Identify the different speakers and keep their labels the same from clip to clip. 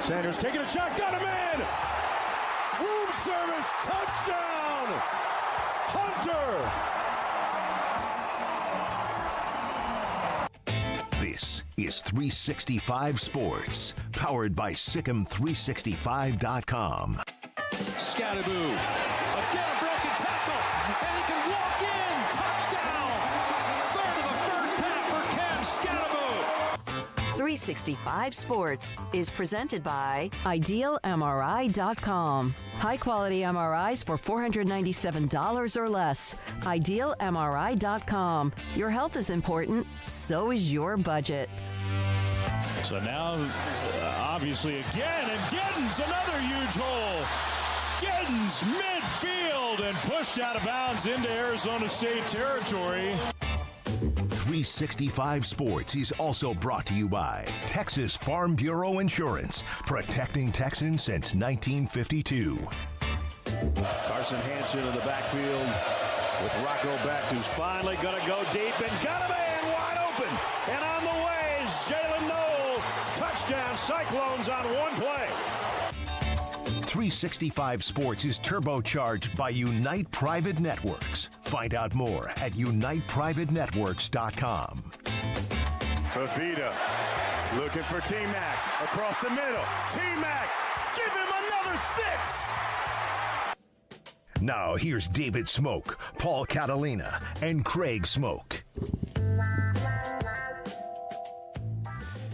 Speaker 1: Sanders taking a shot, got him in! Room service, touchdown! Hunter!
Speaker 2: This is 365 Sports, powered by SicEm365.com.
Speaker 1: Scatterboo, again a broken tackle, and he can walk in! Touchdown! Third of the first half for Cam Scatterboo!
Speaker 3: 365 Sports is presented by IdealMRI.com. High-quality MRIs for $497 or less. IdealMRI.com. Your health is important, so is your budget.
Speaker 1: So now, obviously again, and Giddens, another huge hole. Giddens midfield and pushed out of bounds into Arizona State territory.
Speaker 2: 365 Sports is also brought to you by Texas Farm Bureau Insurance, protecting Texans since 1952.
Speaker 4: Carson Hansen in the backfield with Rocco Becht, who's finally going to go deep and got a man wide open. And on the way is Jalen Noel. Touchdown Cyclones on one play.
Speaker 2: 365 Sports is turbocharged by Unite Private Networks. Find out more at uniteprivatenetworks.com.
Speaker 4: Fafita looking for T-Mac across the middle. T-Mac, give him another 6.
Speaker 2: Now here's David Smoak, Paul Catalina, and Craig Smoak.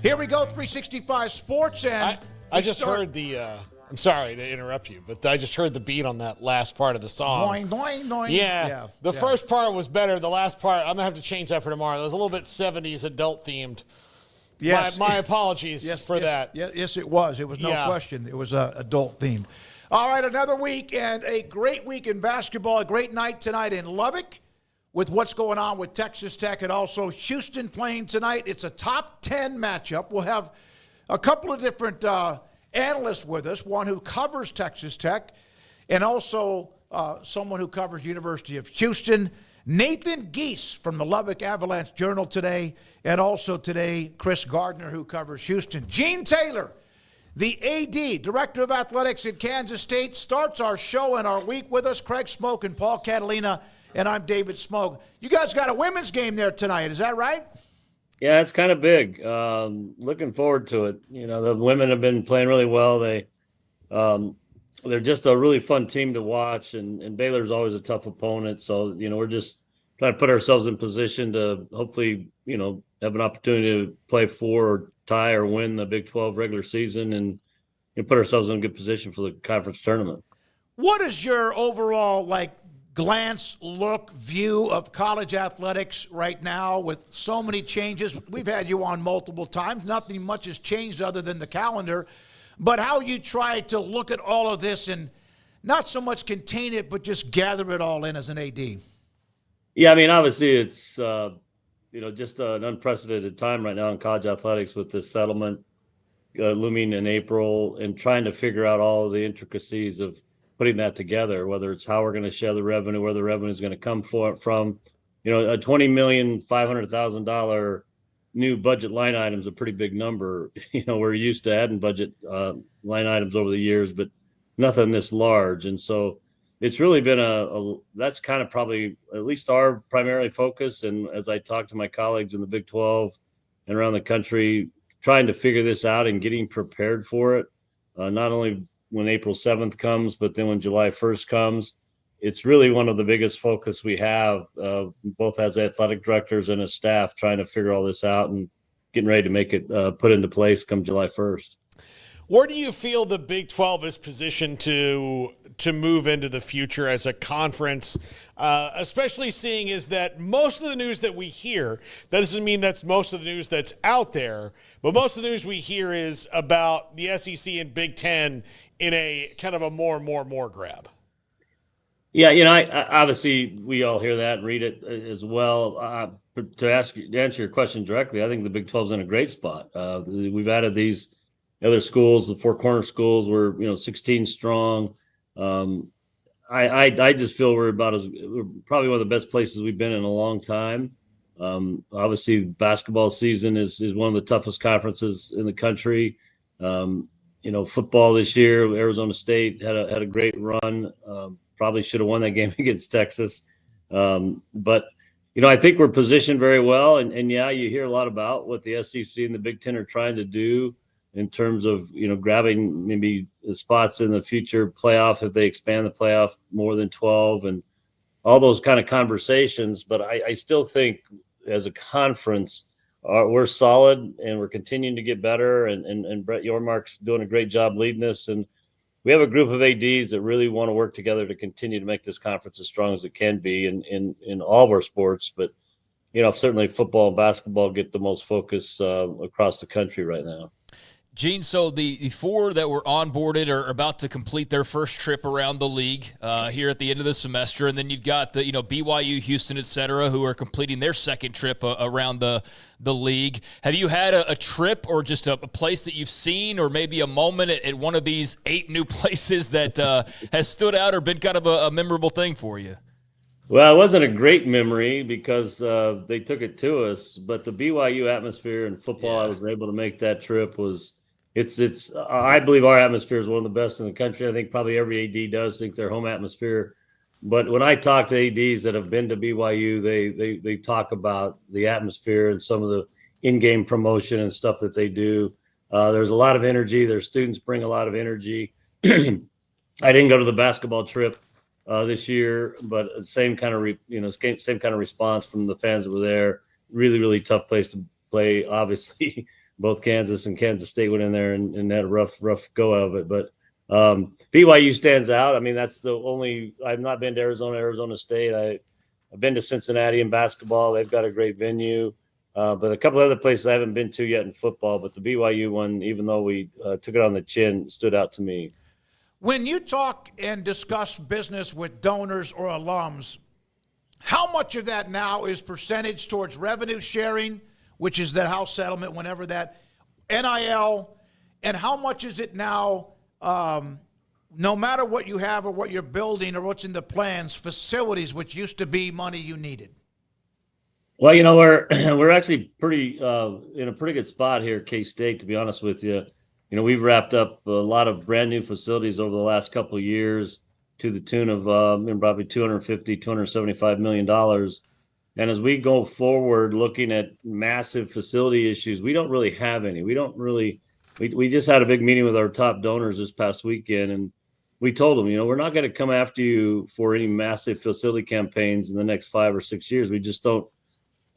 Speaker 5: Here we go, 365 Sports, and
Speaker 6: I just heard the. I'm sorry to interrupt you, but I just heard the beat on that last part of the song.
Speaker 5: Doing, doing, doing.
Speaker 6: Yeah. The first part was better. The last part, I'm going to have to change that for tomorrow. It was a little bit 70s adult themed.
Speaker 5: Yes.
Speaker 6: My apologies for that.
Speaker 5: Yes, it was. It was no question. It was adult themed. All right, another week and a great week in basketball. A great night tonight in Lubbock with what's going on with Texas Tech and also Houston playing tonight. It's a top 10 matchup. We'll have a couple of different analyst with us, one who covers Texas Tech and also someone who covers University of Houston. Nathan Geese from the Lubbock Avalanche Journal today, and also today Chris Gardner, who covers Houston. Gene Taylor, the AD, Director of Athletics at Kansas State, starts our show and our week with us. Craig Smoak and Paul Catalina, and I'm David Smoak. You guys got a women's game there tonight, is that right?
Speaker 7: Yeah, it's kind of big. Looking forward to it. You know, the women have been playing really well. They're just a really fun team to watch, and Baylor's always a tough opponent. So, you know, we're just trying to put ourselves in position to hopefully, you know, have an opportunity to play for or tie or win the Big 12 regular season and put ourselves in a good position for the conference tournament.
Speaker 5: What is your overall, glance, look, view of college athletics right now with so many changes? We've had you on multiple times. Nothing much has changed other than the calendar. But how you try to look at all of this and not so much contain it, but just gather it all in as an AD.
Speaker 7: Yeah, I mean, obviously it's, just an unprecedented time right now in college athletics with this settlement looming in April and trying to figure out all of the intricacies of putting that together, whether it's how we're going to share the revenue, where the revenue is going to come from. You know, a $20,500,000 new budget line item is a pretty big number. You know, we're used to adding budget line items over the years, but nothing this large. And so it's really been that's kind of probably at least our primary focus. And as I talk to my colleagues in the Big 12 and around the country, trying to figure this out and getting prepared for it, not only when April 7th comes, but then when July 1st comes, it's really one of the biggest focus we have, both as athletic directors and as staff, trying to figure all this out and getting ready to make it put into place come July 1st.
Speaker 6: Where do you feel the Big 12 is positioned to move into the future as a conference, especially seeing is that most of the news that we hear, that doesn't mean that's most of the news that's out there, but most of the news we hear is about the SEC and Big 10 in a kind of a more grab.
Speaker 7: Yeah, you know, I obviously we all hear that and read it as well. To answer your question directly, I think the Big 12 is in a great spot. We've added these other schools, the Four Corner schools. We're 16 strong. I just feel we're probably one of the best places we've been in a long time. Obviously, basketball season is one of the toughest conferences in the country. football this year, Arizona State had a great run. Probably should have won that game against Texas. But I think we're positioned very well. And yeah, you hear a lot about what the SEC and the Big Ten are trying to do in terms of, grabbing maybe the spots in the future playoff if they expand the playoff more than 12 and all those kind of conversations. But I still think as a conference, we're solid and we're continuing to get better. And Brett Yormark's doing a great job leading us. And we have a group of ADs that really want to work together to continue to make this conference as strong as it can be in all of our sports. But, certainly football and basketball get the most focus across the country right now.
Speaker 8: Gene, so the four that were onboarded are about to complete their first trip around the league here at the end of the semester, and then you've got the BYU, Houston, et cetera, who are completing their second trip around the league. Have you had a trip or just a place that you've seen, or maybe a moment at one of these 8 new places that has stood out or been kind of a memorable thing for you?
Speaker 7: Well, it wasn't a great memory because they took it to us, but the BYU atmosphere in football, I was able to make that trip It's I believe our atmosphere is one of the best in the country. I think probably every AD does think their home atmosphere. But when I talk to ADs that have been to BYU, they talk about the atmosphere and some of the in-game promotion and stuff that they do. There's a lot of energy. Their students bring a lot of energy. I didn't go to the basketball trip this year, but same kind of response from the fans that were there. Really, really tough place to play, obviously. Both Kansas and Kansas State went in there and had a rough go of it. But BYU stands out. I mean, that's the only – I've not been to Arizona State. I've been to Cincinnati in basketball. They've got a great venue. But a couple other places I haven't been to yet in football. But the BYU one, even though we took it on the chin, stood out to me.
Speaker 5: When you talk and discuss business with donors or alums, how much of that now is percentage towards revenue sharing, which is that house settlement whenever that NIL, and how much is it now, no matter what you have or what you're building or what's in the plans, facilities, which used to be money you needed?
Speaker 7: Well, we're actually pretty in a pretty good spot here at K-State, to be honest with you. We've wrapped up a lot of brand new facilities over the last couple of years to the tune of probably $250, $275 million. And as we go forward looking at massive facility issues, we don't really have any. We just had a big meeting with our top donors this past weekend, and we told them, we're not going to come after you for any massive facility campaigns in the next 5 or 6 years. We just don't.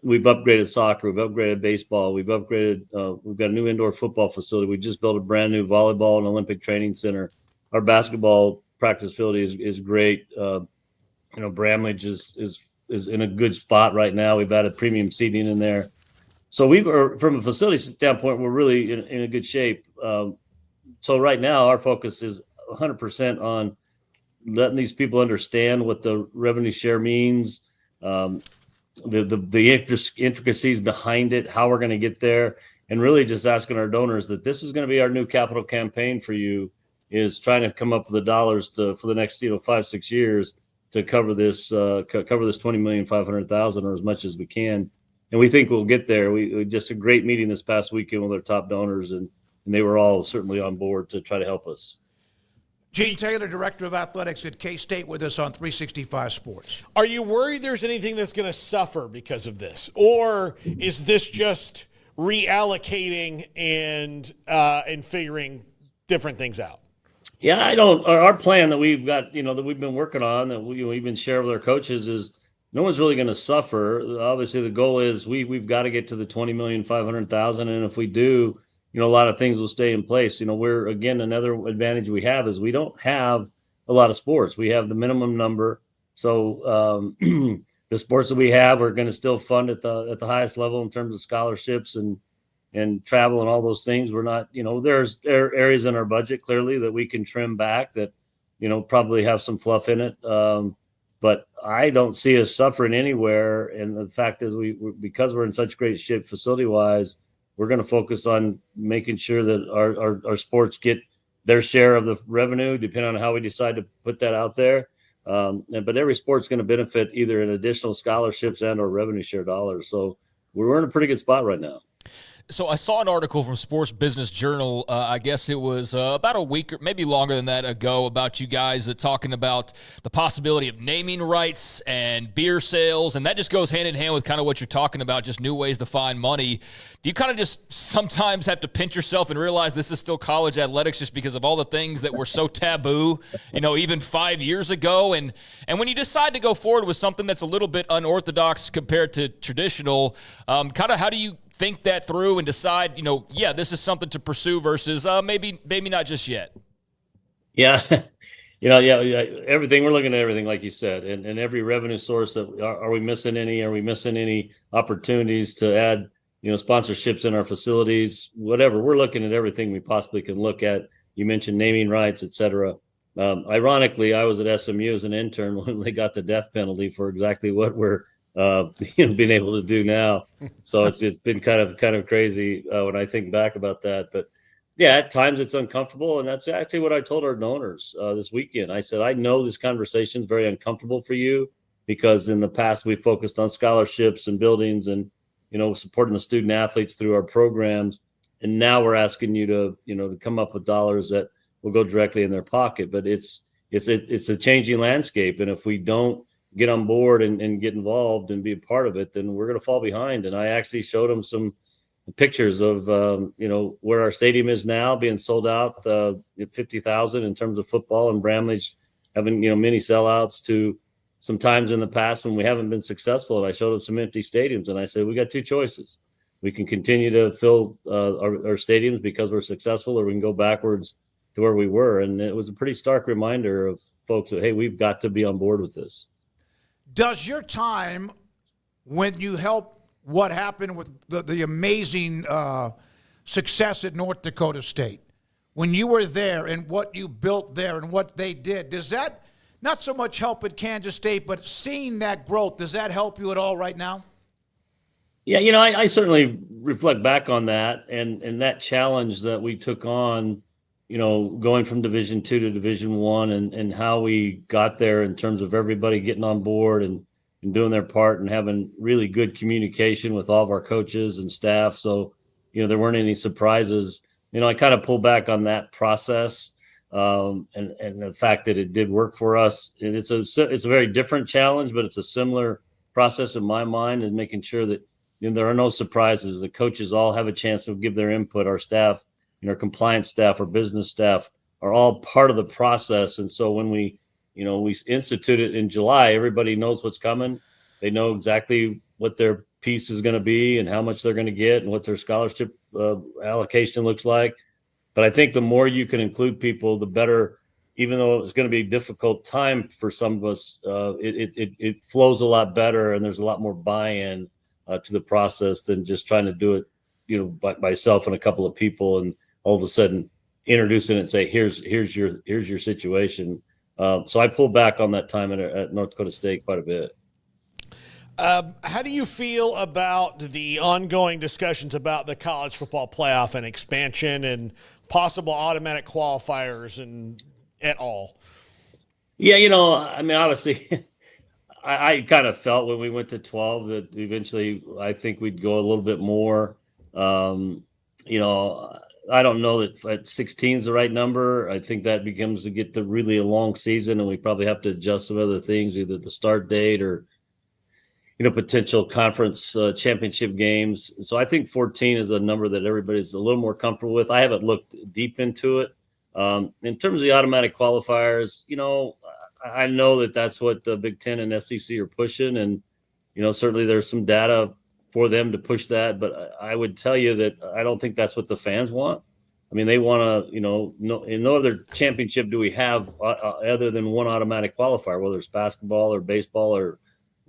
Speaker 7: We've upgraded soccer. We've upgraded baseball. We've got a new indoor football facility. We just built a brand new volleyball and Olympic training center. Our basketball practice facility is great. Bramlage is in a good spot right now. We've added premium seating in there. So from a facility standpoint, we're really in a good shape. So right now our focus is 100% on letting these people understand what the revenue share means, the intricacies behind it, how we're going to get there, and really just asking our donors that this is going to be our new capital campaign for you, is trying to come up with the dollars for the next 5-6 years to cover this $20,500,000 or as much as we can. And we think we'll get there. We just a great meeting this past weekend with our top donors, and they were all certainly on board to try to help us.
Speaker 5: Gene Taylor, Director of Athletics at K-State, with us on 365 Sports.
Speaker 6: Are you worried there's anything that's going to suffer because of this? Or is this just reallocating and figuring different things out?
Speaker 7: Yeah, I don't. Our plan that we've got, that we've been working on, that we've been sharing with our coaches, is no one's really going to suffer. Obviously, the goal is we've got to get to the $20,500,000, and if we do, a lot of things will stay in place. We're, again, another advantage we have is we don't have a lot of sports. We have the minimum number, so the sports that we have are going to still fund at the highest level in terms of scholarships and travel and all those things. We're not, there are areas in our budget clearly that we can trim back that, probably have some fluff in it. But I don't see us suffering anywhere. And the fact is because we're in such great shape facility wise, we're going to focus on making sure that our sports get their share of the revenue, depending on how we decide to put that out there. But every sport's going to benefit either in additional scholarships and or revenue share dollars. So we're in a pretty good spot right now.
Speaker 8: So I saw an article from Sports Business Journal, I guess it was about a week or maybe longer than that ago, about you guys talking about the possibility of naming rights and beer sales, and that just goes hand in hand with kind of what you're talking about, just new ways to find money. Do you kind of just sometimes have to pinch yourself and realize this is still college athletics just because of all the things that were so taboo, even 5 years ago? And when you decide to go forward with something that's a little bit unorthodox compared to traditional, kind of how do you think that through and decide, this is something to pursue versus maybe not just yet?
Speaker 7: Yeah. Everything, we're looking at everything, like you said, and every revenue source. Are we missing any? Are we missing any opportunities to add, sponsorships in our facilities? Whatever. We're looking at everything we possibly can look at. You mentioned naming rights, et cetera. Ironically, I was at SMU as an intern when they got the death penalty for exactly what we're being able to do now. So it's been kind of crazy when I think back about that. But yeah, at times it's uncomfortable, and that's actually what I told our donors this weekend. I said, I know this conversation is very uncomfortable for you because in the past we focused on scholarships and buildings and supporting the student athletes through our programs, and now we're asking you to come up with dollars that will go directly in their pocket. But it's a changing landscape, and if we don't get on board and get involved and be a part of it, then we're going to fall behind. And I actually showed them some pictures of, where our stadium is now being sold out at 50,000 in terms of football, and Bramley's having, many sellouts to some times in the past when we haven't been successful. And I showed them some empty stadiums, and I said, we got two choices. We can continue to fill our stadiums because we're successful, or we can go backwards to where we were. And it was a pretty stark reminder of folks that, hey, we've got to be on board with this.
Speaker 5: Does your time when you helped what happened with the amazing success at North Dakota State, when you were there and what you built there and what they did, does that not so much help at Kansas State, but seeing that growth, does that help you at all right now?
Speaker 7: Yeah, I certainly reflect back on that and that challenge that we took on, going from Division II to Division I and how we got there in terms of everybody getting on board and doing their part and having really good communication with all of our coaches and staff. So, there weren't any surprises. I kind of pulled back on that process and the fact that it did work for us. And it's a very different challenge, but it's a similar process in my mind, and making sure that there are no surprises. The coaches all have a chance to give their input. Our staff, our compliance staff, our business staff are all part of the process. And so when we institute it in July, everybody knows what's coming. They know exactly what their piece is going to be and how much they're going to get and what their scholarship allocation looks like. But I think the more you can include people, the better. Even though it's going to be a difficult time for some of us, it flows a lot better, and there's a lot more buy-in to the process than just trying to do it, by myself and a couple of people, and all of a sudden introducing it and say, here's your situation. So I pulled back on that time at North Dakota State quite a bit.
Speaker 6: How do you feel about the ongoing discussions about the college football playoff and expansion and possible automatic qualifiers and at all?
Speaker 7: Yeah, obviously I kind of felt when we went to 12 that eventually I think we'd go a little bit more. I don't know that at 16 is the right number. I think that becomes to get to really a long season, and we probably have to adjust some other things, either the start date or, potential conference championship games. So I think 14 is a number that everybody's a little more comfortable with. I haven't looked deep into it. In terms of the automatic qualifiers, I know that that's what the Big Ten and SEC are pushing, and certainly there's some data for them to push that. But I would tell you that I don't think that's what the fans want. I mean, they want to, in no other championship do we have other than one automatic qualifier, whether it's basketball or baseball or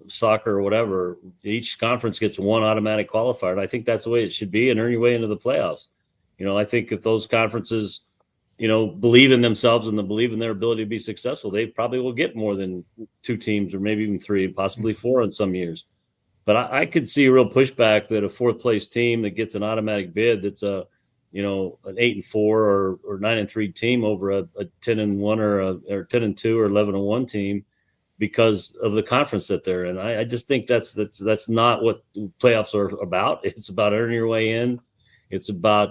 Speaker 7: soccer or whatever. Each conference gets one automatic qualifier, and I think that's the way it should be, and earn your way into the playoffs. I think if those conferences believe in themselves and believe in their ability to be successful, they probably will get more than two teams, or maybe even three, possibly four in some years. But I could see a real pushback that a fourth place team that gets an automatic bid that's an 8-4 or 9-3 team over a 10-1 or 10-2 or 11-1 team because of the conference that they're in. I just think that's not what playoffs are about. It's about earning your way in It's about,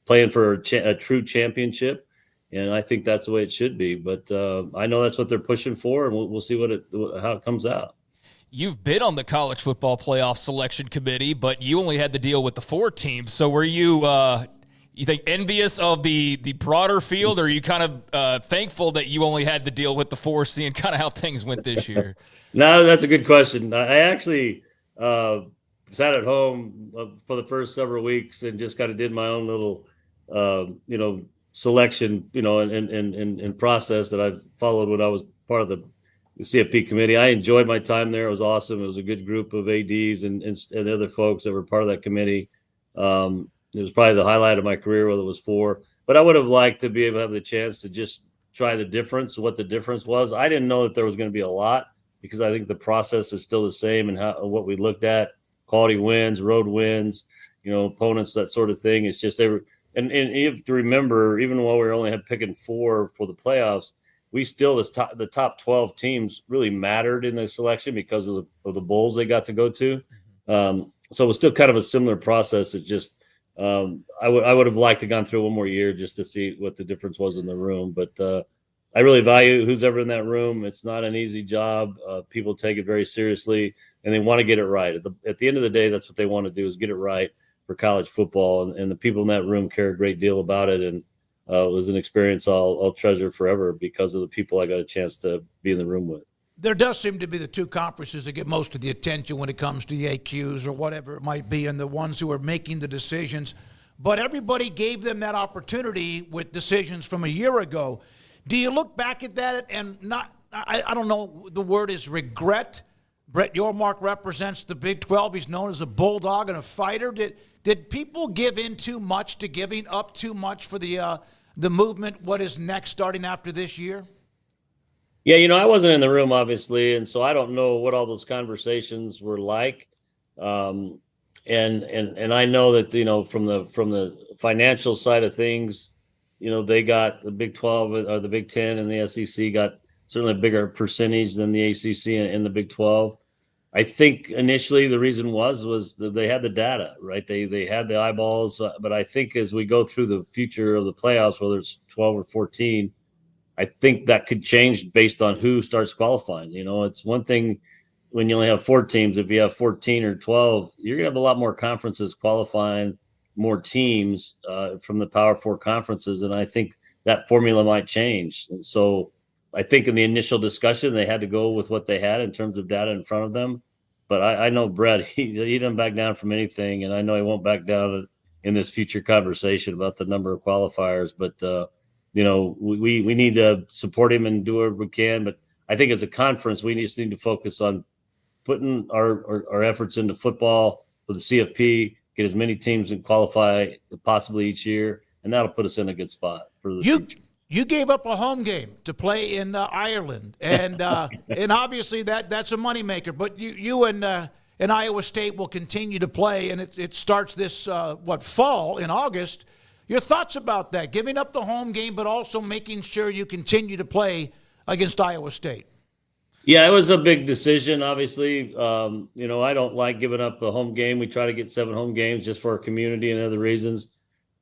Speaker 7: playing for a true championship. And I think that's the way it should be. But I know that's what they're pushing for, and we'll see how it comes out.
Speaker 8: You've been on the college football playoff selection committee, but you only had to deal with the 4 teams. So were you, you think, envious of the broader field, or are you kind of thankful that you only had to deal with the 4, seeing kind of how things went this year?
Speaker 7: No, that's a good question. I actually sat at home for the first several weeks and just kind of did my own little, selection, and process that I've followed when I was part of the CFP committee. I enjoyed my time there. It was awesome. It was a good group of ADs and other folks that were part of that committee. It was probably the highlight of my career, whether it was 4. But I would have liked to be able to have the chance to just try the difference, what the difference was. I didn't know that there was going to be a lot, because I think the process is still the same, and what we looked at, quality wins, road wins, opponents, that sort of thing. It's just they were. And you have to remember, even while we were only picking 4 for the playoffs, we still, the top 12 teams really mattered in the selection because of the bowls they got to go to. So it was still kind of a similar process. It just, I would have liked to gone through one more year just to see what the difference was in the room. But I really value who's ever in that room. It's not an easy job. People take it very seriously, and they want to get it right. At the end of the day, that's what they want to do, is get it right for college football, and the people in that room care a great deal about it. And it was an experience I'll treasure forever because of the people I got a chance to be in the room with.
Speaker 5: There does seem to be the 2 conferences that get most of the attention when it comes to the AQs or whatever it might be, and the ones who are making the decisions. But everybody gave them that opportunity with decisions from a year ago. Do you look back at that and not, I don't know, the word is regret? Brett Yormark represents the Big 12. He's known as a bulldog and a fighter. Did people give in too much to giving up too much for the movement? What is next starting after this year?
Speaker 7: Yeah, I wasn't in the room, obviously, and so I don't know what all those conversations were like. And I know that, from the financial side of things, they got the Big 12 or the Big 10 and the SEC got certainly a bigger percentage than the ACC and the Big 12. I think initially the reason was that they had the data, right? They had the eyeballs, but I think as we go through the future of the playoffs, whether it's 12 or 14, I think that could change based on who starts qualifying. It's one thing when you only have 4 teams. If you have 14 or 12, you're going to have a lot more conferences qualifying, more teams from the Power 4 conferences, and I think that formula might change. And so I think in the initial discussion, they had to go with what they had in terms of data in front of them. But I know Brett, he didn't back down from anything, and I know he won't back down in this future conversation about the number of qualifiers. But, we need to support him and do whatever we can. But I think as a conference, we just need to focus on putting our efforts into football with the CFP, get as many teams and qualify possibly each year, and that'll put us in a good spot for the future.
Speaker 5: You gave up a home game to play in Ireland, and and obviously that's a moneymaker. But you and Iowa State will continue to play, and it starts this fall in August. Your thoughts about that? Giving up the home game, but also making sure you continue to play against Iowa State.
Speaker 7: Yeah, it was a big decision. Obviously, I don't like giving up a home game. We try to get 7 home games just for our community and other reasons.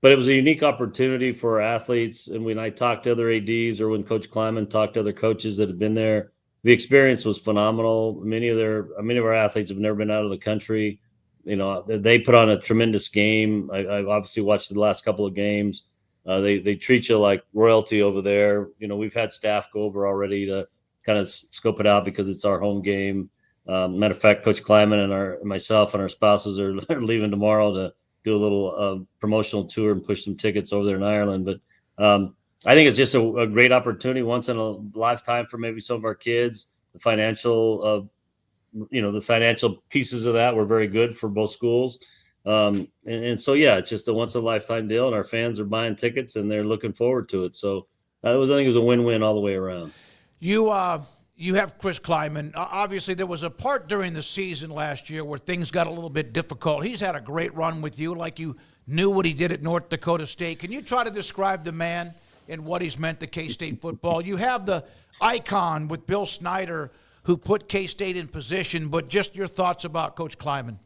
Speaker 7: But it was a unique opportunity for our athletes. And when I talked to other ADs or when Coach Klieman talked to other coaches that had been there, the experience was phenomenal. Many of our athletes have never been out of the country. They put on a tremendous game. I've obviously watched the last couple of games. They treat you like royalty over there. We've had staff go over already to kind of scope it out because it's our home game. Matter of fact, Coach Klieman and myself and our spouses are leaving tomorrow to do a little promotional tour and push some tickets over there in Ireland. But I think it's just a great opportunity, once in a lifetime for maybe some of our kids. The financial pieces of that were very good for both schools. And so, yeah, it's just a once in a lifetime deal, and our fans are buying tickets and they're looking forward to it. So I think it was a win-win all the way around.
Speaker 5: You have Chris Klieman. Obviously, there was a part during the season last year where things got a little bit difficult. He's had a great run with you, like you knew what he did at North Dakota State. Can you try to describe the man and what he's meant to K-State football? You have the icon with Bill Snyder who put K-State in position, but just your thoughts about Coach Klieman.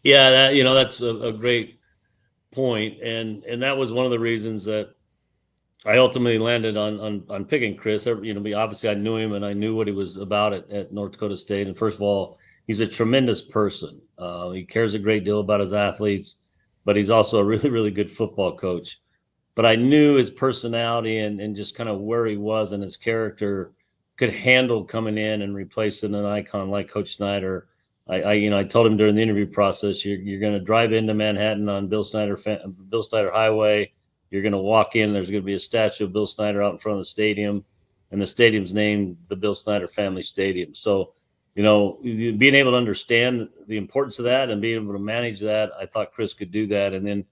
Speaker 7: Yeah, that's a great point, and that was one of the reasons that I ultimately landed on picking Chris. Obviously I knew him and I knew what he was about at North Dakota State. And first of all, he's a tremendous person. He cares a great deal about his athletes, but he's also a really, really good football coach. But I knew his personality and just kind of where he was and his character could handle coming in and replacing an icon like Coach Snyder. I told him during the interview process, you're going to drive into Manhattan on Bill Snyder Highway. You're going to walk in. There's going to be a statue of Bill Snyder out in front of the stadium, and the stadium's named the Bill Snyder Family Stadium. So, being able to understand the importance of that and being able to manage that, I thought Chris could do that, and then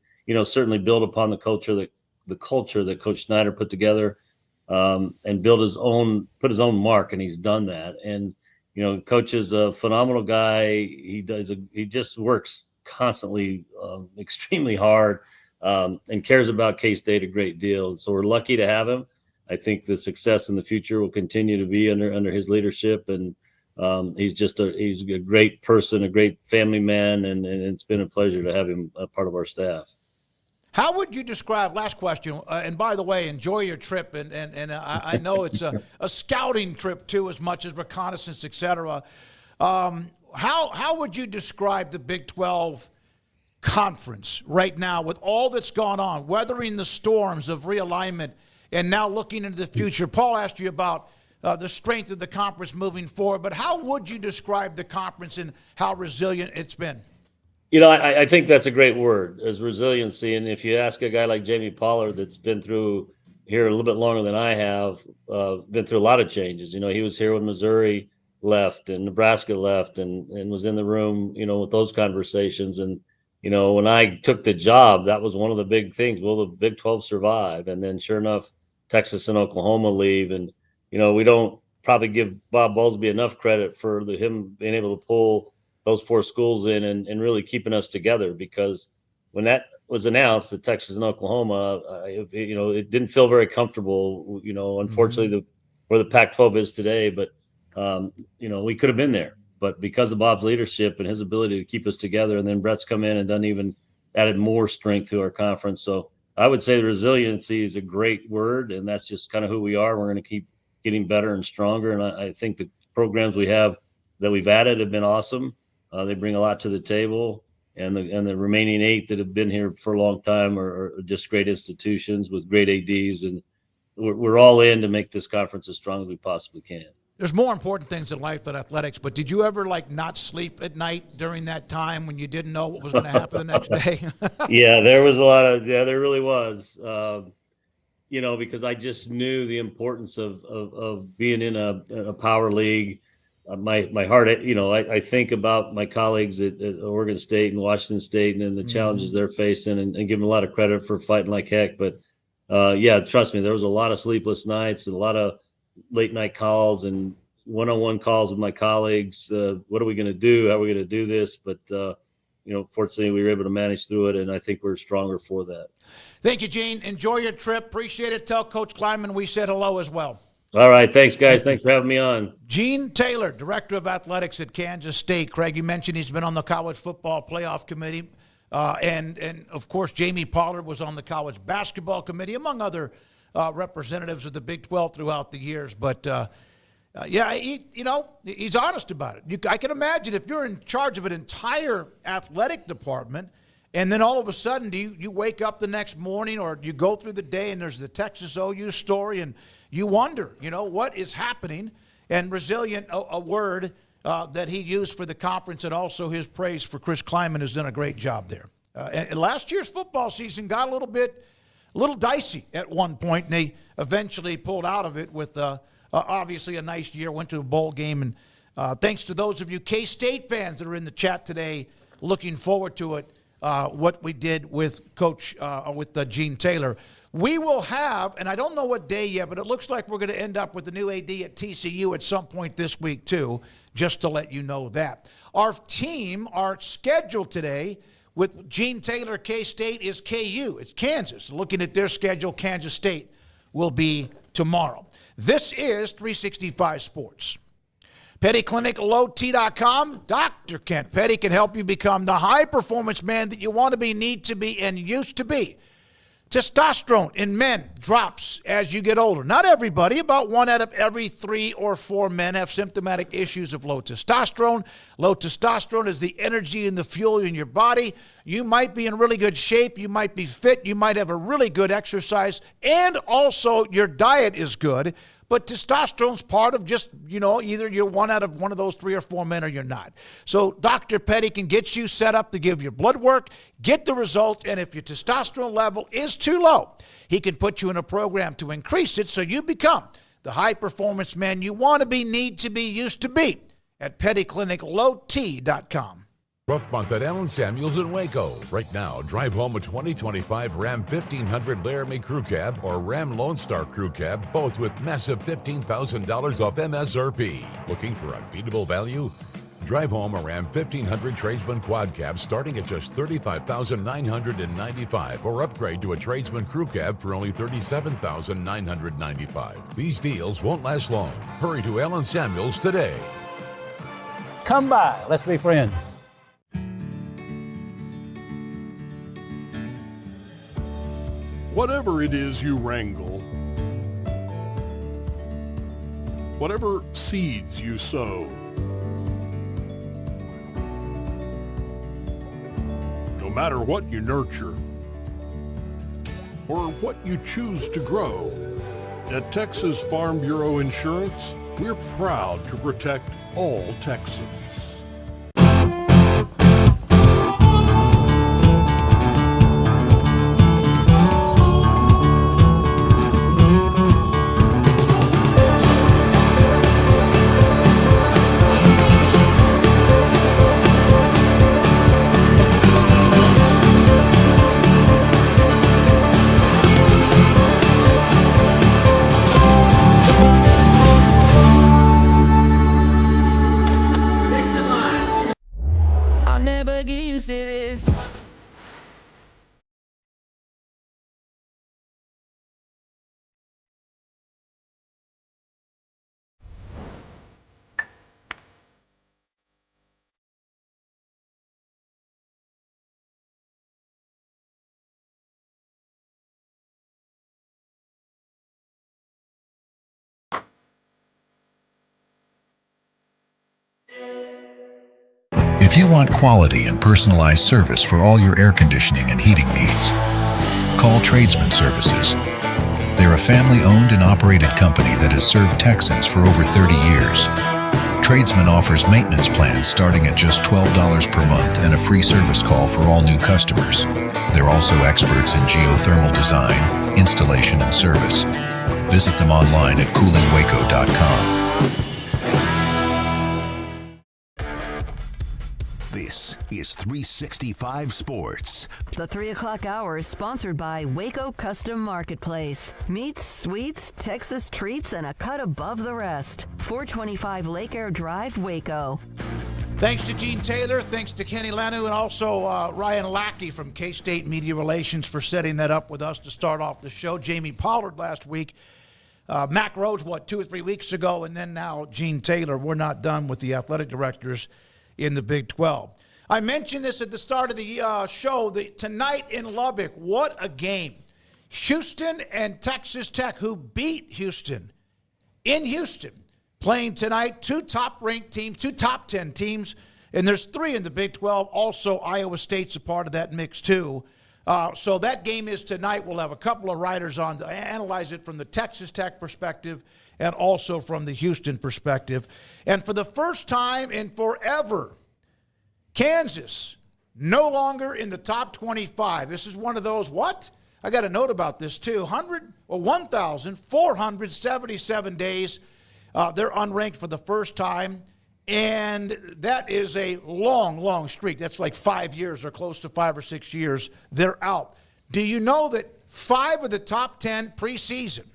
Speaker 7: certainly build upon the culture that Coach Snyder put together, and put his own mark, and he's done that. And Coach is a phenomenal guy. He just works constantly, extremely hard, and cares about K-State a great deal. So we're lucky to have him. I think the success in the future will continue to be under his leadership, and he's a great person, a great family man, and it's been a pleasure to have him a part of our staff.
Speaker 5: How would you describe, last question, and by the way, enjoy your trip, and I know it's a scouting trip too, as much as reconnaissance, et cetera. How would you describe the Big 12 conference right now with all that's gone on, weathering the storms of realignment and now looking into the future? Paul asked you about the strength of the conference moving forward, but how would you describe the conference and how resilient it's been?
Speaker 7: I think that's a great word, is resiliency. And if you ask a guy like Jamie Pollard, that's been through here a little bit longer than I have, been through a lot of changes. He was here when Missouri left and Nebraska left, and was in the room, with those conversations. And, when I took the job, that was one of the big things. Will the Big 12 survive? And then sure enough, Texas and Oklahoma leave. And, we don't probably give Bob Bowlesby enough credit for him being able to pull those four schools in and really keeping us together, because when that was announced, that Texas and Oklahoma, it didn't feel very comfortable, unfortunately, where the Pac-12 is today. But, we could have been there. But because of Bob's leadership and his ability to keep us together, and then Brett's come in and added more strength to our conference. So I would say the resiliency is a great word, and that's just kind of who we are. We're going to keep getting better and stronger. And I think the programs we've added have been awesome. They bring a lot to the table, and the remaining 8 that have been here for a long time are just great institutions with great ADs, and we're all in to make this conference as strong as we possibly can.
Speaker 5: There's more important things in life than athletics, but did you ever not sleep at night during that time when you didn't know what was going to happen the next day?
Speaker 7: Yeah, there was there really was, because I just knew the importance of being in a power league. My heart, I think about my colleagues at Oregon State and Washington State and the challenges they're facing, and give them a lot of credit for fighting like heck. But trust me, there was a lot of sleepless nights and a lot of late night calls and one-on-one calls with my colleagues. What are we going to do? How are we going to do this? But, fortunately we were able to manage through it, and I think we're stronger for that.
Speaker 5: Thank you, Gene. Enjoy your trip. Appreciate it. Tell Coach Klieman we said hello as well.
Speaker 7: All right. Thanks, guys. Thanks for having me on.
Speaker 5: Gene Taylor, Director of Athletics at Kansas State. Craig, you mentioned he's been on the College Football Playoff Committee. And of course, Jamie Pollard was on the College Basketball Committee, among other representatives of the Big 12 throughout the years. But, he's honest about it. I can imagine if you're in charge of an entire athletic department, and then all of a sudden you wake up the next morning, or you go through the day and there's the Texas OU story, and you wonder, what is happening. And resilient, a word that he used for the conference, and also his praise for Chris Klieman, has done a great job there. And last year's football season got a little dicey at one point, and they eventually pulled out of it with obviously a nice year, went to a bowl game. And thanks to those of you K-State fans that are in the chat today, looking forward to it, what we did with Gene Taylor. We will have, and I don't know what day yet, but it looks like we're going to end up with the new AD at TCU at some point this week too, just to let you know that. Our schedule today with Gene Taylor, K-State, is KU. It's Kansas. Looking at their schedule, Kansas State will be tomorrow. This is 365 Sports. PettyClinicLowT.com. Dr. Kent Petty can help you become the high-performance man that you want to be, need to be, and used to be. Testosterone in men drops as you get older. Not everybody, about 1 out of every 3 or 4 men have symptomatic issues of low testosterone. Low testosterone is the energy and the fuel in your body. You might be in really good shape. You might be fit. You might have a really good exercise. And also your diet is good. But testosterone's part of just, either you're 1 out of 1 of those 3 or 4 men or you're not. So Dr. Petty can get you set up to give your blood work, get the results, and if your testosterone level is too low, he can put you in a program to increase it so you become the high-performance man you want to be, need to be, used to be at PettyClinicLowT.com.
Speaker 9: Book month at Allen Samuels in Waco. Right now, drive home a 2025 Ram 1500 Laramie Crew Cab or Ram Lone Star Crew Cab, both with massive $15,000 off MSRP. Looking for unbeatable value? Drive home a Ram 1500 Tradesman Quad Cab starting at just $35,995 or upgrade to a Tradesman Crew Cab for only $37,995. These deals won't last long. Hurry to Allen Samuels today.
Speaker 10: Come by. Let's be friends.
Speaker 11: Whatever it is you wrangle, whatever seeds you sow, no matter what you nurture or what you choose to grow, at Texas Farm Bureau Insurance, we're proud to protect all Texans.
Speaker 12: If you want quality and personalized service for all your air conditioning and heating needs, call Tradesman Services. They're a family-owned and operated company that has served Texans for over 30 years. Tradesman offers maintenance plans starting at just $12 per month and a free service call for all new customers. They're also experts in geothermal design, installation, and service. Visit them online at coolingwaco.com.
Speaker 2: This is 365 Sports.
Speaker 3: The 3 o'clock hour is sponsored by Waco Custom Marketplace. Meats, sweets, Texas treats, and a cut above the rest. 425 Lake Air Drive, Waco.
Speaker 5: Thanks to Gene Taylor, thanks to Kenny Lanu, and also Ryan Lackey from K-State Media Relations for setting that up with us to start off the show. Jamie Pollard last week. Mac Rhodes, 2 or 3 weeks ago, and then now Gene Taylor. We're not done with the athletic directors in the Big 12. I mentioned this at the start of the show. Tonight in Lubbock, what a game. Houston and Texas Tech, who beat Houston in Houston, playing tonight. 2 top-ranked teams, 2 top 10 teams, and there's 3 in the Big 12. Also, Iowa State's a part of that mix, too. So that game is tonight. We'll have a couple of writers on to analyze it from the Texas Tech perspective and also from the Houston perspective. And for the first time in forever, Kansas no longer in the top 25. This is one of those, what? I got a note about this too. 1,477 days. They're unranked for the first time. And that is a long, long streak. That's like 5 years or close to 5 or 6 years. They're out. Do you know that 5 of the top 10 preseason,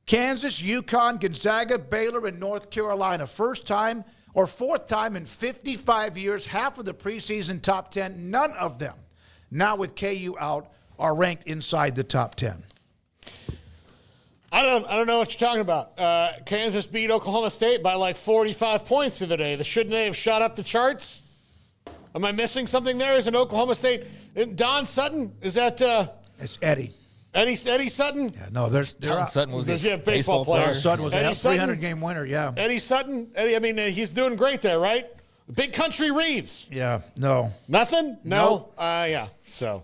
Speaker 5: Kansas, UConn, Gonzaga, Baylor, and North Carolina, first time or 4th time in 55 years, half of the preseason top 10, none of them, now with KU out, are ranked inside the top 10.
Speaker 6: I don't know what you're talking about. Kansas beat Oklahoma State by like 45 points the other day. Shouldn't they have shot up the charts? Am I missing something there? Is it Oklahoma State? Don Sutton? Is that?
Speaker 5: It's Eddie.
Speaker 6: Eddie Sutton?
Speaker 5: Yeah, no,
Speaker 8: Don Sutton was a
Speaker 6: baseball player.
Speaker 5: Don Sutton was a 300-game winner, yeah.
Speaker 6: Eddie Sutton? I mean, he's doing great there, right? Big Country Reeves.
Speaker 5: Yeah, no.
Speaker 6: Nothing? No? Yeah, so.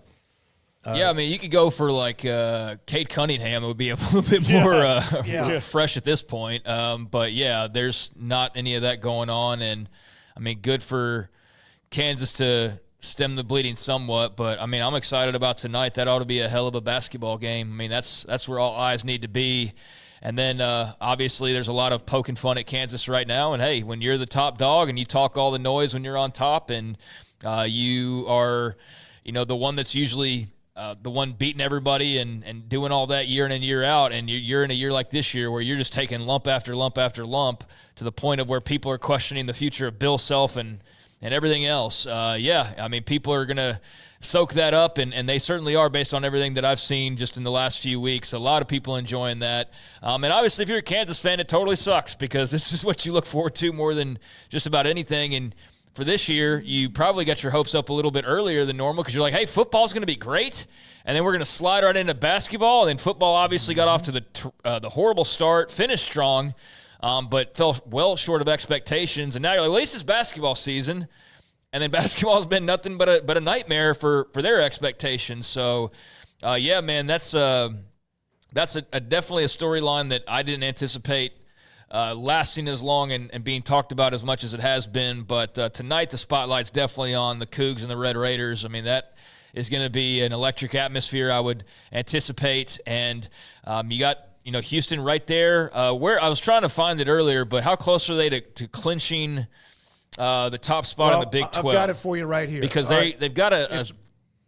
Speaker 8: Yeah, I mean, you could go for like Cade Cunningham. It would be a little bit more fresh at this point. But, yeah, there's not any of that going on. And, I mean, good for Kansas to stem the bleeding somewhat, but I mean, I'm excited about tonight. That ought to be a hell of a basketball game. I mean, that's where all eyes need to be. And then obviously there's a lot of poking fun at Kansas right now. And hey, when you're the top dog and you talk all the noise when you're on top, and you are, the one that's usually the one beating everybody and doing all that year in and year out, and you're in a year like this year where you're just taking lump after lump after lump to the point of where people are questioning the future of Bill Self and everything else. I mean, people are going to soak that up, and they certainly are based on everything that I've seen just in the last few weeks. A lot of people enjoying that. And obviously, if you're a Kansas fan, it totally sucks because this is what you look forward to more than just about anything. And for this year, you probably got your hopes up a little bit earlier than normal because you're like, hey, football's going to be great, and then we're going to slide right into basketball. And then football obviously got off to the horrible start, finished strong, but fell well short of expectations. And now you're like, well, at least it's basketball season. And then basketball has been nothing but a nightmare for their expectations. So, man, that's definitely a storyline that I didn't anticipate lasting as long and being talked about as much as it has been. But tonight the spotlight's definitely on the Cougs and the Red Raiders. I mean, that is going to be an electric atmosphere, I would anticipate. And you got Houston right there. Where I was trying to find it earlier, but how close are they to clinching the top spot in the Big 12?
Speaker 5: I've got it for you right here.
Speaker 8: Because they've got a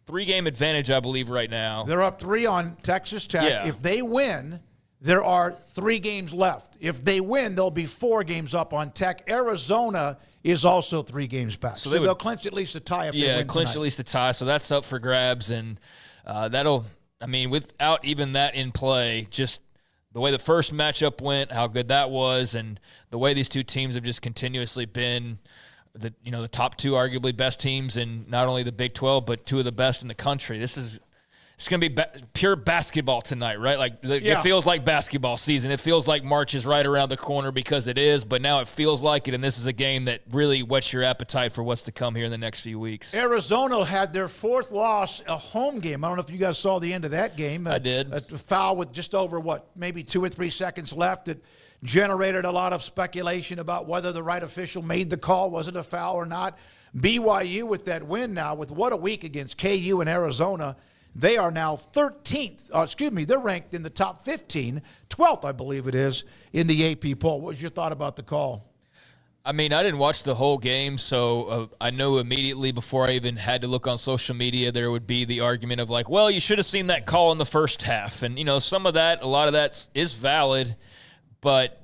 Speaker 8: 3-game advantage, I believe, right now.
Speaker 5: They're up 3 on Texas Tech.
Speaker 8: Yeah.
Speaker 5: If they win, there are 3 games left. If they win, there'll be 4 games up on Tech. Arizona is also 3 games back. So they'll clinch at least a tie if they win
Speaker 8: clinch
Speaker 5: tonight.
Speaker 8: At least a tie. So that's up for grabs. And without even that in play, just the way the first matchup went, how good that was, and the way these two teams have just continuously been the top 2 arguably best teams in not only the Big 12, but 2 of the best in the country. It's going to be pure basketball tonight, right? It feels like basketball season. It feels like March is right around the corner because it is, but now it feels like it, and this is a game that really whets your appetite for what's to come here in the next few weeks.
Speaker 5: Arizona had their 4th loss, a home game. I don't know if you guys saw the end of that game.
Speaker 8: I did.
Speaker 5: A foul with just over, maybe 2 or 3 seconds left. It generated a lot of speculation about whether the right official made the call. Was it a foul or not? BYU with that win now, with what a week against KU and Arizona. They are now 13th. They're ranked in the top 15, 12th, I believe it is, in the AP poll. What was your thought about the call?
Speaker 8: I mean, I didn't watch the whole game, so I know immediately before I even had to look on social media, there would be the argument of like, well, you should have seen that call in the first half. And, a lot of that is valid. But,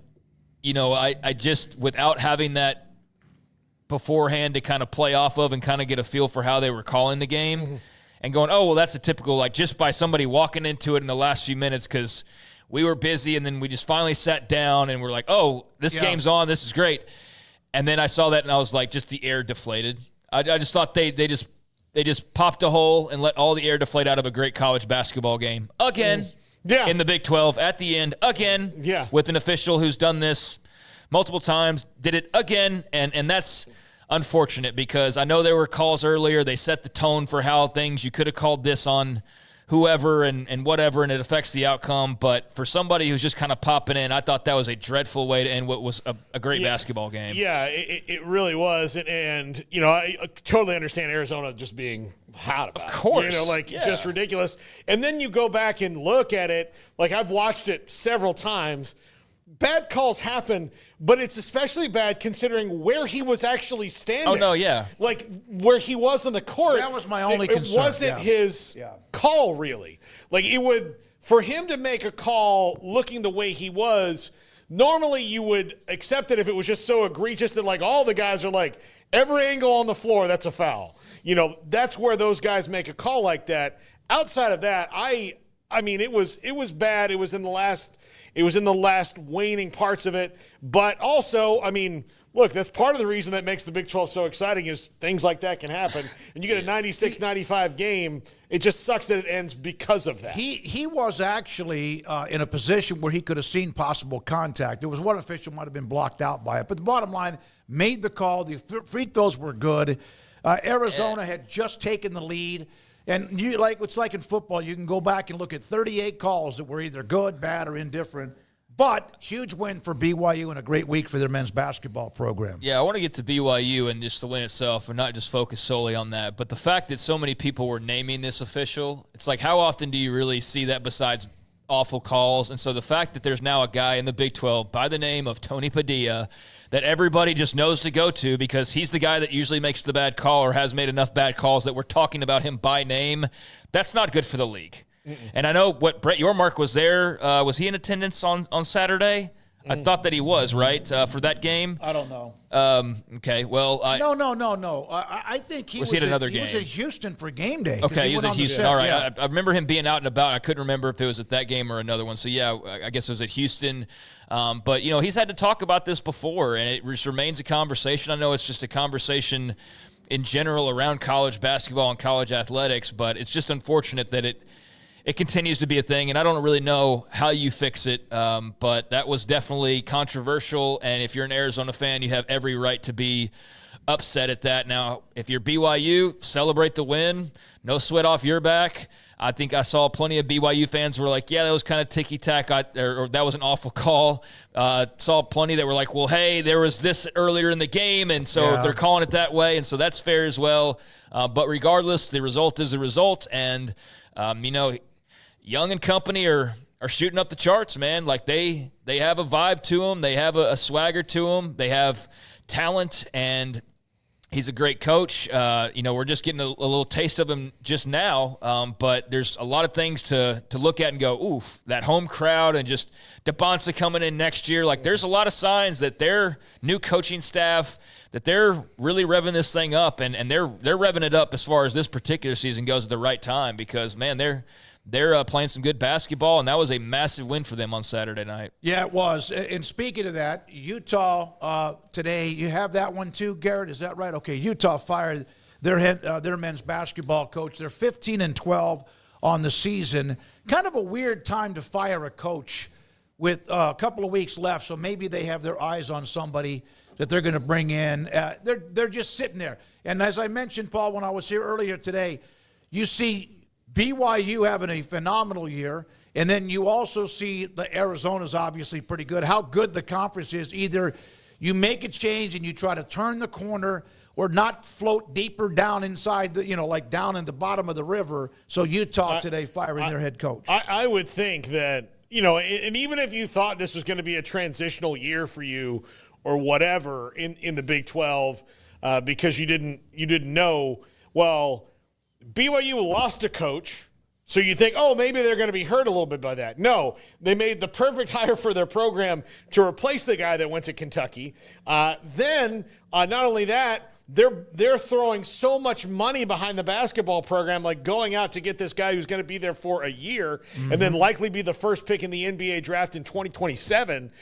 Speaker 8: I just, without having that beforehand to kind of play off of and kind of get a feel for how they were calling the game, and going, oh, well, that's a typical, just by somebody walking into it in the last few minutes because we were busy and then we just finally sat down and we're like, oh, this game's on, this is great. And then I saw that and I was like, just the air deflated. I just thought they just popped a hole and let all the air deflate out of a great college basketball game. Again, in the Big 12, at the end, again, with an official who's done this multiple times, did it again, and that's unfortunate because I know there were calls earlier. They set the tone for how things, you could have called this on whoever and whatever, and it affects the outcome. But for somebody who's just kind of popping in, I thought that was a dreadful way to end what was a great basketball game.
Speaker 6: Yeah, it really was. And I totally understand Arizona just being hot about it.
Speaker 8: Of course.
Speaker 6: Just ridiculous. And then you go back and look at it. I've watched it several times. Bad calls happen, but it's especially bad considering where he was actually standing.
Speaker 8: Oh, no, yeah.
Speaker 6: Where he was on the court.
Speaker 5: That was my only concern.
Speaker 6: It wasn't his call, really. For him to make a call looking the way he was, normally you would accept it if it was just so egregious that, all the guys are every angle on the floor, that's a foul. That's where those guys make a call like that. Outside of that, I I mean, it was bad. It was in the last waning parts of it. But also, I mean, look, that's part of the reason that makes the Big 12 so exciting is things like that can happen. And you get a 96-95 game, it just sucks that it ends because of that.
Speaker 5: He was actually in a position where he could have seen possible contact. There was one official might have been blocked out by it. But the bottom line, made the call. The free throws were good. Arizona had just taken the lead. And it's like in football, you can go back and look at 38 calls that were either good, bad, or indifferent. But huge win for BYU and a great week for their men's basketball program.
Speaker 8: Yeah, I want to get to BYU and just the win itself and not just focus solely on that. But the fact that so many people were naming this official, it's like how often do you really see that besides awful calls? And so the fact that there's now a guy in the Big 12 by the name of Tony Padilla that everybody just knows to go to because he's the guy that usually makes the bad call or has made enough bad calls that we're talking about him by name, that's not good for the league. And I know what Brett Yormark was there. Was he in attendance on Saturday? I thought that he was, right, for that game?
Speaker 5: I don't know.
Speaker 8: Okay, well.
Speaker 5: No. I think he was
Speaker 8: at another game.
Speaker 5: He was in Houston for game day.
Speaker 8: Okay, he was in Houston. All right.
Speaker 5: Yeah.
Speaker 8: I remember him being out and about. I couldn't remember if it was at that game or another one. So, yeah, I guess it was at Houston. But, he's had to talk about this before, and it just remains a conversation. I know it's just a conversation in general around college basketball and college athletics, but it's just unfortunate that it continues to be a thing, and I don't really know how you fix it, but that was definitely controversial, and if you're an Arizona fan, you have every right to be upset at that. Now, if you're BYU, celebrate the win. No sweat off your back. I think I saw plenty of BYU fans who were like, yeah, that was kind of ticky-tack, or that was an awful call. Saw plenty that were like, well, hey, there was this earlier in the game, and so they're calling it that way, and so that's fair as well. But regardless, the result is the result, and, Young and company are shooting up the charts, man. Like they have a vibe to them. They have a swagger to them. They have talent, and he's a great coach. We're just getting a little taste of him just now, but there's a lot of things to look at and go, oof, that home crowd and just DeBonsa coming in next year. Like there's a lot of signs that their new coaching staff, that they're really revving this thing up, and they're revving it up as far as this particular season goes at the right time because, man, they're playing some good basketball, and that was a massive win for them on Saturday night.
Speaker 5: Yeah, it was. And speaking of that, Utah today, you have that one too, Garrett? Is that right? Okay, Utah fired their men's basketball coach. They're 15-12 on the season. Kind of a weird time to fire a coach with a couple of weeks left, so maybe they have their eyes on somebody that they're going to bring in. They're just sitting there. And as I mentioned, Paul, when I was here earlier today, you see BYU having a phenomenal year, and then you also see the Arizona's obviously pretty good. How good the conference is, either you make a change and you try to turn the corner or not float deeper down inside, like down in the bottom of the river. So Utah today firing their head coach.
Speaker 6: I would think that, and even if you thought this was going to be a transitional year for you or whatever in the Big 12 because you didn't know, well, BYU lost a coach, so you think, oh, maybe they're going to be hurt a little bit by that. No, they made the perfect hire for their program to replace the guy that went to Kentucky. Then, not only that, they're throwing so much money behind the basketball program, like going out to get this guy who's going to be there for a year and then likely be the first pick in the NBA draft in 2027.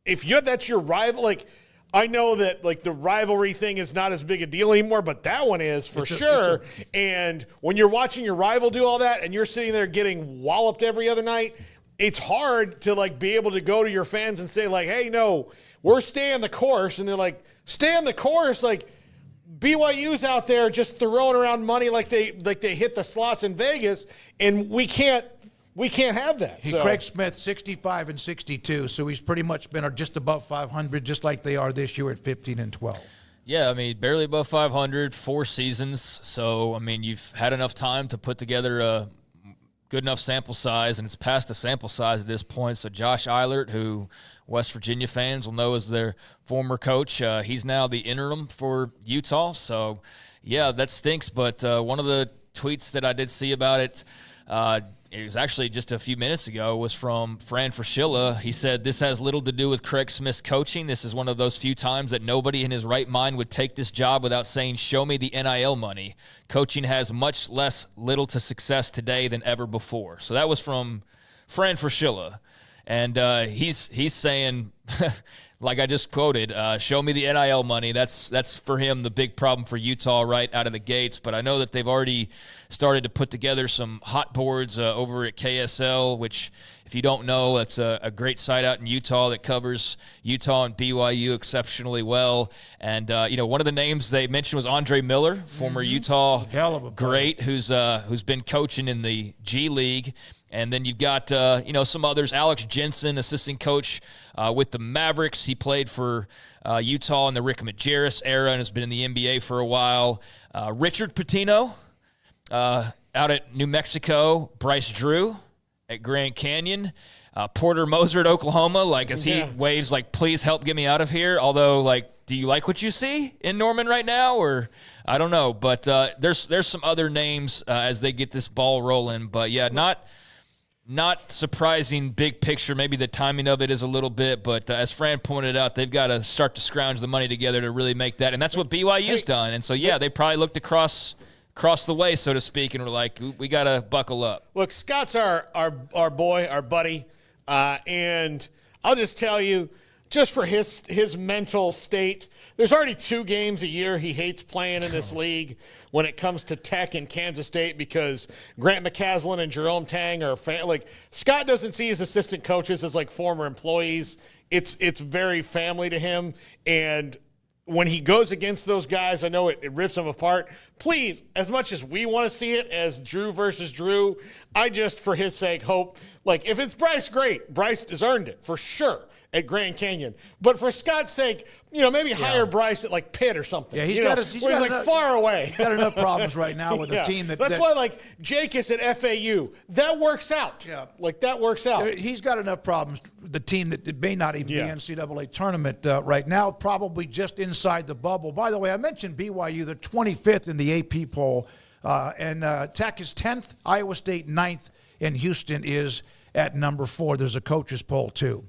Speaker 6: If that's your rival, like – I know that like the rivalry thing is not as big a deal anymore, but that one is for sure. And when you're watching your rival do all that and you're sitting there getting walloped every other night, it's hard to like be able to go to your fans and say like, hey, no, we're staying the course. And they're like, stay on the course. Like BYU's out there just throwing around money like they hit the slots in Vegas, and we can't have that.
Speaker 5: Craig Smith, 65 and 62, so he's pretty much been just above 500, just like they are this year at 15-12.
Speaker 8: Yeah, I mean, barely above 500, 4 seasons. So, I mean, you've had enough time to put together a good enough sample size, and it's past the sample size at this point. So Josh Eilert, who West Virginia fans will know as their former coach, he's now the interim for Utah. So, yeah, that stinks. But one of the tweets that I did see about it, it was actually just a few minutes ago, was from Fran Fraschilla. He said, this has little to do with Craig Smith's coaching. This is one of those few times that nobody in his right mind would take this job without saying, show me the NIL money. Coaching has much less little to success today than ever before. So that was from Fran Fraschilla. And he's saying, like I just quoted, show me the NIL money. That's for him the big problem for Utah right out of the gates. But I know that they've already started to put together some hot boards over at KSL, which, if you don't know, it's a great site out in Utah that covers Utah and BYU exceptionally well. And, one of the names they mentioned was Andre Miller, former Utah great, who's been coaching in the G League. And then you've got, some others. Alex Jensen, assistant coach with the Mavericks. He played for Utah in the Rick Majerus era and has been in the NBA for a while. Richard Pitino out at New Mexico. Bryce Drew at Grand Canyon. Porter Moser at Oklahoma, as he waves, please help get me out of here. Although, do you like what you see in Norman right now? Or I don't know. But there's some other names as they get this ball rolling. But, yeah, not surprising big picture. Maybe the timing of it is a little bit, but as Fran pointed out, they've got to start to scrounge the money together to really make that. And that's what BYU's done. And so, they probably looked across the way, so to speak, and were like, we got to buckle up.
Speaker 6: Look, Scott's our boy, our buddy. And I'll just tell you, just for his mental state, there's already 2 games a year he hates playing in this league when it comes to Tech and Kansas State because Grant McCaslen and Jerome Tang are Scott doesn't see his assistant coaches as former employees. It's very family to him, and when he goes against those guys, I know it rips them apart. Please, as much as we want to see it as Drew versus Drew, I just, for his sake, hope, if it's Bryce, great. Bryce has earned it, for sure, at Grand Canyon. But for Scott's sake, maybe hire Bryce at Pitt or something.
Speaker 5: Yeah, he's got
Speaker 6: far away.
Speaker 5: He's got enough problems right now with the team
Speaker 6: that's why Jake is at FAU. That works out. Yeah. That works out.
Speaker 5: He's got enough problems. The team that may not even be NCAA tournament right now, probably just inside the bubble. By the way, I mentioned BYU, they're 25th in the AP poll, and Tech is 10th, Iowa State 9th, and Houston is at number 4. There's a coaches poll too.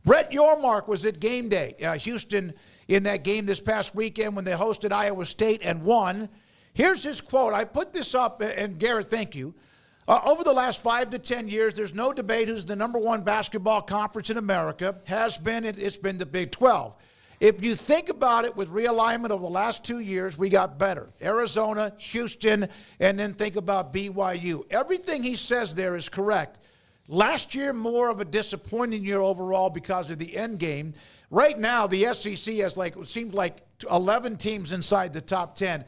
Speaker 5: Brett Yormark was at game day. Houston in that game this past weekend when they hosted Iowa State and won. Here's his quote. I put this up, and Garrett, thank you. Over the last 5 to 10 years, there's no debate who's the number 1 basketball conference in America. It's been the Big 12. If you think about it, with realignment over the last 2 years, we got better. Arizona, Houston, and then think about BYU. Everything he says there is correct. Last year, more of a disappointing year overall because of the end game. Right now, the SEC has seemed like 11 teams inside the top 10.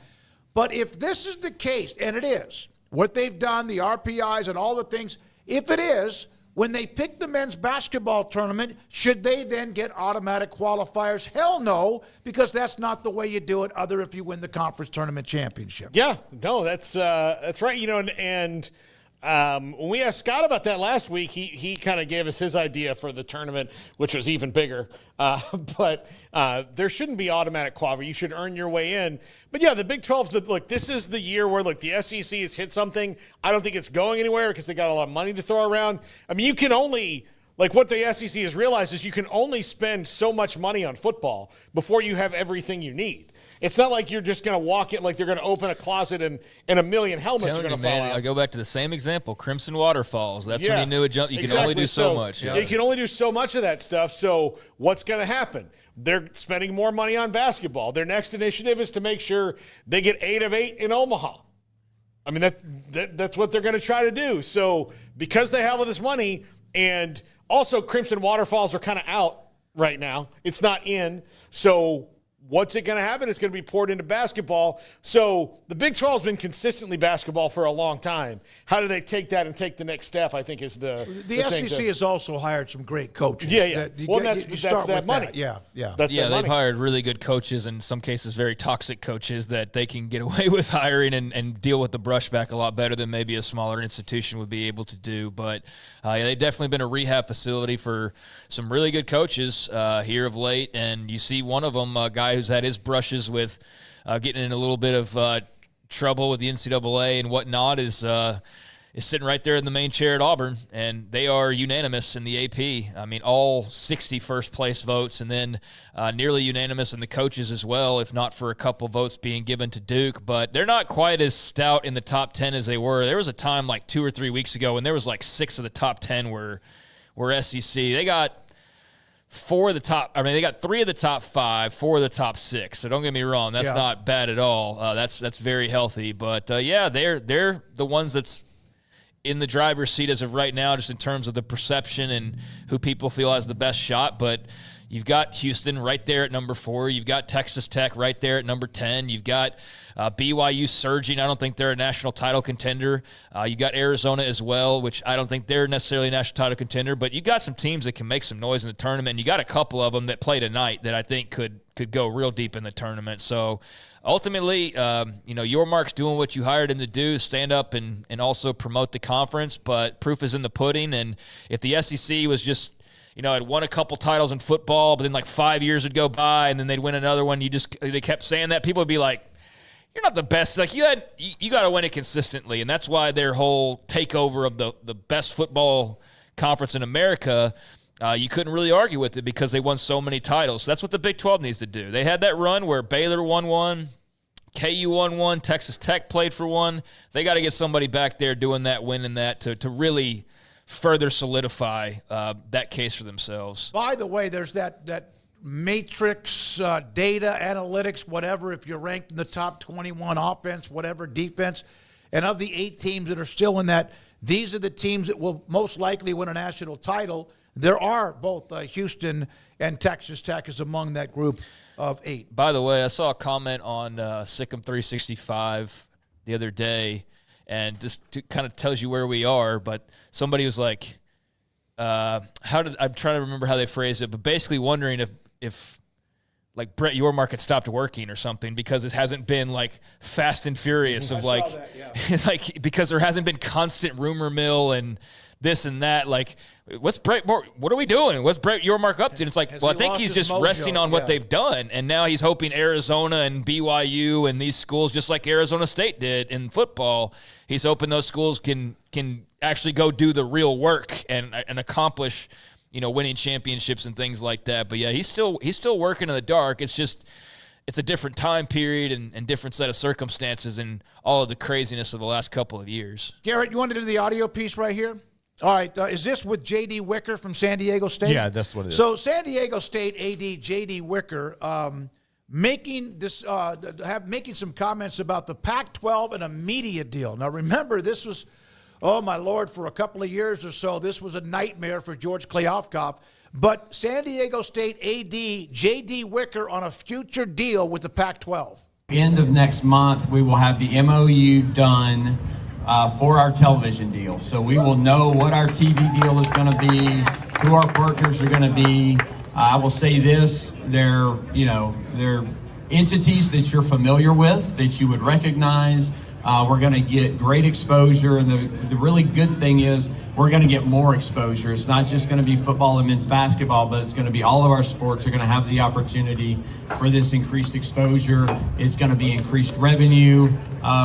Speaker 5: But if this is the case, and it is, what they've done, the RPIs and all the things, if it is, when they pick the men's basketball tournament, should they then get automatic qualifiers? Hell no, because that's not the way you do it, other if you win the conference tournament championship.
Speaker 6: Yeah, no, that's right. When we asked Scott about that last week, he kind of gave us his idea for the tournament, which was even bigger. But there shouldn't be automatic qualifier. You should earn your way in. But, yeah, the Big 12's this is the year where, the SEC has hit something. I don't think it's going anywhere because they got a lot of money to throw around. I mean, you can only – what the SEC has realized is you can only spend so much money on football before you have everything you need. It's not like you're just going to walk in, they're going to open a closet and a million helmets are going to fall out.
Speaker 8: I go back to the same example, Crimson Waterfalls. That's when you knew a jump. You can only do so much.
Speaker 6: Yeah. You can only do so much of that stuff. So what's going to happen? They're spending more money on basketball. Their next initiative is to make sure they get 8 of 8 in Omaha. I mean, that's what they're going to try to do. So because they have all this money, and also Crimson Waterfalls are kind of out right now. It's not in. So what's it going to happen? It's going to be poured into basketball. So the Big 12 has been consistently basketball for a long time. How do they take that and take the next step, I think, is the
Speaker 5: SEC has also hired some great coaches.
Speaker 6: Yeah. That's that money.
Speaker 5: Yeah.
Speaker 8: They've hired really good coaches, in some cases very toxic coaches, that they can get away with hiring and deal with the brushback a lot better than maybe a smaller institution would be able to do. But they've definitely been a rehab facility for some really good coaches here of late. And you see one of them, a guy who's had his brushes with getting in a little bit of trouble with the NCAA and whatnot, is is sitting right there in the main chair at Auburn, and they are unanimous in the AP. I mean, all 60 first-place votes, and then nearly unanimous in the coaches as well, if not for a couple votes being given to Duke. But they're not quite as stout in the top 10 as they were. There was a time like 2 or 3 weeks ago when there was like 6 of the top 10 were SEC. They got 4 of the top. I mean, they got 3 of the top 5, 4 of the top 6. So don't get me wrong, that's not bad at all. That's very healthy. But yeah, they're the ones that's in the driver's seat as of right now, just in terms of the perception and who people feel has the best shot. But you've got Houston right there at number 4. You've got Texas Tech right there at number 10. You've got BYU surging. I don't think they're a national title contender. You got Arizona as well, which I don't think they're necessarily a national title contender. But you got some teams that can make some noise in the tournament. And you got a couple of them that play tonight that I think could go real deep in the tournament. So ultimately, your Mark's doing what you hired him to do, stand up and also promote the conference. But proof is in the pudding. And if the SEC was just had won a couple titles in football, but then like 5 years would go by and then they'd win another one. They kept saying that. People would be like, you're not the best. Like you got to win it consistently. And that's why their whole takeover of the best football conference in America, you couldn't really argue with it because they won so many titles. So that's what the Big 12 needs to do. They had that run where Baylor won one, KU won one, Texas Tech played for one. They got to get somebody back there doing that, winning that to really further solidify that case for themselves.
Speaker 5: By the way, there's that matrix, data, analytics, whatever, if you're ranked in the top 21 offense, whatever, defense, and of the 8 teams that are still in that, these are the teams that will most likely win a national title. There are both Houston and Texas Tech is among that group of 8.
Speaker 8: By the way, I saw a comment on Sikkim 365 the other day, and this kind of tells you where we are, but somebody was like, I'm trying to remember how they phrased it, but basically wondering if like Brett Yormark had stopped working or something because it hasn't been like fast and furious of like, like because there hasn't been constant rumor mill and this and that. Like, what are we doing? What's Brett Yormark up to? And it's like, I think he's just resting on what they've done. And now he's hoping Arizona and BYU and these schools, just like Arizona State did in football, he's hoping those schools can actually go do the real work and accomplish, winning championships and things like that. But yeah, he's still working in the dark. It's just, it's a different time period and different set of circumstances and all of the craziness of the last couple of years.
Speaker 5: Garrett, you want to do the audio piece right here? All right, is this with J.D. Wicker from San Diego State?
Speaker 13: Yeah, that's what it is.
Speaker 5: So San Diego State AD J.D. Wicker making some comments about the Pac-12 and a media deal. Now remember, this was, oh my Lord, for a couple of years or so, this was a nightmare for George Kliavkoff. But San Diego State AD J.D. Wicker on a future deal with the Pac-12.
Speaker 14: End of next month, we will have the MOU done for our television deal. So we will know what our TV deal is going to be, who our partners are going to be. I will say this, they're entities that you're familiar with, that you would recognize. We're going to get great exposure, and the really good thing is we're going to get more exposure. It's not just going to be football and men's basketball, but it's going to be all of our sports are going to have the opportunity for this increased exposure. It's going to be increased revenue,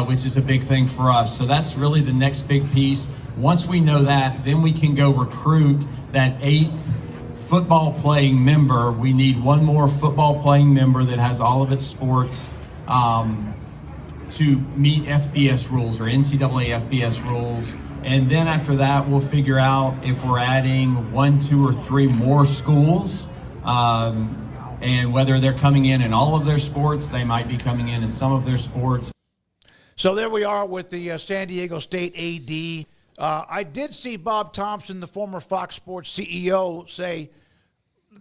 Speaker 14: which is a big thing for us. So that's really the next big piece. Once we know that, then we can go recruit that 8th football playing member. We need one more football playing member that has all of its sports to meet FBS rules or NCAA FBS rules. And then after that, we'll figure out if we're adding 1, 2, or 3 more schools, and whether they're coming in all of their sports. They might be coming in some of their sports.
Speaker 5: So there we are with the San Diego State AD. I did see Bob Thompson, the former Fox Sports CEO, say,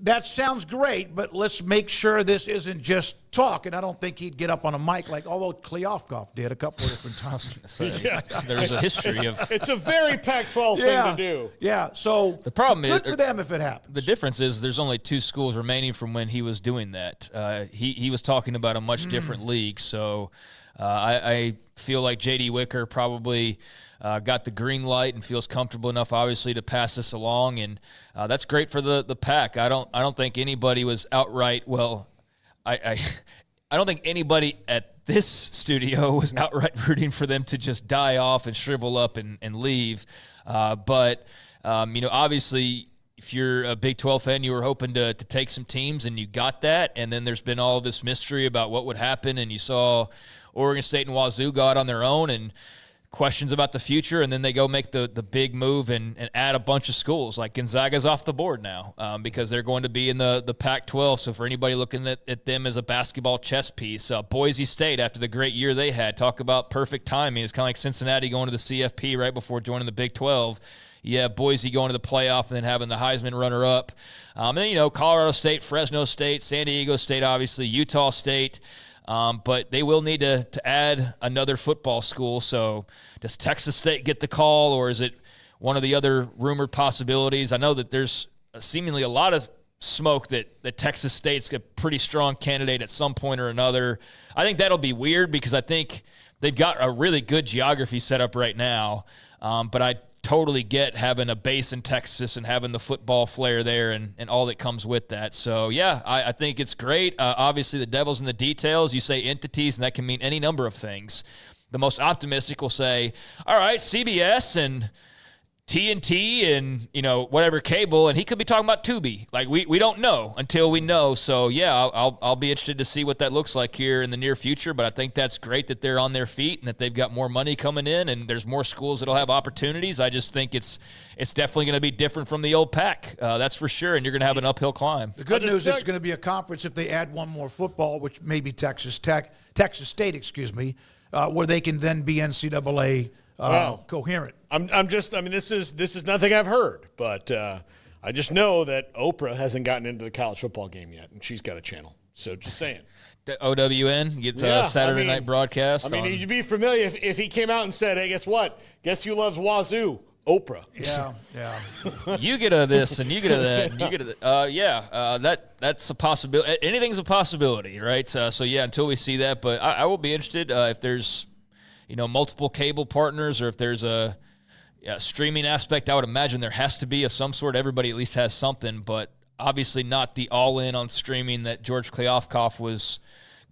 Speaker 5: that sounds great, but let's make sure this isn't just talk. And I don't think he'd get up on a mic although Kliavkoff did a couple of different times.
Speaker 8: There's a history of...
Speaker 6: It's a very Pac-12 thing to do.
Speaker 5: Yeah, so
Speaker 8: the problem
Speaker 5: good for them if it happens.
Speaker 8: The difference is there's only 2 schools remaining from when he was doing that. He was talking about a much different league. So I feel like J.D. Wicker probably... got the green light and feels comfortable enough, obviously, to pass this along, and that's great for the Pac. I don't think anybody was outright. Well, I don't think anybody at this studio was outright rooting for them to just die off and shrivel up and leave. But obviously, if you're a Big 12 fan, you were hoping to take some teams, and you got that. And then there's been all this mystery about what would happen, and you saw Oregon State and Wazoo go out on their own, and questions about the future, and then they go make the big move and add a bunch of schools. Like Gonzaga's off the board now because they're going to be in the Pac-12. So for anybody looking at them as a basketball chess piece, Boise State, after the great year they had, talk about perfect timing. It's kind of like Cincinnati going to the CFP right before joining the Big 12. Yeah, Boise going to the playoff and then having the Heisman runner-up. And then, Colorado State, Fresno State, San Diego State, obviously, Utah State. But they will need to add another football school. So does Texas State get the call, or is it one of the other rumored possibilities? I know that there's seemingly a lot of smoke that Texas State's a pretty strong candidate at some point or another. I think that'll be weird because I think they've got a really good geography set up right now. But I totally get having a base in Texas and having the football flair there and all that comes with that. So, yeah, I think it's great. Obviously, the devil's in the details. You say entities, and that can mean any number of things. The most optimistic will say, all right, CBS and TNT and, whatever cable, and he could be talking about Tubi. Like, we don't know until we know. So, yeah, I'll be interested to see what that looks like here in the near future, but I think that's great that they're on their feet and that they've got more money coming in and there's more schools that'll have opportunities. I just think it's definitely going to be different from the old pack. That's for sure, and you're going to have an uphill climb.
Speaker 5: The good news is it's going to be a conference if they add one more football, which may be Texas State, where they can then be NCAA coherent.
Speaker 6: This is nothing I've heard, but I just know that Oprah hasn't gotten into the college football game yet, and she's got a channel. So just saying.
Speaker 8: The OWN gets a Saturday night broadcast.
Speaker 6: You'd be familiar if he came out and said, hey, guess what? Guess who loves Wazoo? Oprah.
Speaker 5: Yeah.
Speaker 8: You get a this and you get a that and you get a that. That's a possibility. Anything's a possibility, right? So until we see that, but I will be interested if there's multiple cable partners or if there's a streaming aspect. I would imagine there has to be of some sort. Everybody at least has something, but obviously not the all-in on streaming that George Kliavkoff was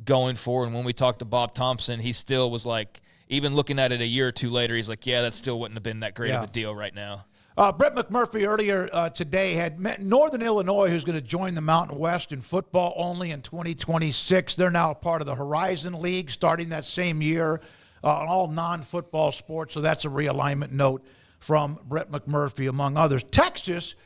Speaker 8: going for. And when we talked to Bob Thompson, he still was like, even looking at it a year or two later, he's like, yeah, that still wouldn't have been that great of a deal right now.
Speaker 5: Brett McMurphy earlier today had met Northern Illinois, who's going to join the Mountain West in football only in 2026. They're now a part of the Horizon League starting that same year on all non-football sports. So that's a realignment note from Brett McMurphy, among others. Texas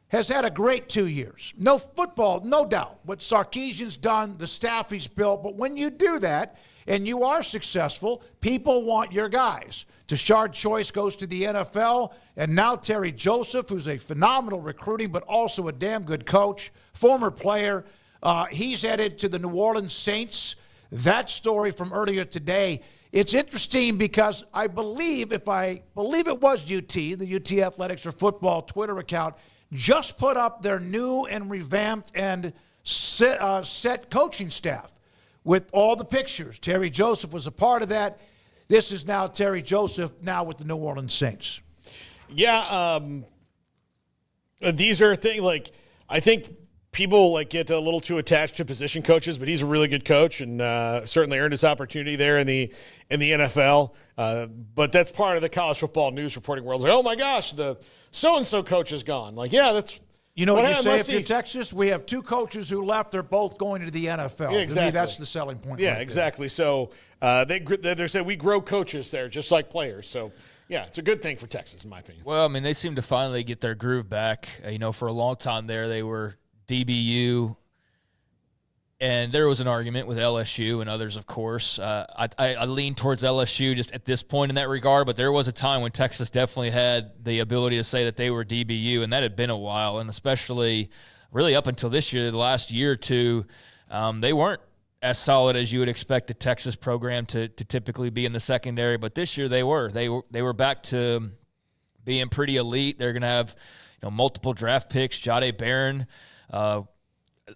Speaker 5: has had a great 2 years. No football, no doubt. What Sarkisian's done, the staff he's built. But when you do that, and you are successful, people want your guys. Tashard Choice goes to the NFL, and now Terry Joseph, who's a phenomenal recruiting but also a damn good coach, former player. He's headed to the New Orleans Saints. That story from earlier today, it's interesting because I believe it was UT, the UT Athletics or football Twitter account, just put up their new and revamped and set coaching staff with all the pictures. Terry Joseph was a part of that. This is now Terry Joseph now with the New Orleans Saints.
Speaker 6: Yeah, these are things like I think people get a little too attached to position coaches, but he's a really good coach and certainly earned his opportunity there in the NFL. But that's part of the college football news reporting world. Like, oh my gosh, the so-and-so coach is gone. Like, yeah, that's.
Speaker 5: You know what you say if you're Texas? We have two coaches who left. They're both going to the NFL.
Speaker 6: Yeah, exactly.
Speaker 5: To me, that's the selling point.
Speaker 6: Yeah,
Speaker 5: right
Speaker 6: exactly. So they said we grow coaches there just like players. So, yeah, it's a good thing for Texas, in my opinion.
Speaker 8: Well, they seem to finally get their groove back. For a long time there, they were DBU, and there was an argument with LSU and others, of course. I lean towards LSU just at this point in that regard, but there was a time when Texas definitely had the ability to say that they were DBU, and that had been a while, and especially really up until this year, the last year or two, they weren't as solid as you would expect a Texas program to typically be in the secondary, but this year they were. They were back to being pretty elite. They're going to have multiple draft picks. Jahdae Barron,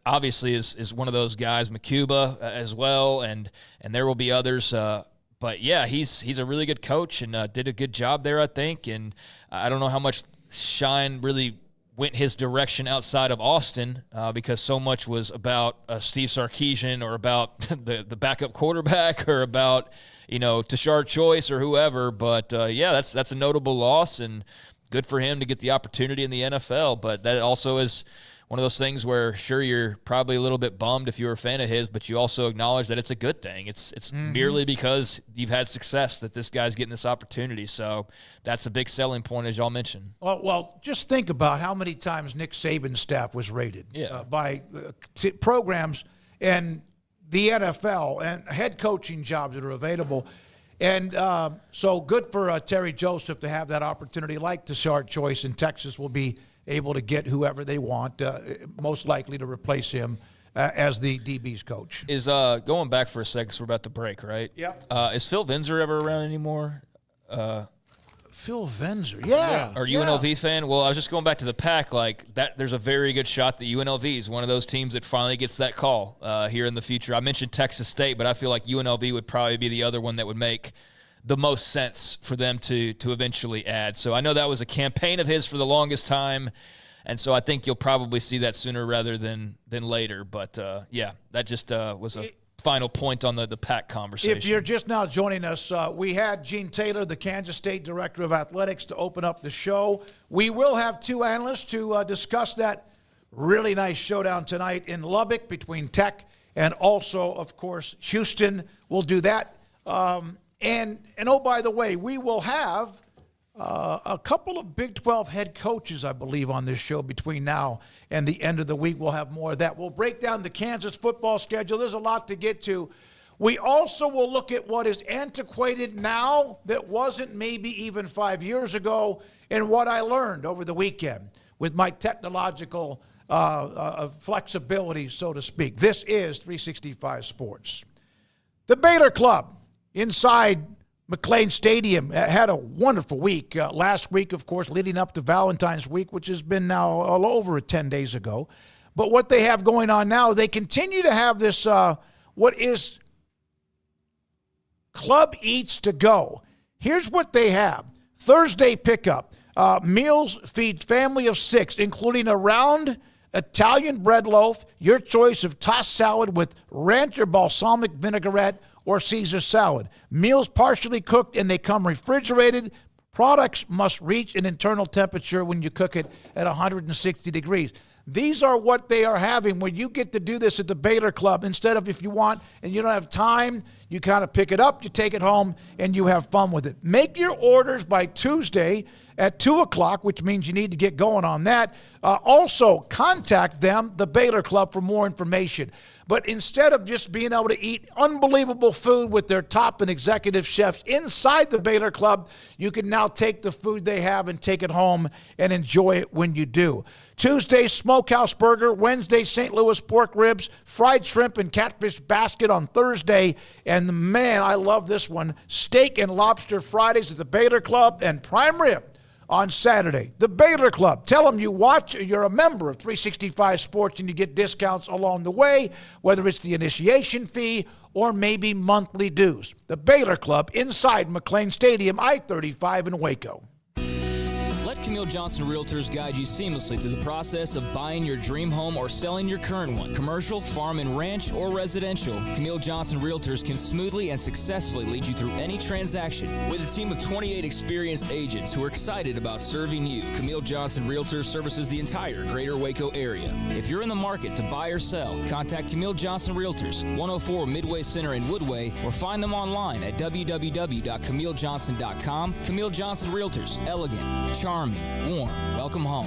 Speaker 8: obviously is one of those guys, McCuba as well, and there will be others. But yeah, he's a really good coach and did a good job there, I think. And I don't know how much shine really went his direction outside of Austin because so much was about Steve Sarkisian or about the backup quarterback or about, Tashard Choice or whoever. But, that's a notable loss, and good for him to get the opportunity in the NFL. But that also is one of those things where, sure, you're probably a little bit bummed if you're a fan of his, but you also acknowledge that it's a good thing. It's merely because you've had success that this guy's getting this opportunity. So that's a big selling point, as y'all mentioned.
Speaker 5: Well, just think about how many times Nick Saban's staff was rated by programs and the NFL and head coaching jobs that are available. And so good for Terry Joseph to have that opportunity. Like Tashard Choice in Texas will be able to get whoever they want, most likely to replace him as the DB's coach.
Speaker 8: Is going back for a second, because we're about to break, right?
Speaker 5: Yeah.
Speaker 8: Is Phil Venzer ever around anymore?
Speaker 5: Phil Venzer, yeah.
Speaker 8: Are you UNLV fan? Well, I was just going back to the Pac. Like that, there's a very good shot that UNLV is one of those teams that finally gets that call here in the future. I mentioned Texas State, but I feel like UNLV would probably be the other one that would make the most sense for them to eventually add. So I know that was a campaign of his for the longest time, and so I think you'll probably see that sooner rather than later. But, that just was a final point on the Pac conversation.
Speaker 5: If you're just now joining us, we had Gene Taylor, the Kansas State Director of Athletics, to open up the show. We will have two analysts to discuss that really nice showdown tonight in Lubbock between Tech and also, of course, Houston. We'll do that. And oh, by the way, we will have a couple of Big 12 head coaches, I believe, on this show between now and the end of the week. We'll have more of that. We'll break down the Kansas football schedule. There's a lot to get to. We also will look at what is antiquated now that wasn't maybe even 5 years ago, and what I learned over the weekend with my technological flexibility, so to speak. This is 365 Sports. The Baylor Club inside McClain Stadium had a wonderful week. Last week, of course, leading up to Valentine's Week, which has been now all over 10 days ago. But what they have going on now, they continue to have this, what is Club Eats to Go. Here's what they have. Thursday pickup. Meals feed family of 6, including a round Italian bread loaf, your choice of tossed salad with ranch or balsamic vinaigrette, or Caesar salad. Meals partially cooked, and they come refrigerated. Products must reach an internal temperature when you cook it at 160 degrees. These are what they are having when you get to do this at the Baylor Club. Instead of, if you want and you don't have time, you kind of pick it up, you take it home, and you have fun with it. Make your orders by Tuesday at 2 o'clock, which means you need to get going on that. Also, contact them, the Baylor Club, for more information. But instead of just being able to eat unbelievable food with their top and executive chefs inside the Baylor Club, you can now take the food they have and take it home and enjoy it when you do. Tuesday, Smokehouse Burger. Wednesday, St. Louis pork ribs. Fried shrimp and catfish basket on Thursday. And man, I love this one. Steak and lobster Fridays at the Baylor Club, and prime rib on Saturday. The Baylor Club. Tell them you watch, you're a member of 365 Sports, and you get discounts along the way, whether it's the initiation fee or maybe monthly dues. The Baylor Club inside McClain Stadium, I-35 in Waco.
Speaker 13: Let Camille Johnson Realtors guide you seamlessly through the process of buying your dream home or selling your current one. Commercial, farm and ranch, or residential, Camille Johnson Realtors can smoothly and successfully lead you through any transaction. With a team of 28 experienced agents who are excited about serving you, Camille Johnson Realtors services the entire greater Waco area. If you're in the market to buy or sell, contact Camille Johnson Realtors, 104 Midway Center in Woodway, or find them online at www.camillejohnson.com. Camille Johnson Realtors, elegant, charming, warm. Welcome home.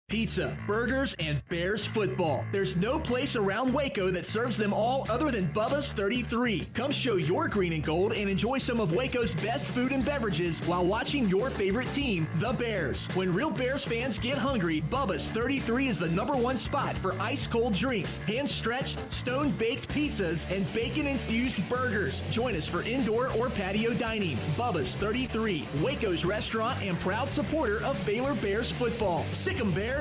Speaker 15: Pizza, burgers, and Bears football. There's no place around Waco that serves them all other than Bubba's 33. Come show your green and gold and enjoy some of Waco's best food and beverages while watching your favorite team, the Bears. When real Bears fans get hungry, Bubba's 33 is the #1 spot for ice-cold drinks, hand-stretched, stone-baked pizzas, and bacon-infused burgers. Join us for indoor or patio dining. Bubba's 33, Waco's restaurant and proud supporter of Baylor Bears football. Sick 'em, Bears!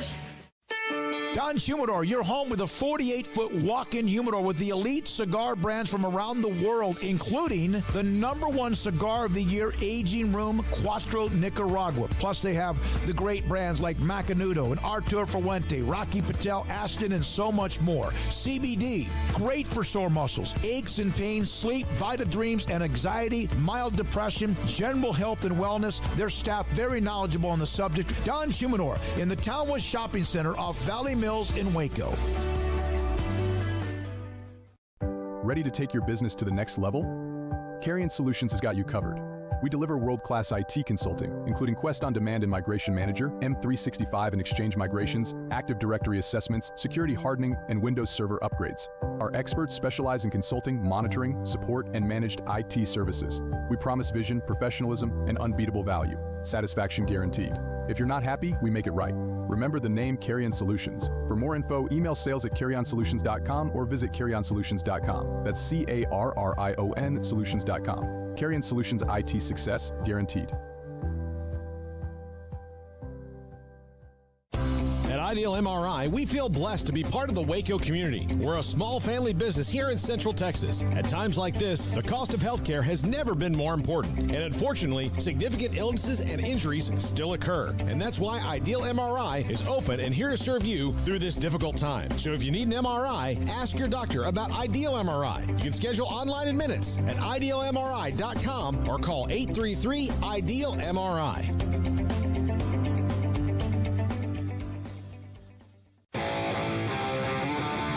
Speaker 5: Don's Humidor, your home with a 48-foot walk-in humidor with the elite cigar brands from around the world, including the #1 cigar of the year, Aging Room Cuatro Nicaragua. Plus, they have the great brands like Macanudo and Artur Fuente, Rocky Patel, Aston, and so much more. CBD, great for sore muscles, aches and pains, sleep, Vita Dreams, and anxiety, mild depression, general health and wellness. Their staff very knowledgeable on the subject. Don's Humidor in the Townwest Shopping Center off Valley Mills in Waco.
Speaker 16: Ready to take your business to the next level? Carrion Solutions has got you covered. We deliver world-class IT consulting, including Quest On Demand and Migration Manager, M365 and Exchange migrations, Active Directory assessments, security hardening, and Windows Server upgrades. Our experts specialize in consulting, monitoring, support, and managed IT services. We promise vision, professionalism, and unbeatable value. Satisfaction guaranteed. If you're not happy, we make it right. Remember the name Carrion Solutions. For more info, email sales@carrionsolutions.com or visit carrionsolutions.com. That's CARRION solutions.com. Carrion Solutions IT success guaranteed.
Speaker 17: At Ideal MRI, we feel blessed to be part of the Waco community. We're a small family business here in Central Texas. At times like this, the cost of healthcare has never been more important. And unfortunately, significant illnesses and injuries still occur. And that's why Ideal MRI is open and here to serve you through this difficult time. So if you need an MRI, ask your doctor about Ideal MRI. You can schedule online in minutes at idealmri.com or call 833-IDEAL-MRI.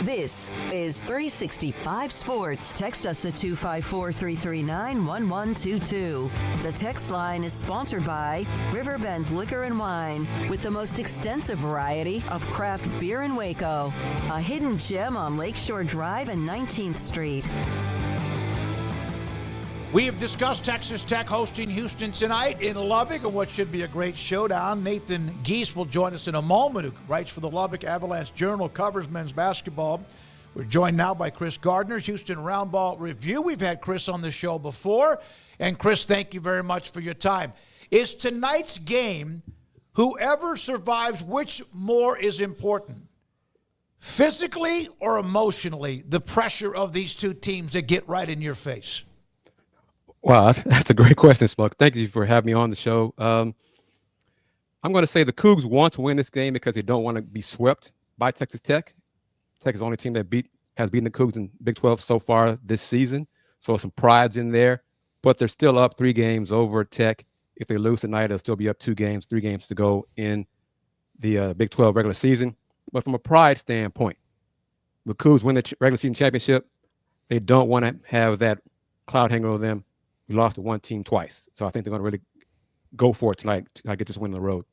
Speaker 3: This is 365 Sports. Text us at 254-339-1122. The text line is sponsored by Riverbend's Liquor and Wine, with the most extensive variety of craft beer in Waco. A hidden gem on Lakeshore Drive and 19th Street.
Speaker 5: We have discussed Texas Tech hosting Houston tonight in Lubbock, and what should be a great showdown. Nathan Geese will join us in a moment, who writes for the Lubbock Avalanche Journal, covers men's basketball. We're joined now by Chris Gardner, Houston Roundball Review. We've had Chris on the show before. And Chris, thank you very much for your time. Is tonight's game, whoever survives, which more is important? Physically or emotionally, the pressure of these two teams that get right in your face?
Speaker 18: Wow, that's a great question, Smoak. Thank you for having me on the show. I'm going to say the Cougs want to win this game because they don't want to be swept by Texas Tech. Tech is the only team that has beaten the Cougs in Big 12 so far this season, so some pride's in there. But they're still up 3 games over Tech. If they lose tonight, they'll still be up 2 games, 3 games to go in the Big 12 regular season. But from a pride standpoint, the Cougs win the regular season championship. They don't want to have that cloud hanging over them. We lost to one team twice. So I think they're going to really go for it tonight to get this win on the road.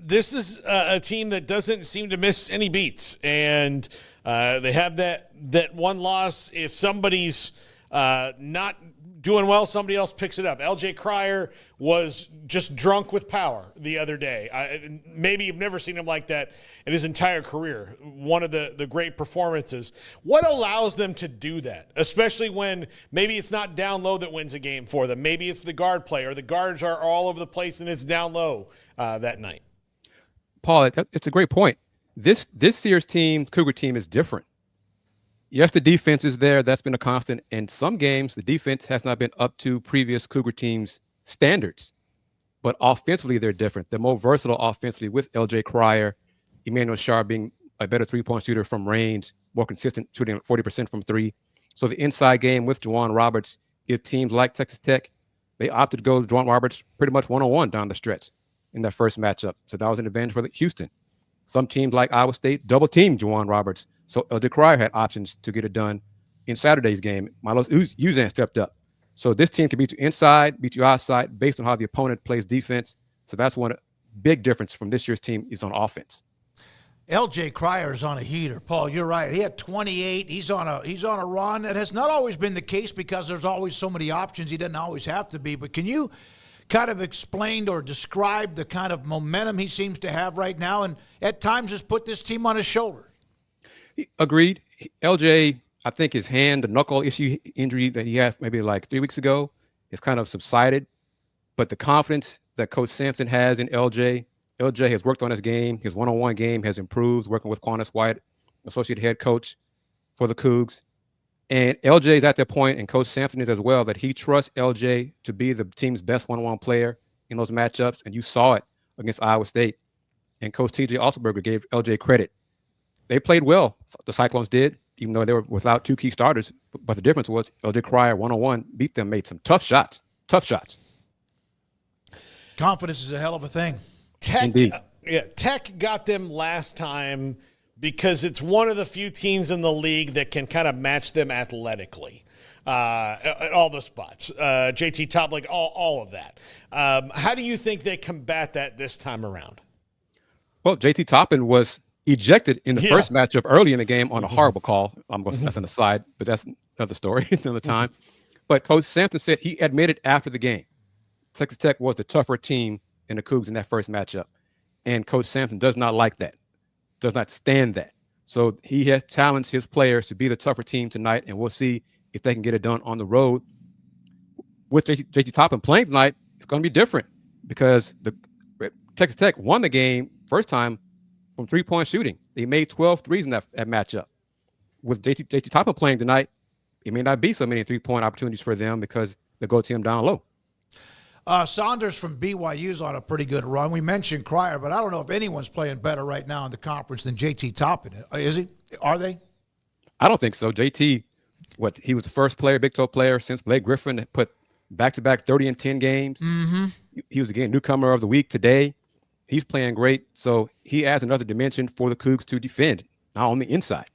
Speaker 6: This is a team that doesn't seem to miss any beats. And they have that one loss. If somebody's not doing well, somebody else picks it up. LJ Cryer was just drunk with power the other day. Maybe you've never seen him like that in his entire career. One of the great performances. What allows them to do that, especially when maybe it's not down low that wins a game for them? Maybe it's the guard play, or the guards are all over the place and it's down low that night.
Speaker 18: Paul, it's a great point. This year's team, Cougar team, is different. Yes, the defense is there. That's been a constant. In some games, the defense has not been up to previous Cougar teams' standards. But offensively, they're different. They're more versatile offensively with LJ Cryer, Emmanuel Sharp being a better three-point shooter from range, more consistent, shooting 40% from 3. So the inside game with Juwan Roberts, if teams like Texas Tech, they opted to go to Juwan Roberts pretty much one-on-one down the stretch in that first matchup. So that was an advantage for Houston. Some teams like Iowa State double-teamed Juwan Roberts. So LJ Cryer had options to get it done in Saturday's game. Milos Uzan stepped up. So this team can beat you inside, beat you outside, based on how the opponent plays defense. So that's one big difference from this year's team is on offense.
Speaker 5: LJ Cryer is on a heater. Paul, you're right. He had 28. He's on a run. That has not always been the case because there's always so many options. He doesn't always have to be. But can you kind of explain or describe the kind of momentum he seems to have right now, and at times has put this team on his shoulders?
Speaker 18: Agreed. LJ, I think his hand, the knuckle injury that he had maybe like 3 weeks ago, is kind of subsided. But the confidence that Coach Samson has in LJ, LJ has worked on his game. His one-on-one game has improved, working with Quantas White, associate head coach for the Cougs. And LJ is at that point, and Coach Samson is as well, that he trusts LJ to be the team's best one-on-one player in those matchups. And you saw it against Iowa State. And Coach TJ Altenberger gave LJ credit. They played well. The Cyclones did, even though they were without two key starters. But the difference was LJ Cryer, one-on-one, beat them, made some tough shots. Tough shots.
Speaker 5: Confidence is a hell of a thing.
Speaker 6: Tech got them last time because it's one of the few teams in the league that can kind of match them athletically at all the spots. JT Toppin, all of that. How do you think they combat that this time around?
Speaker 18: Well, JT Toppin was ejected in the first matchup early in the game on a horrible call. That's an aside, but that's another story, another time. But Coach Samson said he admitted after the game, Texas Tech was the tougher team in the Cougs in that first matchup. And Coach Samson does not like that, does not stand that. So he has challenged his players to be the tougher team tonight, and we'll see if they can get it done on the road. With JT Toppin playing tonight, it's going to be different because the Texas Tech won the game first time from three-point shooting. They made 12 threes in that matchup. With JT Toppin playing tonight, it may not be so many three-point opportunities for them because they go to him down low.
Speaker 5: Saunders from BYU is on a pretty good run. We mentioned Cryer, but I don't know if anyone's playing better right now in the conference than JT Toppin. Is he? Are they?
Speaker 18: I don't think so. JT, he was the first Big 12 player since Blake Griffin that put back-to-back 30 and 10 games.
Speaker 5: Mm-hmm.
Speaker 18: He was, again, newcomer of the week today. He's playing great. So he adds another dimension for the Cougs to defend, not on the inside.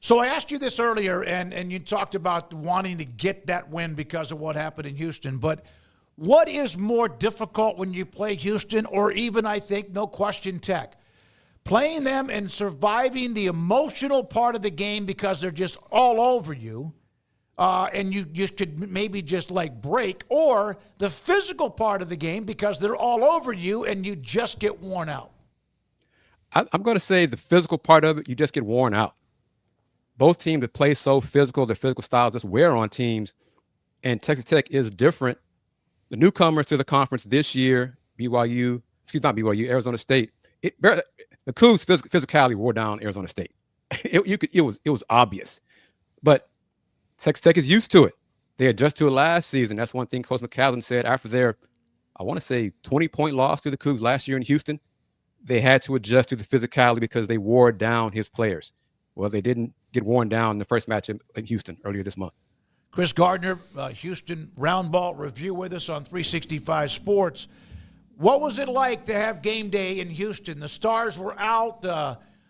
Speaker 5: So I asked you this earlier, and you talked about wanting to get that win because of what happened in Houston. But what is more difficult when you play Houston, or even, I think, no question, Tech? Playing them and surviving the emotional part of the game because they're just all over you, and you just could maybe just like break, or the physical part of the game because they're all over you and you just get worn out?
Speaker 18: I'm going to say the physical part of it, you just get worn out. Both teams that play so physical, their physical styles just wear on teams, and Texas Tech is different. The newcomers to the conference this year, Arizona State, the Cougs' physicality wore down Arizona State. It was obvious. But Texas Tech is used to it. They adjusted to it last season. That's one thing Coach McCaslen said after their, I want to say, 20-point loss to the Cougs last year in Houston. They had to adjust to the physicality because they wore down his players. Well, they didn't get worn down in the first match in Houston earlier this month.
Speaker 5: Chris Gardner, Houston Round Ball Review with us on 365 Sports. What was it like to have game day in Houston? The stars were out.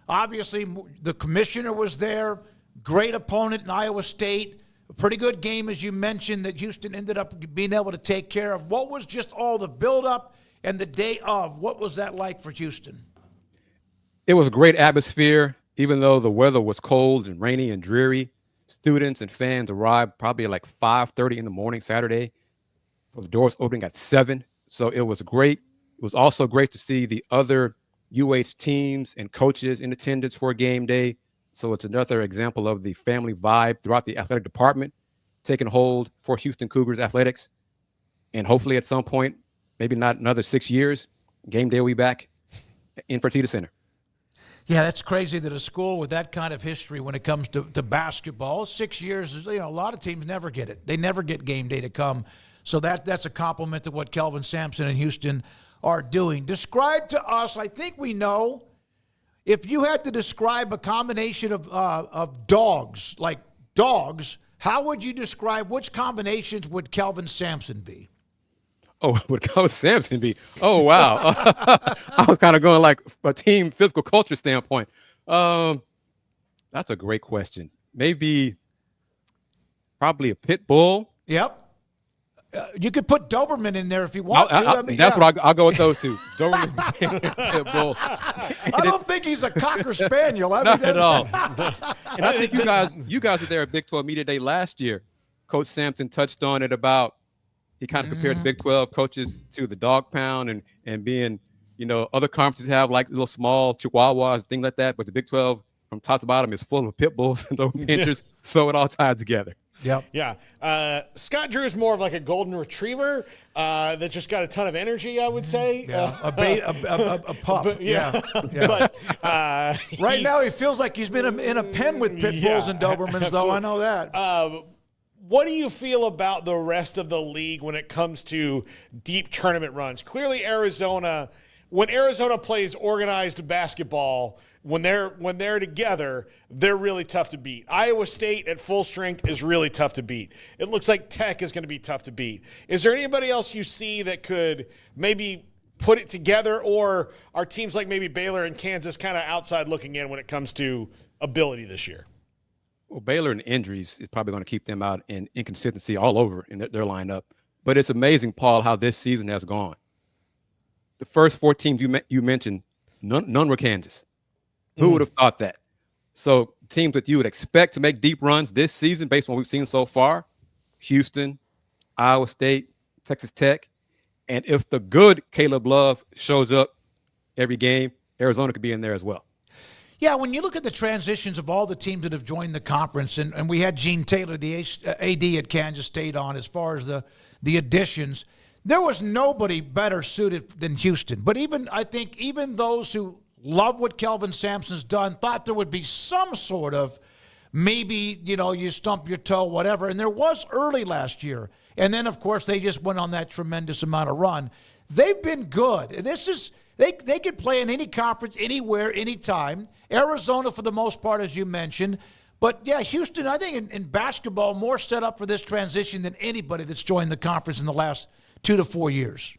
Speaker 5: Obviously, the commissioner was there. Great opponent in Iowa State. A pretty good game, as you mentioned, that Houston ended up being able to take care of. What was just all the buildup and the day of? What was that like for Houston?
Speaker 18: It was a great atmosphere, even though the weather was cold and rainy and dreary. Students and fans arrived probably at like 5:30 in the morning Saturday. For the doors opening at 7. So it was great. It was also great to see the other UH teams and coaches in attendance for a game day. So it's another example of the family vibe throughout the athletic department taking hold for Houston Cougars athletics. And hopefully at some point, maybe not another 6 years, game day will be back in Fertitta Center.
Speaker 5: Yeah, that's crazy that a school with that kind of history when it comes to basketball, 6 years, a lot of teams never get it. They never get game day to come. So that's a compliment to what Kelvin Samson and Houston are doing. Describe to us, I think we know, if you had to describe a combination of dogs, like dogs, how would you describe, which combinations would Kelvin Samson be?
Speaker 18: Oh, would Coach Samson be? Oh, wow. I was kind of going like a team physical culture standpoint. That's a great question. Probably a pit bull.
Speaker 5: Yep. You could put Doberman in there if you want to.
Speaker 18: I'll go with those two. Doberman, pit bull.
Speaker 5: I don't think he's a Cocker Spaniel.
Speaker 18: Not at all. And I think you guys were there at Big 12 Media Day last year. Coach Samson touched on it about, he kind of compared the Big 12 coaches to the dog pound and being, other conferences have like little small chihuahuas, things like that. But the Big 12 from top to bottom is full of pit bulls and those pinchers. So it all ties together.
Speaker 5: Yep.
Speaker 6: Yeah. Scott Drew is more of like a golden retriever that just got a ton of energy, I would say.
Speaker 5: Yeah. A pup. Yeah.
Speaker 6: But
Speaker 5: right now he feels like he's been in a pen with pit bulls and Dobermans, though. I know that.
Speaker 6: What do you feel about the rest of the league when it comes to deep tournament runs? Clearly, when Arizona plays organized basketball, when they're together, they're really tough to beat. Iowa State at full strength is really tough to beat. It looks like Tech is going to be tough to beat. Is there anybody else you see that could maybe put it together, or are teams like maybe Baylor and Kansas kind of outside looking in when it comes to ability this year?
Speaker 18: Well, Baylor and injuries is probably going to keep them out, and inconsistency all over in their lineup. But it's amazing, Paul, how this season has gone. The first 4 teams you mentioned, none were Kansas. Who would have thought that? So teams that you would expect to make deep runs this season based on what we've seen so far, Houston, Iowa State, Texas Tech. And if the good Caleb Love shows up every game, Arizona could be in there as well.
Speaker 5: Yeah, when you look at the transitions of all the teams that have joined the conference, and we had Gene Taylor, the AD at Kansas State, on as far as the additions, there was nobody better suited than Houston. But I think even those who love what Kelvin Samson's done thought there would be some sort of maybe, you stump your toe, whatever. And there was early last year. And then, of course, they just went on that tremendous amount of run. They've been good. They could play in any conference, anywhere, anytime. Arizona, for the most part, as you mentioned. But, yeah, Houston, I think in basketball, more set up for this transition than anybody that's joined the conference in the last 2 to 4 years.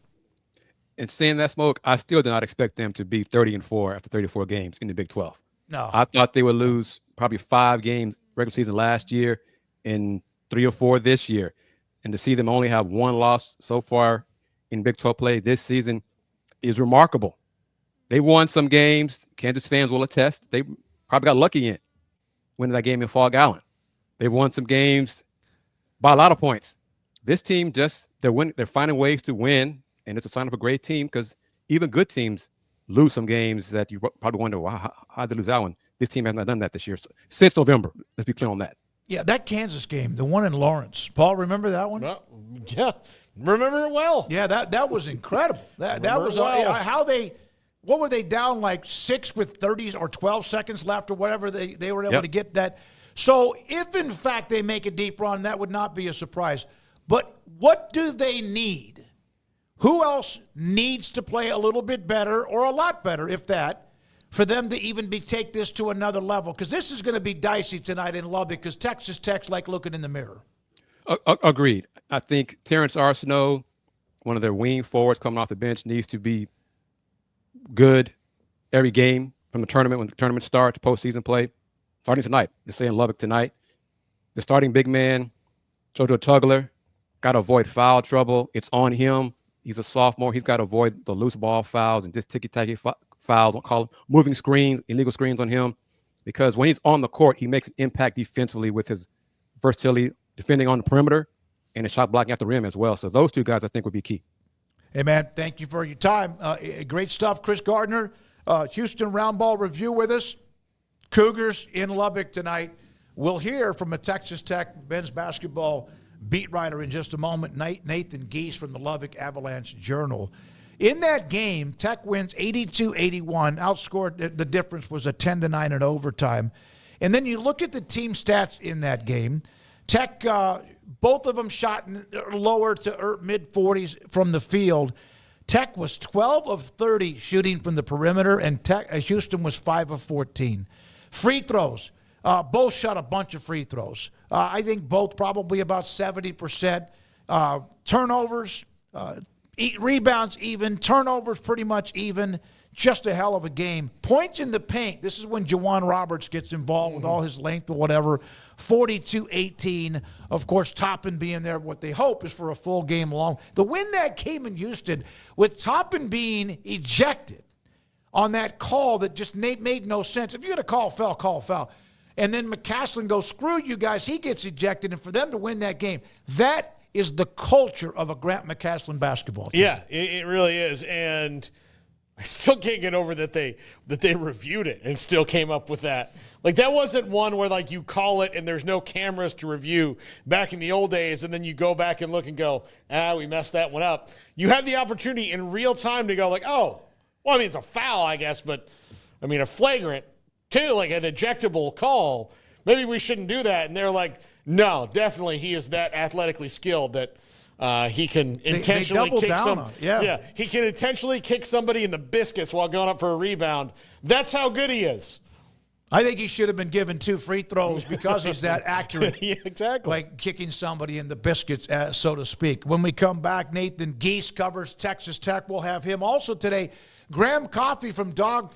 Speaker 18: And saying that, Smoak, I still do not expect them to be 30-4 after 34 games in the Big 12.
Speaker 5: No.
Speaker 18: I thought they would lose probably 5 games regular season last year and 3 or 4 this year. And to see them only have 1 loss so far in Big 12 play this season is remarkable. They won some games. Kansas fans will attest. They probably got lucky in winning that game in Fog Island. They've won some games by a lot of points. This team they're finding ways to win, and it's a sign of a great team because even good teams lose some games that you probably wonder, wow, how did they lose that one? This team has not done that this year since November. Let's be clear on that.
Speaker 5: Yeah, that Kansas game, the one in Lawrence. Paul, remember that one?
Speaker 6: Yeah, remember it well.
Speaker 5: Yeah, that was incredible. That was what were they down like 6 with 30 or 12 seconds left or whatever they were able to get that. So if in fact they make a deep run, that would not be a surprise. But what do they need? Who else needs to play a little bit better or a lot better, if that, for them to even take this to another level? Because this is going to be dicey tonight in Lubbock because Texas Tech's like looking in the mirror.
Speaker 18: Agreed. I think Terrence Arsenault, one of their wing forwards coming off the bench, needs to be good every game from the tournament when the tournament starts, postseason play, starting tonight. They say in Lubbock tonight. The starting big man, JoJo Tugler, got to avoid foul trouble. It's on him. He's a sophomore. He's got to avoid the loose ball fouls and just ticky-tacky fouls. Don't call them moving screens, illegal screens on him. Because when he's on the court, he makes an impact defensively with his versatility, defending on the perimeter, and his shot blocking at the rim as well. So those 2 guys, I think, would be key.
Speaker 5: Hey, man, thank you for your time. Great stuff. Chris Gardner, Houston Round Ball Review with us. Cougars in Lubbock tonight. We'll hear from a Texas Tech men's basketball beat writer in just a moment, Nathan Geese from the Lubbock Avalanche Journal. In that game, Tech wins 82-81, outscored. The difference was a 10-9 in overtime. And then you look at the team stats in that game. Tech, both of them shot lower to mid-40s from the field. Tech was 12 of 30 shooting from the perimeter, and Houston was 5 of 14. Free throws. Both shot a bunch of free throws. I think both probably about 70%. Turnovers, rebounds even. Turnovers pretty much even. Just a hell of a game. Points in the paint. This is when Juwan Roberts gets involved with all his length or whatever. 42-18. Of course, Toppin being there, what they hope is for a full game long. The win that came in Houston with Toppin being ejected on that call that just made no sense. If you had a call foul. And then McCaslen goes, screw you guys, he gets ejected. And for them to win that game, that is the culture of a Grant McCaslen basketball team.
Speaker 6: Yeah, it really is. And I still can't get over that they reviewed it and still came up with that. Like, that wasn't one where, like, you call it and there's no cameras to review back in the old days, and then you go back and look and go, we messed that one up. You had the opportunity in real time to go like, oh, well, I mean, it's a foul, I guess, but, I mean, a flagrant, too, like an ejectable call. Maybe we shouldn't do that. And they're like, no, definitely he is that athletically skilled that he can intentionally kick some. Yeah, he can intentionally kick somebody in the biscuits while going up for a rebound. That's how good he is.
Speaker 5: I think he should have been given 2 free throws because he's that accurate.
Speaker 6: Yeah, exactly.
Speaker 5: Like kicking somebody in the biscuits, so to speak. When we come back, Nathan Geese covers Texas Tech. We'll have him also today. Graham Coffey from Dog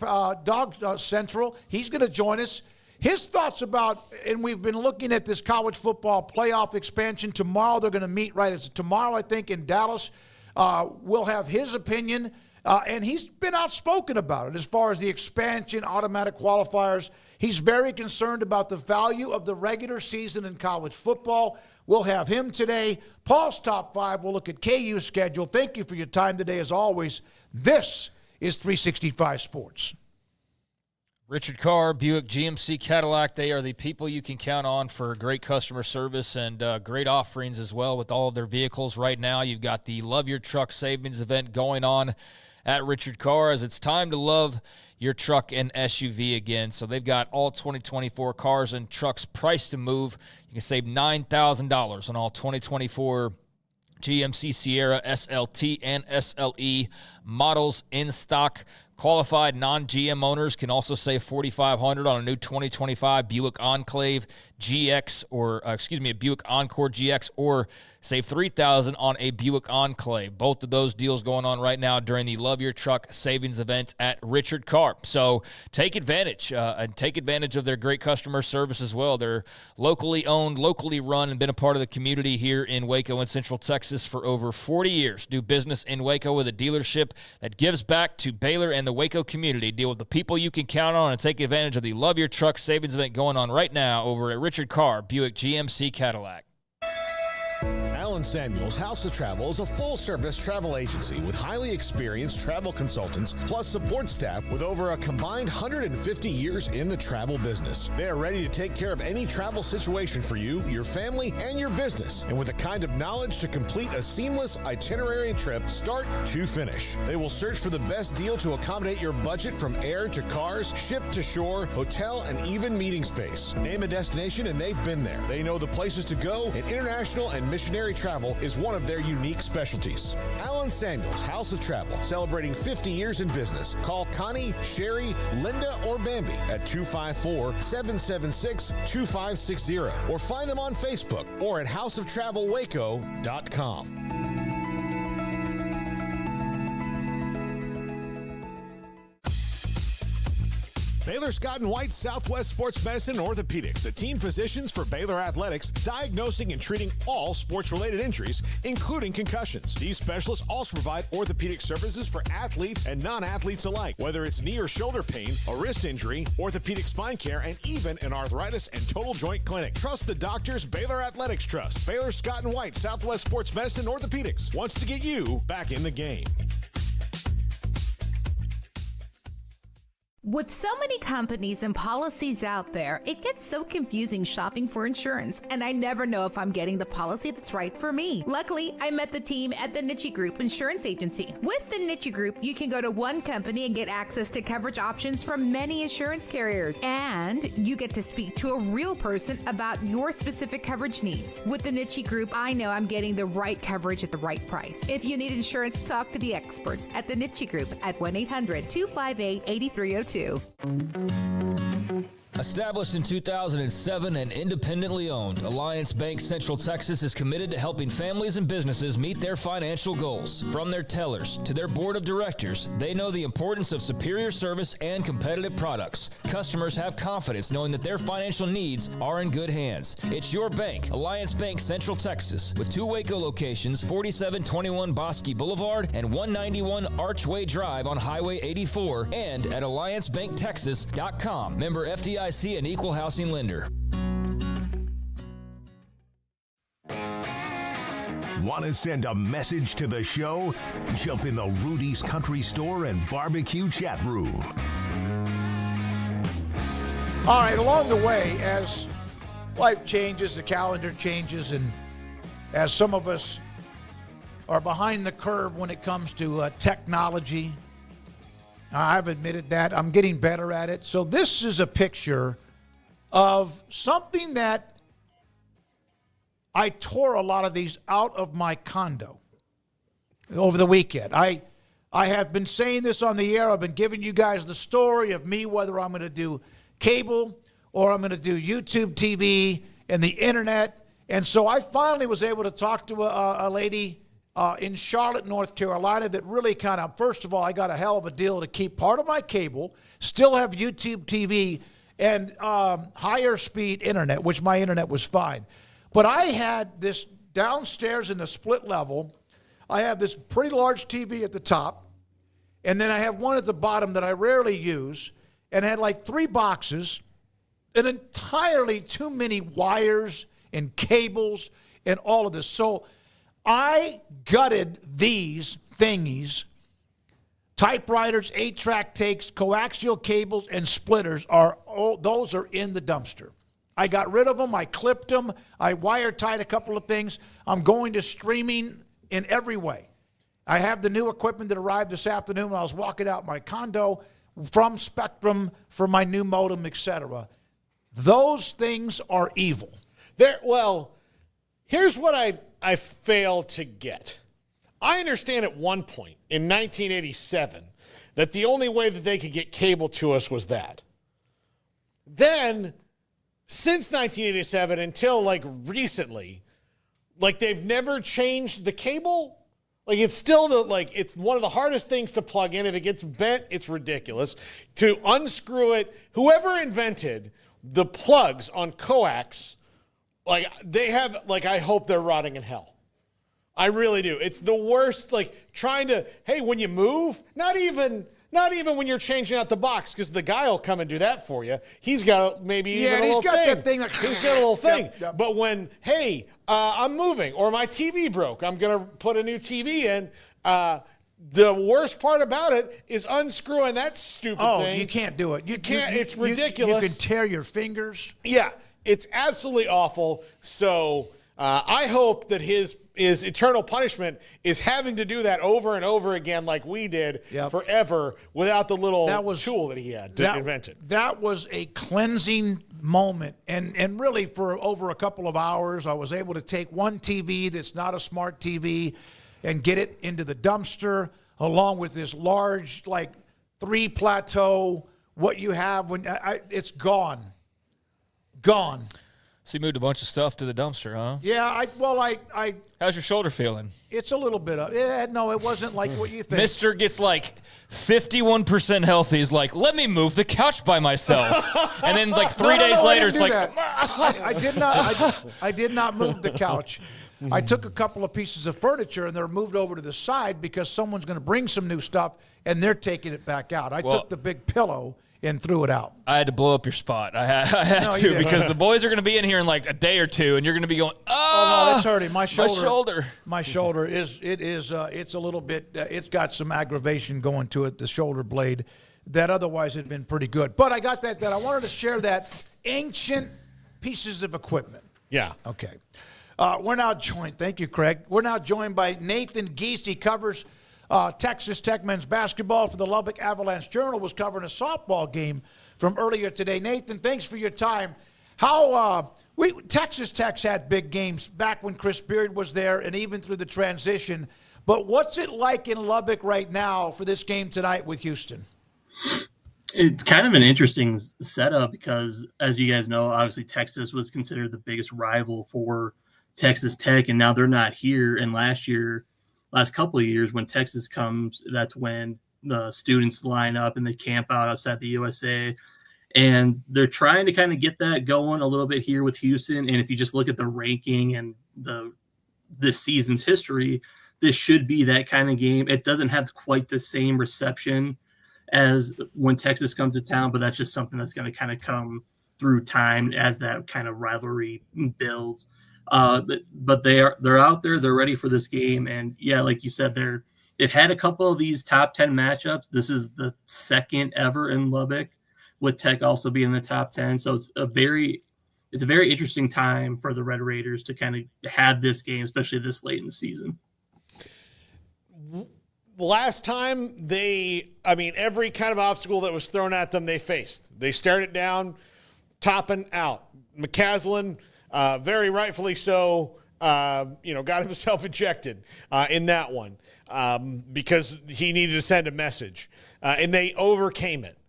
Speaker 5: Central. He's going to join us. His thoughts about, and we've been looking at this college football playoff expansion. Tomorrow they're going to meet, right? It's tomorrow, I think, in Dallas. We'll have his opinion, and he's been outspoken about it as far as the expansion, automatic qualifiers. He's very concerned about the value of the regular season in college football. We'll have him today. Paul's Top 5. We'll look at KU's schedule. Thank you for your time today, as always. This is 365 Sports.
Speaker 8: Richard Carr, Buick GMC Cadillac, they are the people you can count on for great customer service and great offerings as well with all of their vehicles right now. You've got the Love Your Truck Savings event going on at Richard Carr as it's time to love your truck and SUV again. So they've got all 2024 cars and trucks priced to move. You can save $9,000 on all 2024 GMC Sierra SLT and SLE models in stock. Qualified non-GM owners can also save $4,500 on a new 2025 Buick Enclave GX a Buick Encore GX, or save $3,000 on a Buick Enclave. Both of those deals going on right now during the Love Your Truck Savings event at Richard Carr. So take advantage of their great customer service as well. They're locally owned, locally run, and been a part of the community here in Waco and Central Texas for over 40 years. Do business in Waco with a dealership that gives back to Baylor and the Waco community. Deal with the people you can count on and take advantage of the Love Your Truck Savings event going on right now over at Richard Carr, Buick GMC Cadillac.
Speaker 17: Alan Samuels House of Travel is a full-service travel agency with highly experienced travel consultants plus support staff with over a combined 150 years in the travel business. They are ready to take care of any travel situation for you, your family, and your business, and with the kind of knowledge to complete a seamless itinerary trip start to finish. They will search for the best deal to accommodate your budget from air to cars, ship to shore, hotel, and even meeting space. Name a destination and they've been there. They know the places to go, and international and missionary travel is one of their unique specialties. Alan Samuels House of Travel, celebrating 50 years in business. Call Connie, Sherry, Linda, or Bambi at 254-776-2560 or find them on Facebook or at houseoftravelwaco.com. Baylor Scott & White Southwest Sports Medicine and Orthopedics, the team physicians for Baylor Athletics, diagnosing and treating all sports-related injuries, including concussions. These specialists also provide orthopedic services for athletes and non-athletes alike, whether it's knee or shoulder pain, a wrist injury, orthopedic spine care, and even an arthritis and total joint clinic. Trust the doctors Baylor Athletics trust. Baylor Scott & White Southwest Sports Medicine and Orthopedics wants to get you back in the game.
Speaker 19: With so many companies and policies out there, it gets so confusing shopping for insurance, and I never know if I'm getting the policy that's right for me. Luckily, I met the team at the Niche Group Insurance Agency. With the Niche Group, you can go to one company and get access to coverage options from many insurance carriers, and you get to speak to a real person about your specific coverage needs. With the Niche Group, I know I'm getting the right coverage at the right price. If you need insurance, talk to the experts at the Niche Group at 1-800-258-8302.
Speaker 13: Established in 2007 and independently owned, Alliance Bank Central Texas is committed to helping families and businesses meet their financial goals. From their tellers to their board of directors, they know the importance of superior service and competitive products. Customers have confidence knowing that their financial needs are in good hands. It's your bank, Alliance Bank Central Texas, with 2 Waco locations, 4721 Bosque Boulevard and 191 Archway Drive on Highway 84, and at alliancebanktexas.com. Member FDIC and equal housing lender.
Speaker 2: Want to send a message to the show? Jump in the Rudy's Country Store and Barbecue chat room.
Speaker 5: All right, along the way, as life changes, the calendar changes, and as some of us are behind the curve when it comes to technology, I've admitted that. I'm getting better at it. So this is a picture of something that I tore a lot of these out of my condo over the weekend. I have been saying this on the air. I've been giving you guys the story of me, whether I'm going to do cable or I'm going to do YouTube TV and the internet. And so I finally was able to talk to a lady in Charlotte, North Carolina, that really kind of, first of all, I got a hell of a deal to keep part of my cable, still have YouTube TV, and higher speed internet, which my internet was fine. But I had this downstairs in the split level. I have this pretty large TV at the top, and then I have one at the bottom that I rarely use, and had like 3 boxes and entirely too many wires and cables and all of this. So I gutted these thingies. Typewriters, 8-track tapes, coaxial cables, and splitters those are in the dumpster. I got rid of them. I clipped them. I wire tied a couple of things. I'm going to streaming in every way. I have the new equipment that arrived this afternoon when I was walking out my condo from Spectrum for my new modem, etc. Those things are evil.
Speaker 6: Well, here's what I fail to get. I understand at one point in 1987 that the only way that they could get cable to us was that. Then, since 1987 until like recently, like they've never changed the cable. Like it's still it's one of the hardest things to plug in. If it gets bent, it's ridiculous. To unscrew it, whoever invented the plugs on coax, I hope they're rotting in hell. I really do. It's the worst, trying to, hey, when you move, not even when you're changing out the box, because the guy will come and do that for you. He's got maybe even a little thing.
Speaker 5: That thing.
Speaker 6: He's got a little thing.
Speaker 5: Yep.
Speaker 6: But when, hey, I'm moving, or my TV broke, I'm going to put a new TV in, the worst part about it is unscrewing that stupid thing.
Speaker 5: Oh, you can't do it. You can't.
Speaker 6: It's ridiculous.
Speaker 5: You can tear your fingers.
Speaker 6: Yeah, it's absolutely awful. So I hope that his eternal punishment is having to do that over and over again like we did forever without the little tool that he had to invent it.
Speaker 5: That was a cleansing moment. And really for over a couple of hours, I was able to take one TV that's not a smart TV and get it into the dumpster along with this large, 3 plateau, what you have when it's gone. Gone.
Speaker 8: So you moved a bunch of stuff to the dumpster, huh?
Speaker 5: Yeah,
Speaker 8: how's your shoulder feeling?
Speaker 5: It's a little bit of, no, it wasn't like what you think.
Speaker 8: Mister gets 51% healthy. He's like, let me move the couch by myself. And then 3 days later, it's like,
Speaker 5: I did not move the couch. I took a couple of pieces of furniture and they're moved over to the side because someone's going to bring some new stuff and they're taking it back out. I took the big pillow and threw it out.
Speaker 8: I had to blow up your spot. I had to because the boys are going to be in here in a day or two, and you're going to be going,
Speaker 5: oh no, that's hurting. My shoulder.
Speaker 8: My shoulder
Speaker 5: it's a little bit. It's got some aggravation going to it. The shoulder blade, that otherwise had been pretty good. But I got that I wanted to share that ancient pieces of equipment.
Speaker 6: Yeah.
Speaker 5: Okay. We're now joined. Thank you, Craig. We're now joined by Nathan Geese. He covers Texas Tech men's basketball for the Lubbock Avalanche Journal, was covering a softball game from earlier today. Nathan, thanks for your time. Texas Tech's had big games back when Chris Beard was there and even through the transition. But what's it like in Lubbock right now for this game tonight with Houston?
Speaker 20: It's kind of an interesting setup because, as you guys know, obviously Texas was considered the biggest rival for Texas Tech, and now they're not here. And last couple of years, when Texas comes, that's when the students line up and they camp out outside the USA. And they're trying to kind of get that going a little bit here with Houston. And if you just look at the ranking and this season's history, this should be that kind of game. It doesn't have quite the same reception as when Texas comes to town, but that's just something that's going to kind of come through time as that kind of rivalry builds. But they're out there. They're ready for this game. And yeah, like you said, they've had a couple of these top 10 matchups. This is the second ever in Lubbock, with Tech also being in the top 10. So it's a very interesting time for the Red Raiders to kind of have this game, especially this late in the season.
Speaker 6: Last time every kind of obstacle that was thrown at them, they faced. They started down, topping out. McCaslen, very rightfully so, got himself ejected in that one because he needed to send a message, and they overcame it.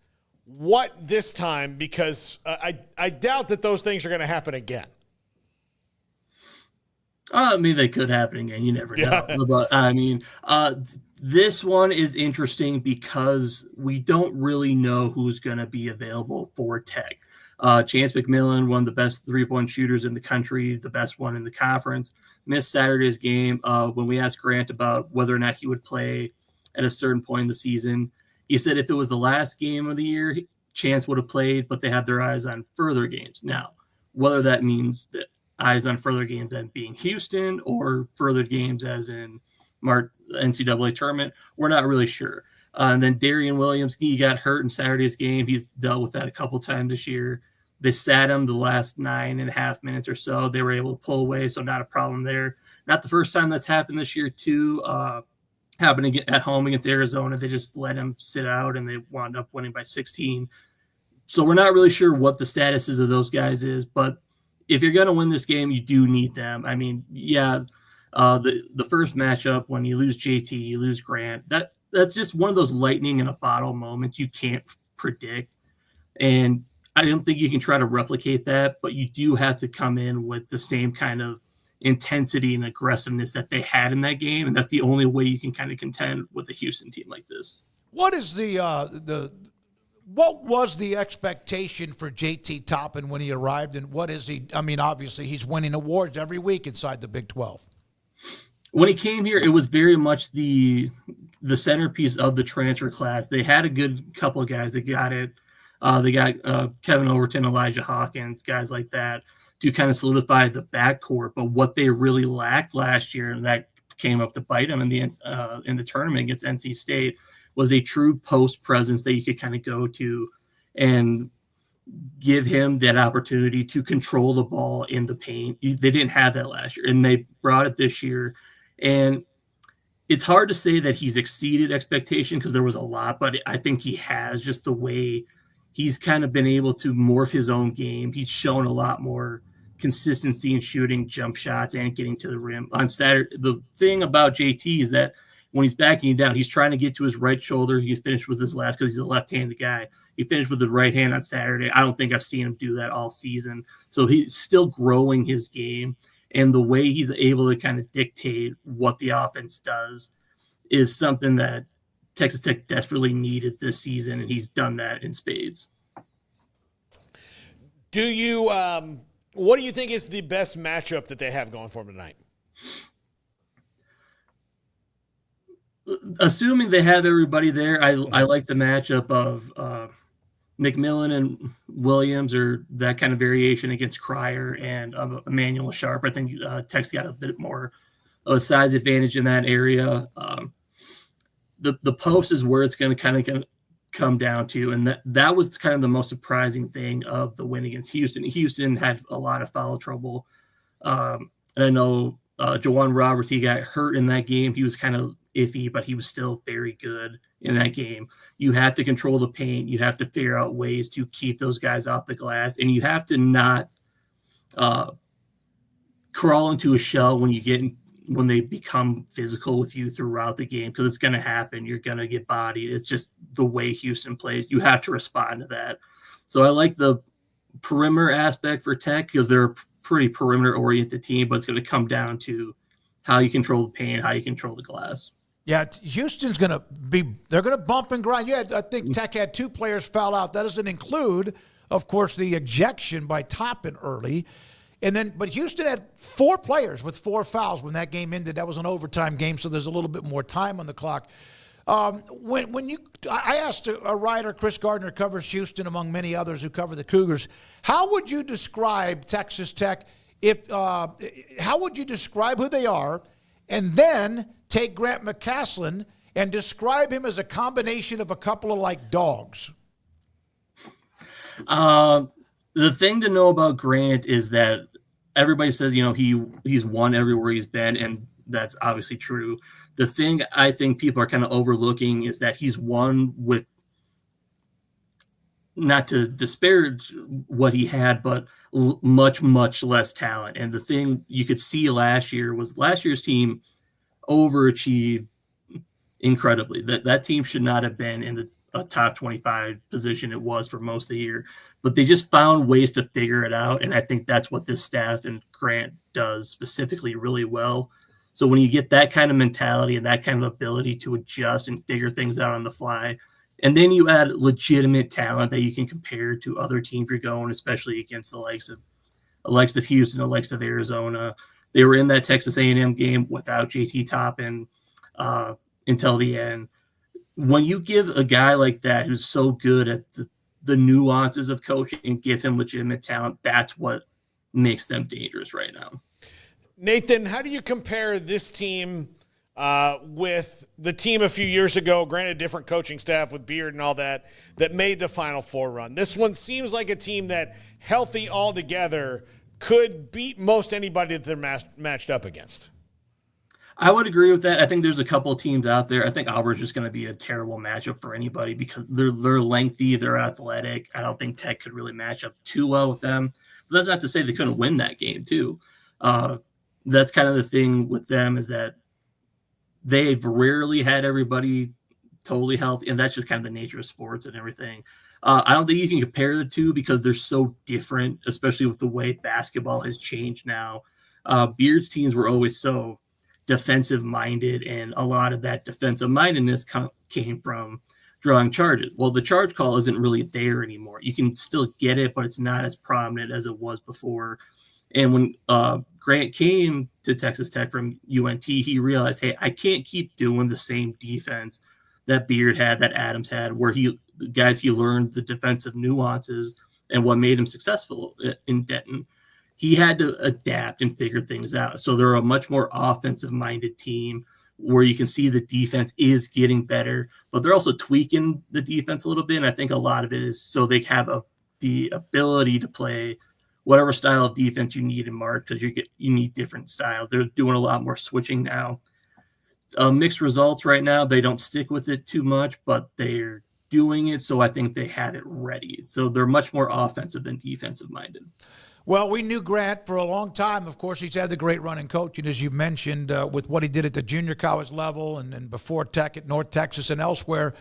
Speaker 6: What this time? Because I doubt that those things are going to happen again.
Speaker 20: I mean, they could happen again. You never know. Yeah. But I mean, this one is interesting because we don't really know who's going to be available for Tech. Chance McMillan, one of the best 3-point shooters in the country, the best one in the conference, missed Saturday's game. When we asked Grant about whether or not he would play at a certain point in the season, he said if it was the last game of the year, Chance would have played, but they have their eyes on further games. Now, whether that means that eyes on further games than being Houston or further games as in NCAA tournament, we're not really sure. And then Darian Williams, he got hurt in Saturday's game. He's dealt with that a couple times this year. They sat him the last 9.5 minutes or so. They were able to pull away, so not a problem there. Not the first time that's happened this year, too. Happened to get at home against Arizona. They just let him sit out, and they wound up winning by 16. So we're not really sure what the status is of those guys is, but if you're going to win this game, you do need them. I mean, yeah, the first matchup, when you lose JT, you lose Grant, that's just one of those lightning in a bottle moments you can't predict. And I don't think you can try to replicate that, but you do have to come in with the same kind of intensity and aggressiveness that they had in that game. And that's the only way you can kind of contend with a Houston team like this.
Speaker 5: What is what was the expectation for JT Toppin when he arrived, and what is he? I mean, obviously he's winning awards every week inside the Big 12.
Speaker 20: When he came here, it was very much the centerpiece of the transfer class. They had a good couple of guys that got it. They got Kevin Overton, Elijah Hawkins, guys like that to kind of solidify the backcourt. But what they really lacked last year, and that came up to bite them in the tournament against NC State, was a true post presence that you could kind of go to and give him that opportunity to control the ball in the paint. They didn't have that last year, and they brought it this year. And it's hard to say that he's exceeded expectation because there was a lot, but I think he has, just the way he's kind of been able to morph his own game. He's shown a lot more consistency in shooting jump shots and getting to the rim. On Saturday, the thing about JT is that when he's backing you down, he's trying to get to his right shoulder. He's finished with his left because he's a left-handed guy. He finished with his right hand on Saturday. I don't think I've seen him do that all season. So he's still growing his game. And the way he's able to kind of dictate what the offense does is something that Texas Tech desperately needed this season, and he's done that in spades.
Speaker 6: Do you what do you think is the best matchup that they have going for them tonight?
Speaker 20: Assuming they have everybody there, I like the matchup of McMillan and Williams, or that kind of variation against Cryer and Emmanuel Sharp. I think Tech's got a bit more of a size advantage in that area. The post is where it's going to kind of come down to, and that was kind of the most surprising thing of the win against Houston. Houston had a lot of foul trouble, and I know Jawan Roberts, he got hurt in that game. He was kind of iffy, but he was still very good in that game. You have to control the paint. You have to figure out ways to keep those guys off the glass, and you have to not crawl into a shell when they become physical with you throughout the game, because it's going to happen. You're going to get bodied. It's just the way Houston plays. You have to respond to that. So I like the perimeter aspect for Tech because they're a pretty perimeter-oriented team, but it's going to come down to how you control the paint, how you control the glass.
Speaker 5: Yeah, Houston's going to they're going to bump and grind. Yeah, I think Tech had 2 players foul out. That doesn't include, of course, the ejection by Toppin early. But Houston had 4 players with 4 fouls when that game ended. That was an overtime game, so there's a little bit more time on the clock. I asked a writer, Chris Gardner, covers Houston among many others who cover the Cougars. How would you describe Texas Tech how would you describe who they are, and then take Grant McCaslen and describe him as a combination of a couple of like dogs?
Speaker 20: The thing to know about Grant is that everybody says, he's won everywhere he's been, and that's obviously true. The thing I think people are kind of overlooking is that he's won with, not to disparage what he had, but much, much less talent. And the thing you could see last year was last year's team overachieved incredibly. That team should not have been in a top 25 position it was for most of the year, but they just found ways to figure it out. And I think that's what this staff and Grant does specifically really well. So when you get that kind of mentality and that kind of ability to adjust and figure things out on the fly, and then you add legitimate talent that you can compare to other teams you're going, especially against the likes of Houston, the likes of Arizona. They were in that Texas A&M game without JT Toppin until the end. When you give a guy like that who's so good at the nuances of coaching and give him legitimate talent, that's what makes them dangerous right now.
Speaker 6: Nathan, how do you compare this team with the team a few years ago, granted different coaching staff with Beard and all that made the Final Four run? This one seems like a team that, healthy altogether, could beat most anybody that they're matched up against.
Speaker 20: I would agree with that. I think there's a couple of teams out there. I think Auburn's just going to be a terrible matchup for anybody because they're lengthy, they're athletic. I don't think Tech could really match up too well with them. But that's not to say they couldn't win that game too. That's kind of the thing with them, is that they've rarely had everybody totally healthy, and that's just kind of the nature of sports and everything. I don't think you can compare the two because they're so different, especially with the way basketball has changed now. Beard's teams were always so defensive-minded, and a lot of that defensive-mindedness came from drawing charges. Well, the charge call isn't really there anymore. You can still get it, but it's not as prominent as it was before. And when Grant came to Texas Tech from UNT, he realized, hey, I can't keep doing the same defense that Beard had, that Adams had, where he learned the defensive nuances and what made him successful in Denton. He had to adapt and figure things out. So they're a much more offensive-minded team where you can see the defense is getting better, but they're also tweaking the defense a little bit. And I think a lot of it is so they have the ability to play whatever style of defense you need in March, because you need different styles. They're doing a lot more switching now. Mixed results right now. They don't stick with it too much, but they're doing it, so I think they have it ready. So they're much more offensive than defensive-minded.
Speaker 5: Well, we knew Grant for a long time. Of course, he's had the great run in coaching, as you mentioned, with what he did at the junior college level and before Tech at North Texas and elsewhere.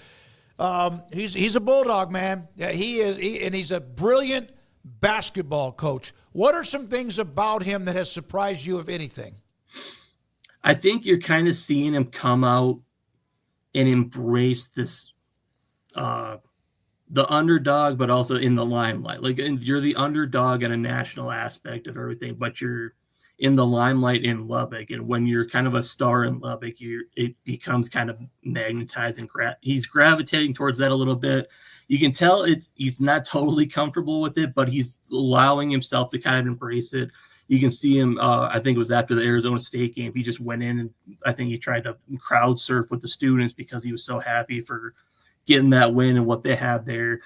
Speaker 5: He's a Bulldog, man. Yeah, he is, and he's a brilliant basketball coach. What are some things about him that has surprised you, if anything?
Speaker 20: I think you're kind of seeing him come out and embrace this the underdog, but also in the limelight. Like, you're the underdog in a national aspect of everything, but you're in the limelight in Lubbock. And when you're kind of a star in Lubbock, it becomes kind of magnetized, and he's gravitating towards that a little bit. You can tell he's not totally comfortable with it, but he's allowing himself to kind of embrace it. You can see him, I think it was after the Arizona State game, he just went in and I think he tried to crowd surf with the students because he was so happy for getting that win and what they have there.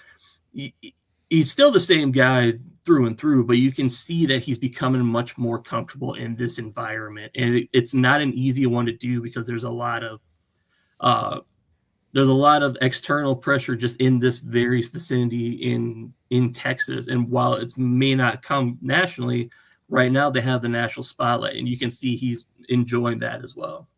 Speaker 20: He's still the same guy through and through, but you can see that he's becoming much more comfortable in this environment. And it's not an easy one to do because there's a lot of external pressure just in this very vicinity in Texas. And while it may not come nationally, right now they have the national spotlight, and you can see he's enjoying that as well.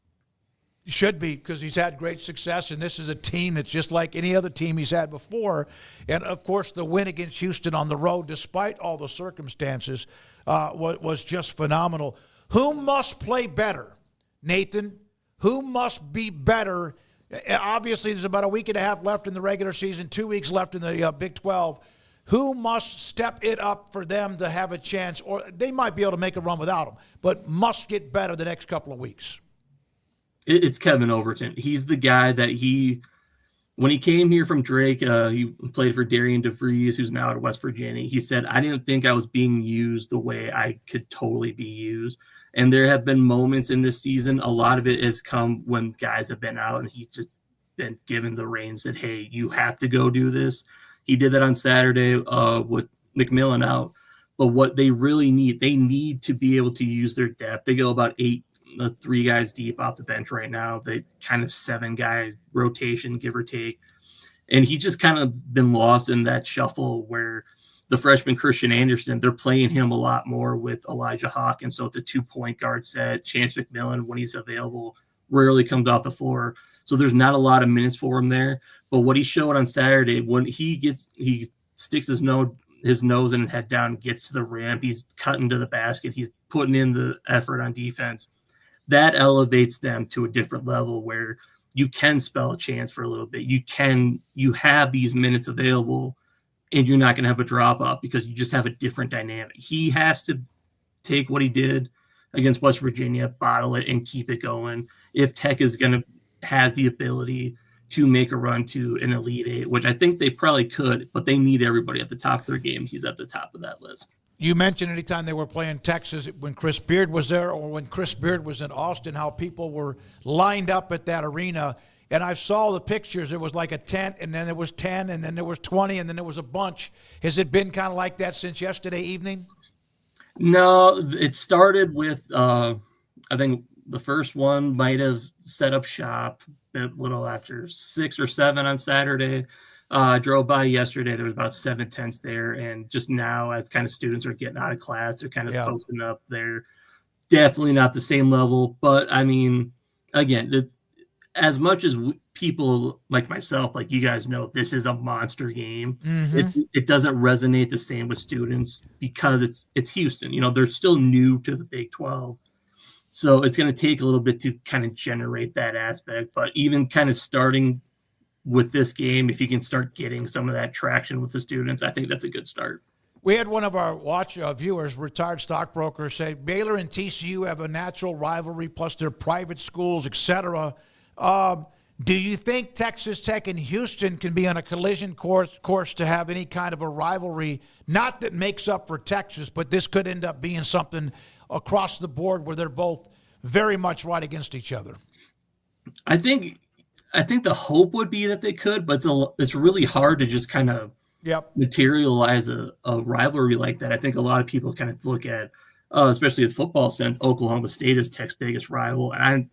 Speaker 5: Should be, because he's had great success, and this is a team that's just like any other team he's had before. And, of course, the win against Houston on the road, despite all the circumstances, was just phenomenal. Who must play better, Nathan? Who must be better? Obviously, there's about a week and a half left in the regular season, 2 weeks left in the Big 12. Who must step it up for them to have a chance? Or they might be able to make a run without him, but must get better the next couple of weeks.
Speaker 20: It's Kevin Overton. He's the guy that when he came here from Drake, he played for Darian DeVries, who's now at West Virginia. He said, I didn't think I was being used the way I could totally be used. And there have been moments in this season. A lot of it has come when guys have been out and he's just been given the reins, said, hey, you have to go do this. He did that on Saturday with McCaslen out. But what they really need, they need to be able to use their depth. They go about 3 guys deep off the bench right now. They kind of 7-guy rotation, give or take. And he just kind of been lost in that shuffle where the freshman Christian Anderson, they're playing him a lot more with Elijah Hawkins. So it's a 2-point guard set. Chance McCaslen, when he's available, rarely comes off the floor. So there's not a lot of minutes for him there. But what he showed on Saturday, when he sticks his nose and his head down, gets to the rim, he's cutting to the basket, he's putting in the effort on defense. That elevates them to a different level where you can spell a chance for a little bit. You have these minutes available and you're not going to have a drop off because you just have a different dynamic. He has to take what he did against West Virginia, bottle it, and keep it going. If Tech has the ability to make a run to an Elite Eight, which I think they probably could, but they need everybody at the top of their game. He's at the top of that list.
Speaker 5: You mentioned anytime they were playing Texas, when Chris Beard was there or when Chris Beard was in Austin, how people were lined up at that arena. And I saw the pictures. It was like a tent, and then there was 10, and then there was 20, and then there was a bunch. Has it been kind of like that since yesterday evening?
Speaker 20: No, it started with, I think the first one might have set up shop a little after 6 or 7 on Saturday. I drove by yesterday. There was about 7 tents there. And just now, as kind of students are getting out of class, they're kind of posting up there. Definitely not the same level. But, I mean, again, as much as people like myself, like you guys know, this is a monster game. Mm-hmm. It doesn't resonate the same with students because it's Houston. You know, they're still new to the Big 12. So it's going to take a little bit to kind of generate that aspect. But even kind of starting with this game, if you can start getting some of that traction with the students, I think that's a good start.
Speaker 5: We had one of our viewers, retired stockbroker, say Baylor and TCU have a natural rivalry, plus their private schools, etc. Do you think Texas Tech and Houston can be on a collision course to have any kind of a rivalry? Not that makes up for Texas, but this could end up being something across the board where they're both very much right against each other.
Speaker 20: I think the hope would be that they could, but it's really hard to just kind of materialize a rivalry like that. I think a lot of people kind of look at, especially in football sense, Oklahoma State is Tech's biggest rival. And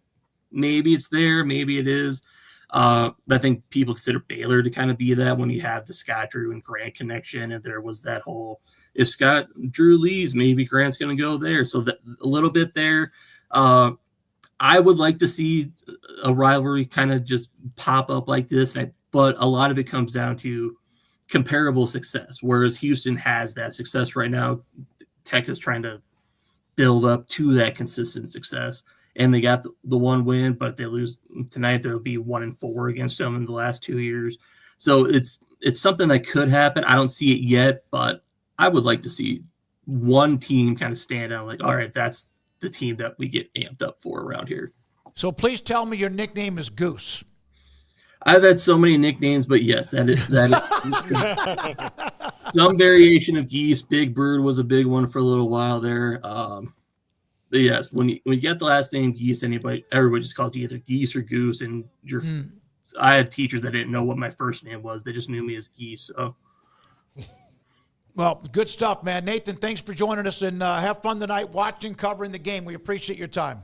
Speaker 20: maybe it's there, maybe it is. I think people consider Baylor to kind of be that when you have the Scott Drew and Grant connection, and there was that whole, if Scott Drew leaves, maybe Grant's going to go there. So that a little bit there. I would like to see a rivalry kind of just pop up like this, but a lot of it comes down to comparable success, whereas Houston has that success right now. Tech is trying to build up to that consistent success. And they got the one win, but if they lose tonight, there will be 1-4 against them in the last 2 years. So it's something that could happen. I don't see it yet, but I would like to see one team kind of stand out like, all right, that's the team that we get amped up for around here.
Speaker 5: So please tell me your nickname is Goose.
Speaker 20: I've had so many nicknames, but yes, that is some variation of Geese. Big Bird was a big one for a little while there. But yes, when you get the last name Geese, everybody just calls you either Geese or Goose. And I had teachers that didn't know what my first name was; they just knew me as Geese. So,
Speaker 5: well, good stuff, man. Nathan, thanks for joining us, and have fun tonight watching, covering the game. We appreciate your time.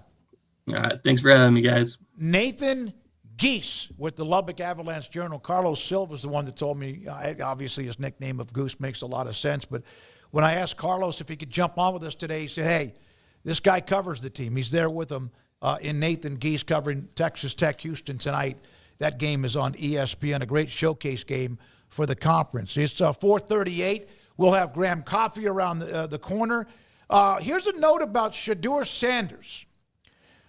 Speaker 20: All right, thanks for having me, guys.
Speaker 5: Nathan Geese with the Lubbock Avalanche Journal. Carlos Silva is the one that told me. Obviously, his nickname of Goose makes a lot of sense. But when I asked Carlos if he could jump on with us today, he said, "Hey, this guy covers the team. He's there with them in Nathan Geese covering Texas Tech Houston tonight. That game is on ESPN, a great showcase game for the conference. It's 4:38. We'll have Graham Coffey around the corner. Here's a note about Shedeur Sanders.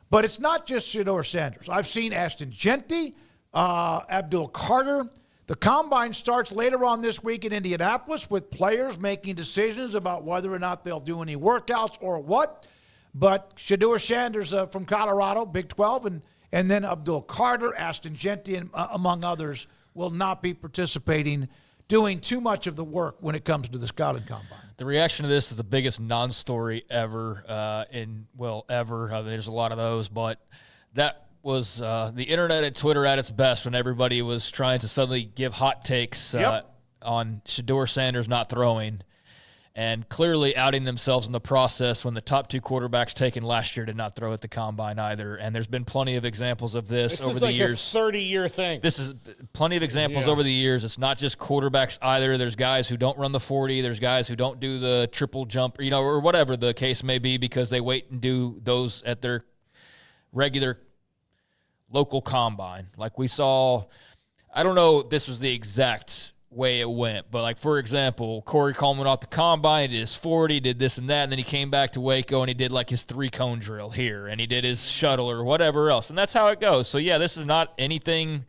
Speaker 5: But it's not just Shedeur Sanders. I've seen Ashton Genty, Abdul Carter. The Combine starts later on this week in Indianapolis with players making decisions about whether or not they'll do any workouts or what. But Shedeur Sanders from Colorado, Big 12, and then Abdul Carter, Ashton Genty, and among others will not be participating, doing too much of the work when it comes to the scouting combine.
Speaker 8: The reaction to this is the biggest non-story ever ever. I mean, there's a lot of those, but that was the internet and Twitter at its best when everybody was trying to suddenly give hot takes on Shedeur Sanders not throwing, and clearly outing themselves in the process when the top 2 quarterbacks taken last year did not throw at the combine either. And there's been plenty of examples of this over the years.
Speaker 6: This is like a 30-year thing.
Speaker 8: This is plenty of examples over the years. It's not just quarterbacks either. There's guys who don't run the 40. There's guys who don't do the triple jump, or whatever the case may be, because they wait and do those at their regular local combine. Like we saw, I don't know if this was the exact way it went, but like, for example, Corey Coleman off the combine, he did his 40, did this and that, and then he came back to Waco and he did like his 3-cone drill here, and he did his shuttle or whatever else, and that's how it goes. So yeah, this is not anything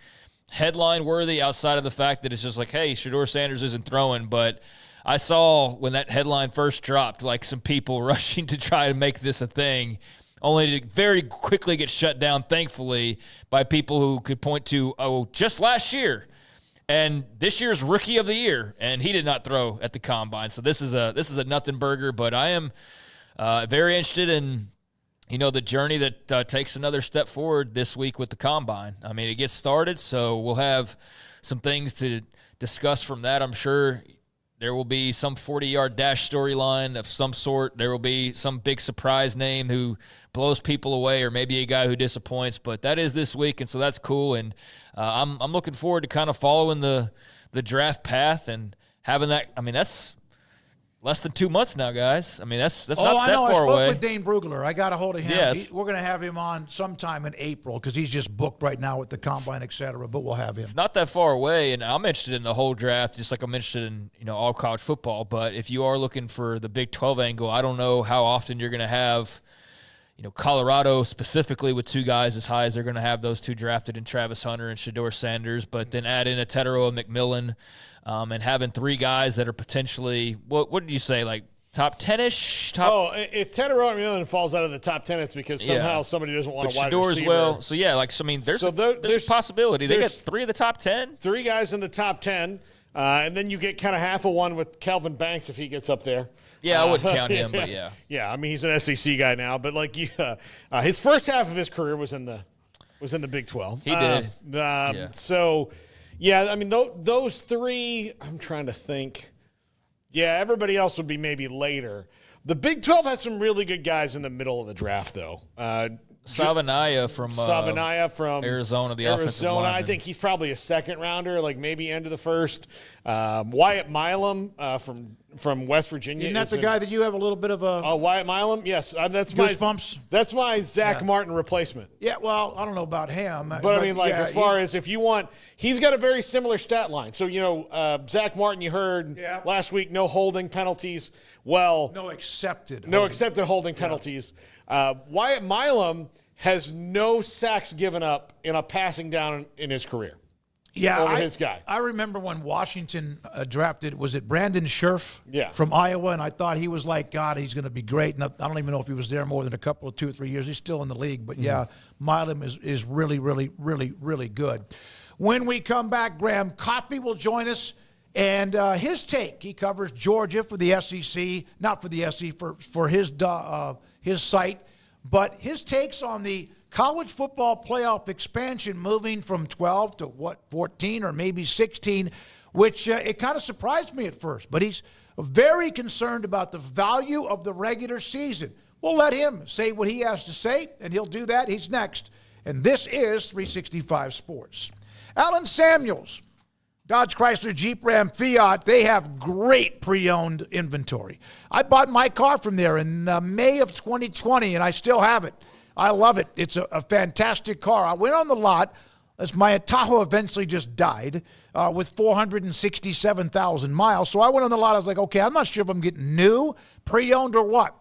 Speaker 8: headline worthy outside of the fact that it's just like, hey, Shedeur Sanders isn't throwing. But I saw when that headline first dropped, like some people rushing to try to make this a thing, only to very quickly get shut down, thankfully, by people who could point to, just last year and this year's Rookie of the Year, and he did not throw at the combine. So this is a nothing burger, but I am very interested in the journey that takes another step forward this week with the combine. I mean, it gets started, so we'll have some things to discuss from that. I'm sure there will be some 40-yard dash storyline of some sort. There will be some big surprise name who blows people away, or maybe a guy who disappoints. But that is this week, and so that's cool. And I'm looking forward to kind of following the draft path and having that. I mean, that's less than 2 months now, guys. I mean, that's not that far away.
Speaker 5: I spoke with Dane Brugler. I got a hold of him.
Speaker 8: Yes.
Speaker 5: We're going to have him on sometime in April because he's just booked right now with the combine, et cetera, but we'll have him.
Speaker 8: It's not that far away, and I'm interested in the whole draft just like I'm interested in all college football. But if you are looking for the Big 12 angle, I don't know how often you're going to have Colorado specifically with 2 guys as high as they're going to have, those 2 drafted in Travis Hunter and Shedeur Sanders, but then add in a Tetero and McMillan, and having 3 guys that are potentially, what did you say, like top 10-ish?
Speaker 6: If Tetero and McMillan falls out of the top 10, it's because somehow somebody doesn't want a wide
Speaker 8: Shedeur
Speaker 6: receiver.
Speaker 8: As well. So yeah, there's a possibility. They got 3 of the top 10.
Speaker 6: 3 guys in the top 10, and then you get kind of half of one with Kelvin Banks if he gets up there.
Speaker 8: Yeah, I wouldn't count him, but yeah.
Speaker 6: Yeah, I mean, he's an SEC guy now, but his first half of his career was in the Big 12.
Speaker 8: He did.
Speaker 6: So, yeah, I mean, those 3, I'm trying to think. Yeah, everybody else would be maybe later. The Big 12 has some really good guys in the middle of the draft, though.
Speaker 8: Savanaya from Arizona, the offensive lineman.
Speaker 6: I think he's probably a second rounder, like maybe end of the first. Wyatt Milam from West Virginia.
Speaker 5: Isn't that the guy that you have a little bit of a...
Speaker 6: Oh, Wyatt Milam? Yes.
Speaker 5: Goosebumps?
Speaker 6: That's my Zach Martin replacement.
Speaker 5: Yeah, well, I don't know about him.
Speaker 6: But I mean, as far as if you want... He's got a very similar stat line. So, Zach Martin, you heard last week, no holding penalties. Well...
Speaker 5: No accepted
Speaker 6: holding penalties. Wyatt Milam has no sacks given up in a passing down in his career.
Speaker 5: Yeah,
Speaker 6: over his guy.
Speaker 5: I remember when Washington drafted, was it Brandon Scherf from Iowa? And I thought he was like, God, he's going to be great. And I don't even know if he was there more than a couple of 2 or 3 years. He's still in the league. But, Milam is really, really, really, really good. When we come back, Graham Coffey will join us. And his take, he covers Georgia for the SEC, not for the SEC, for his site. But his takes on the college football playoff expansion moving from 12 to 14 or maybe 16, which it kind of surprised me at first. But he's very concerned about the value of the regular season. We'll let him say what he has to say, and he'll do that. He's next. And this is 365 Sports. Alan Samuels, Dodge, Chrysler, Jeep, Ram, Fiat, they have great pre-owned inventory. I bought my car from there in May of 2020, and I still have it. I love it. It's a fantastic car. I went on the lot as my Tahoe eventually just died with 467,000 miles. So I went on the lot. I was like, okay, I'm not sure if I'm getting new, pre-owned, or what.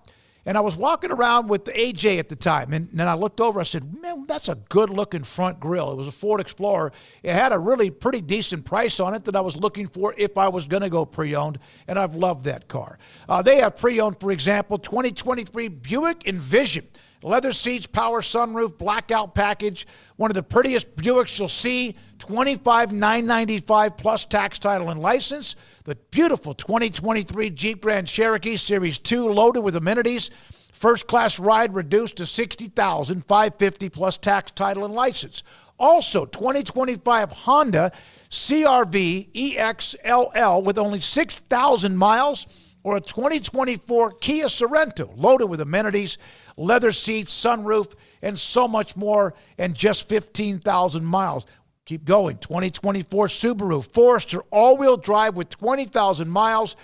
Speaker 5: And I was walking around with AJ at the time, and then I looked over. I said, man, that's a good-looking front grille. It was a Ford Explorer. It had a really pretty decent price on it that I was looking for if I was going to go pre-owned, and I've loved that car. They have pre-owned, for example, 2023 Buick Envision. Leather seats, power sunroof, blackout package. One of the prettiest Buicks you'll see. $25,995 plus tax, title, and license. The beautiful 2023 Jeep Grand Cherokee Series 2 loaded with amenities. First class ride reduced to $60,550 plus tax, title, and license. Also, 2025 Honda CR-V EXLL with only 6,000 miles, or a 2024 Kia Sorento loaded with amenities, leather seats, sunroof, and so much more, and just 15,000 miles. Keep going. 2024 Subaru Forester all-wheel drive with 20,000 miles.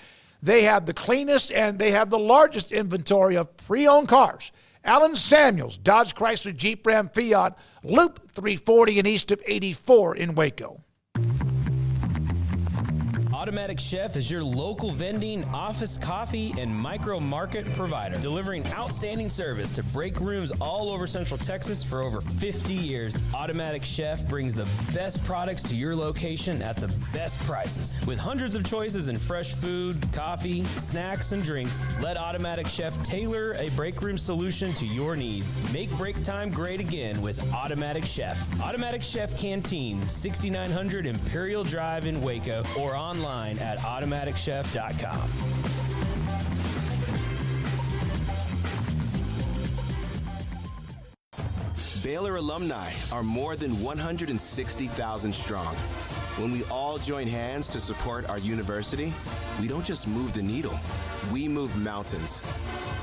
Speaker 5: They have the cleanest and they have the largest inventory of pre-owned cars. Allen Samuels, Dodge, Chrysler, Jeep, Ram, Fiat, Loop 340 and east of 84 in Waco.
Speaker 21: Automatic Chef is your local vending, office coffee, and micro market provider, delivering outstanding service to break rooms all over Central Texas for over 50 years. Automatic Chef brings the best products to your location at the best prices. With hundreds of choices in fresh food, coffee, snacks, and drinks, let Automatic Chef tailor a break room solution to your needs. Make break time great again with Automatic Chef. Automatic Chef Canteen, 6900 Imperial Drive in Waco, or online at automaticchef.com.
Speaker 22: Baylor alumni are more than 160,000 strong. When we all join hands to support our university, we don't just move the needle, we move mountains.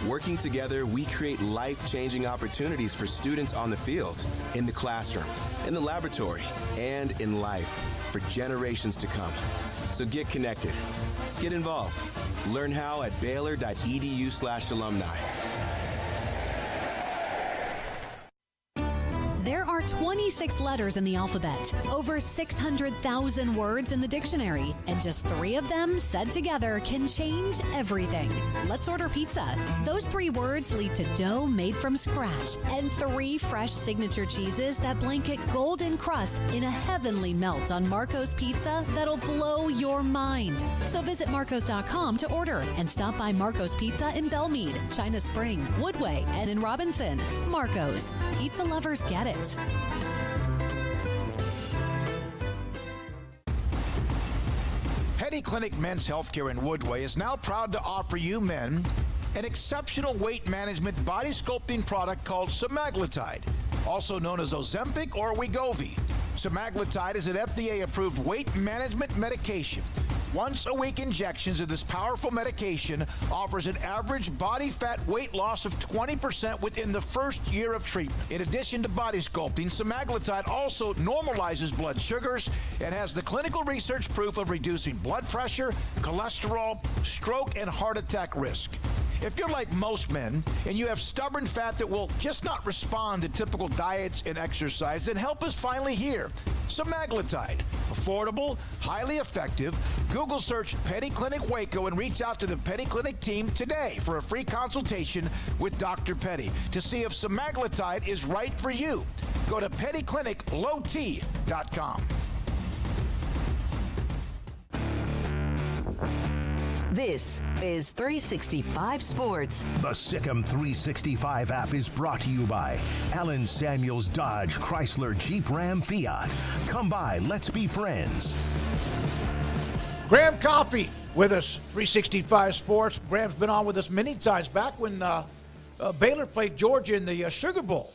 Speaker 22: Working together, we create life-changing opportunities for students on the field, in the classroom, in the laboratory, and in life for generations to come. So get connected, get involved. Learn how at baylor.edu/alumni.
Speaker 23: There are 26 letters in the alphabet, over 600,000 words in the dictionary, and just 3 of them said together can change everything. Let's order pizza. Those 3 words lead to dough made from scratch and 3 fresh signature cheeses that blanket golden crust in a heavenly melt on Marco's Pizza that'll blow your mind. So visit marcos.com to order and stop by Marco's Pizza in Belmead, China Spring, Woodway, and in Robinson. Marco's. Pizza lovers get it.
Speaker 5: Petty Clinic Men's Healthcare in Woodway is now proud to offer you men an exceptional weight management body sculpting product called semaglutide, also known as Ozempic or Wegovy. Semaglutide is an FDA-approved weight management medication. Once-a-week injections of this powerful medication offers an average body fat weight loss of 20% within the first year of treatment. In addition to body sculpting, semaglutide also normalizes blood sugars and has the clinical research proof of reducing blood pressure, cholesterol, stroke, and heart attack risk. If you're like most men and you have stubborn fat that will just not respond to typical diets and exercise, then help us finally hear semaglutide. Affordable, highly effective. Google search Petty Clinic Waco and reach out to the Petty Clinic team today for a free consultation with Dr. Petty to see if semaglutide is right for you. Go to pettycliniclowt.com.
Speaker 3: This is 365 Sports.
Speaker 2: The Sikkim 365 app is brought to you by Allen Samuels Dodge, Chrysler, Jeep, Ram, Fiat. Come by, let's be friends.
Speaker 5: Graham Coffey with us, 365 Sports. Graham's been on with us many times back when Baylor played Georgia in the Sugar Bowl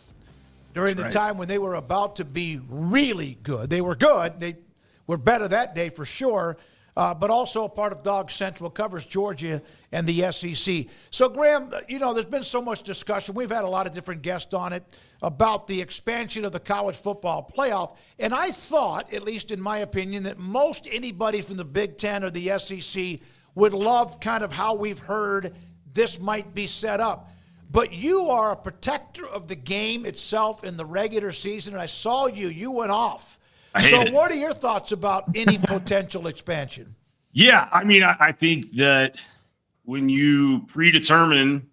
Speaker 5: during the time when they were about to be really good. They were good. They were better that day for sure. But also a part of Dog Central, covers Georgia and the SEC. So, Graham, there's been so much discussion. We've had a lot of different guests on it about the expansion of the college football playoff. And I thought, at least in my opinion, that most anybody from the Big Ten or the SEC would love kind of how we've heard this might be set up. But you are a protector of the game itself in the regular season, and I saw you went off. So what are your thoughts about any potential expansion?
Speaker 24: Yeah, I mean, I think that when you predetermine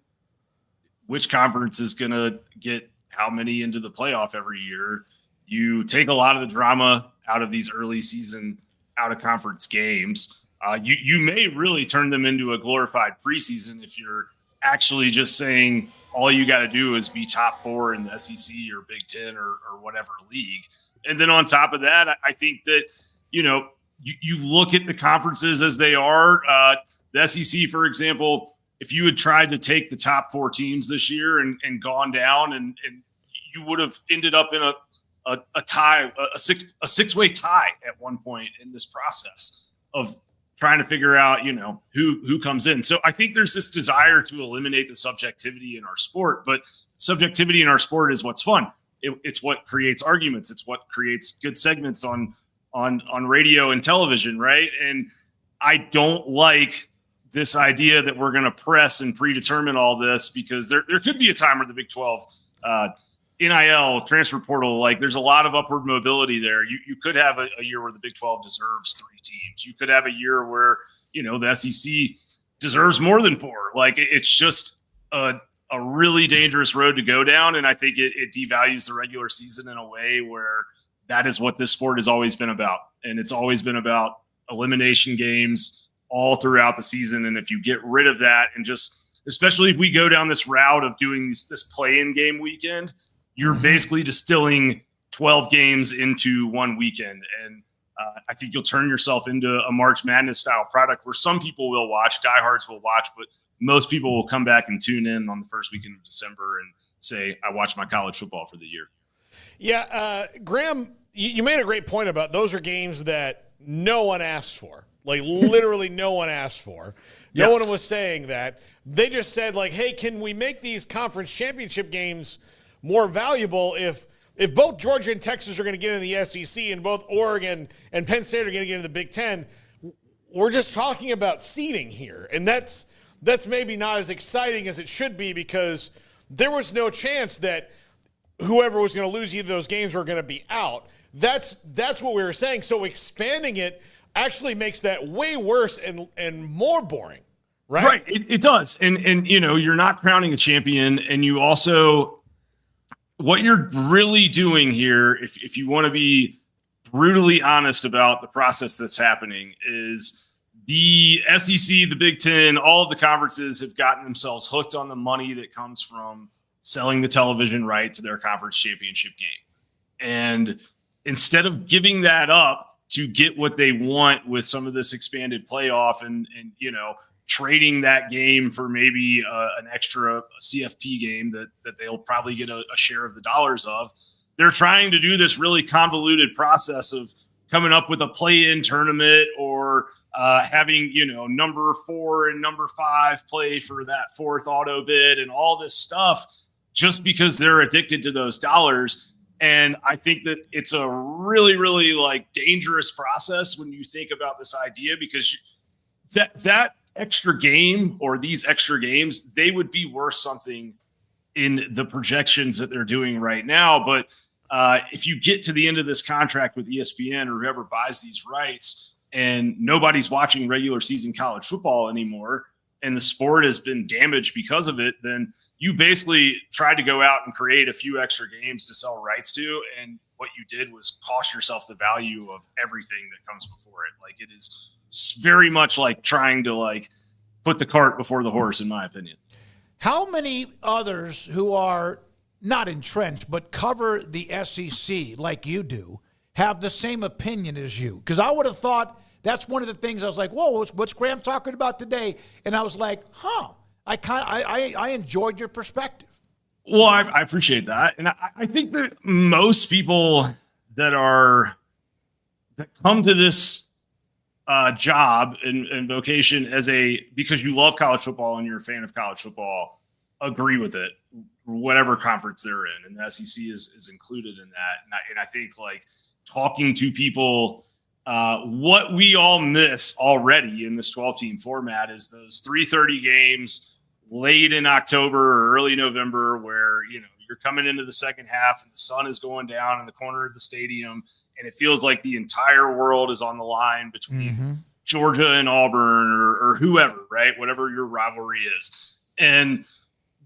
Speaker 24: which conference is going to get how many into the playoff every year, you take a lot of the drama out of these early season out-of-conference games. You may really turn them into a glorified preseason if you're actually just saying all you got to do is be top 4 in the SEC or Big Ten or whatever league. And then on top of that, I think that, you look at the conferences as they are. The SEC, for example, if you had tried to take the top 4 teams this year and gone down, and you would have ended up in a tie, a six-way tie at one point in this process of trying to figure out, who comes in. So I think there's this desire to eliminate the subjectivity in our sport, but subjectivity in our sport is what's fun. It's what creates arguments. It's what creates good segments on radio and television, right? And I don't like this idea that we're going to press and predetermine all this, because there could be a time where the Big 12 NIL transfer portal, like there's a lot of upward mobility there. You could have a year where the Big 12 deserves 3 teams. You could have a year where, the SEC deserves more than 4. Like it's just a really dangerous road to go down. And I think it devalues the regular season in a way where that is what this sport has always been about. And it's always been about elimination games all throughout the season. And if you get rid of that, and just, especially if we go down this route of doing this play-in game weekend, you're basically distilling 12 games into one weekend. And I think you'll turn yourself into a March Madness style product where some people will watch, diehards will watch, but most people will come back and tune in on the first weekend of December and say, I watched my college football for the year.
Speaker 6: Yeah, Graham, you made a great point about those are games that no one asked for. Like literally no one asked for. No one was saying that. They just said like, hey, can we make these conference championship games more valuable if both Georgia and Texas are going to get in the SEC and both Oregon and Penn State are going to get in the Big Ten? We're just talking about seeding here. And that's maybe not as exciting as it should be, because there was no chance that whoever was going to lose either of those games were going to be out. That's what we were saying. So expanding it actually makes that way worse and more boring, right?
Speaker 24: Right, it does. And you're not crowning a champion, and you also, what you're really doing here, if you want to be brutally honest about the process that's happening, is the SEC, the Big Ten, all of the conferences have gotten themselves hooked on the money that comes from selling the television right to their conference championship game. And instead of giving that up to get what they want with some of this expanded playoff and trading that game for maybe an extra CFP game that they'll probably get a share of the dollars of, they're trying to do this really convoluted process of coming up with a play-in tournament or having, number 4 and number 5 play for that 4th auto bid and all this stuff just because they're addicted to those dollars. And I think that it's a really, really dangerous process when you think about this idea, because that extra game or these extra games, they would be worth something in the projections that they're doing right now. But if you get to the end of this contract with ESPN or whoever buys these rights and nobody's watching regular season college football anymore and the sport has been damaged because of it, then you basically tried to go out and create a few extra games to sell rights to. And what you did was cost yourself the value of everything that comes before it. Like, it is very much like trying to put the cart before the horse, in my opinion.
Speaker 5: How many others who are not entrenched but cover the SEC like you do have the same opinion as you? Because I would have thought that's one of the things I was like, whoa, what's Graham talking about today? And I was like, I enjoyed your perspective.
Speaker 24: Well, I appreciate that. And I think that most people that come to this job and vocation because you love college football and you're a fan of college football, agree with it, whatever conference they're in. And the SEC is included in that. And I think talking to people, what we all miss already in this 12-team format is those 3:30 games late in October or early November where, you're coming into the second half and the sun is going down in the corner of the stadium and it feels like the entire world is on the line between Georgia and Auburn or whoever, right? Whatever your rivalry is. And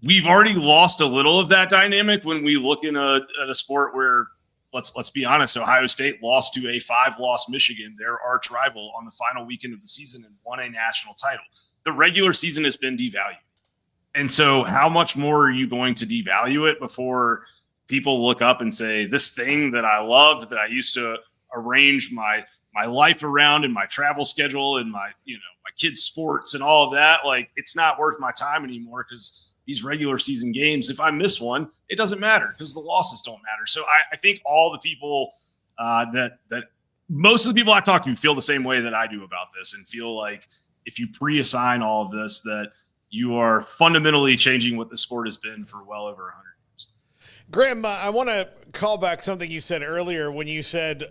Speaker 24: we've already lost a little of that dynamic when we look at a sport where, let's be honest, Ohio State lost to a 5-loss Michigan, their arch rival, on the final weekend of the season and won a national title. The regular season has been devalued. And so how much more are you going to devalue it before people look up and say, this thing that I loved, that I used to arrange my life around and my travel schedule and my kids' sports and all of that, like, it's not worth my time anymore because these regular season games, if I miss one, it doesn't matter because the losses don't matter. So I think all the people that most of the people I talk to feel the same way that I do about this, and feel like if you pre-assign all of this, that you are fundamentally changing what the sport has been for well over 100 years.
Speaker 6: Graham, I want to call back something you said earlier when you said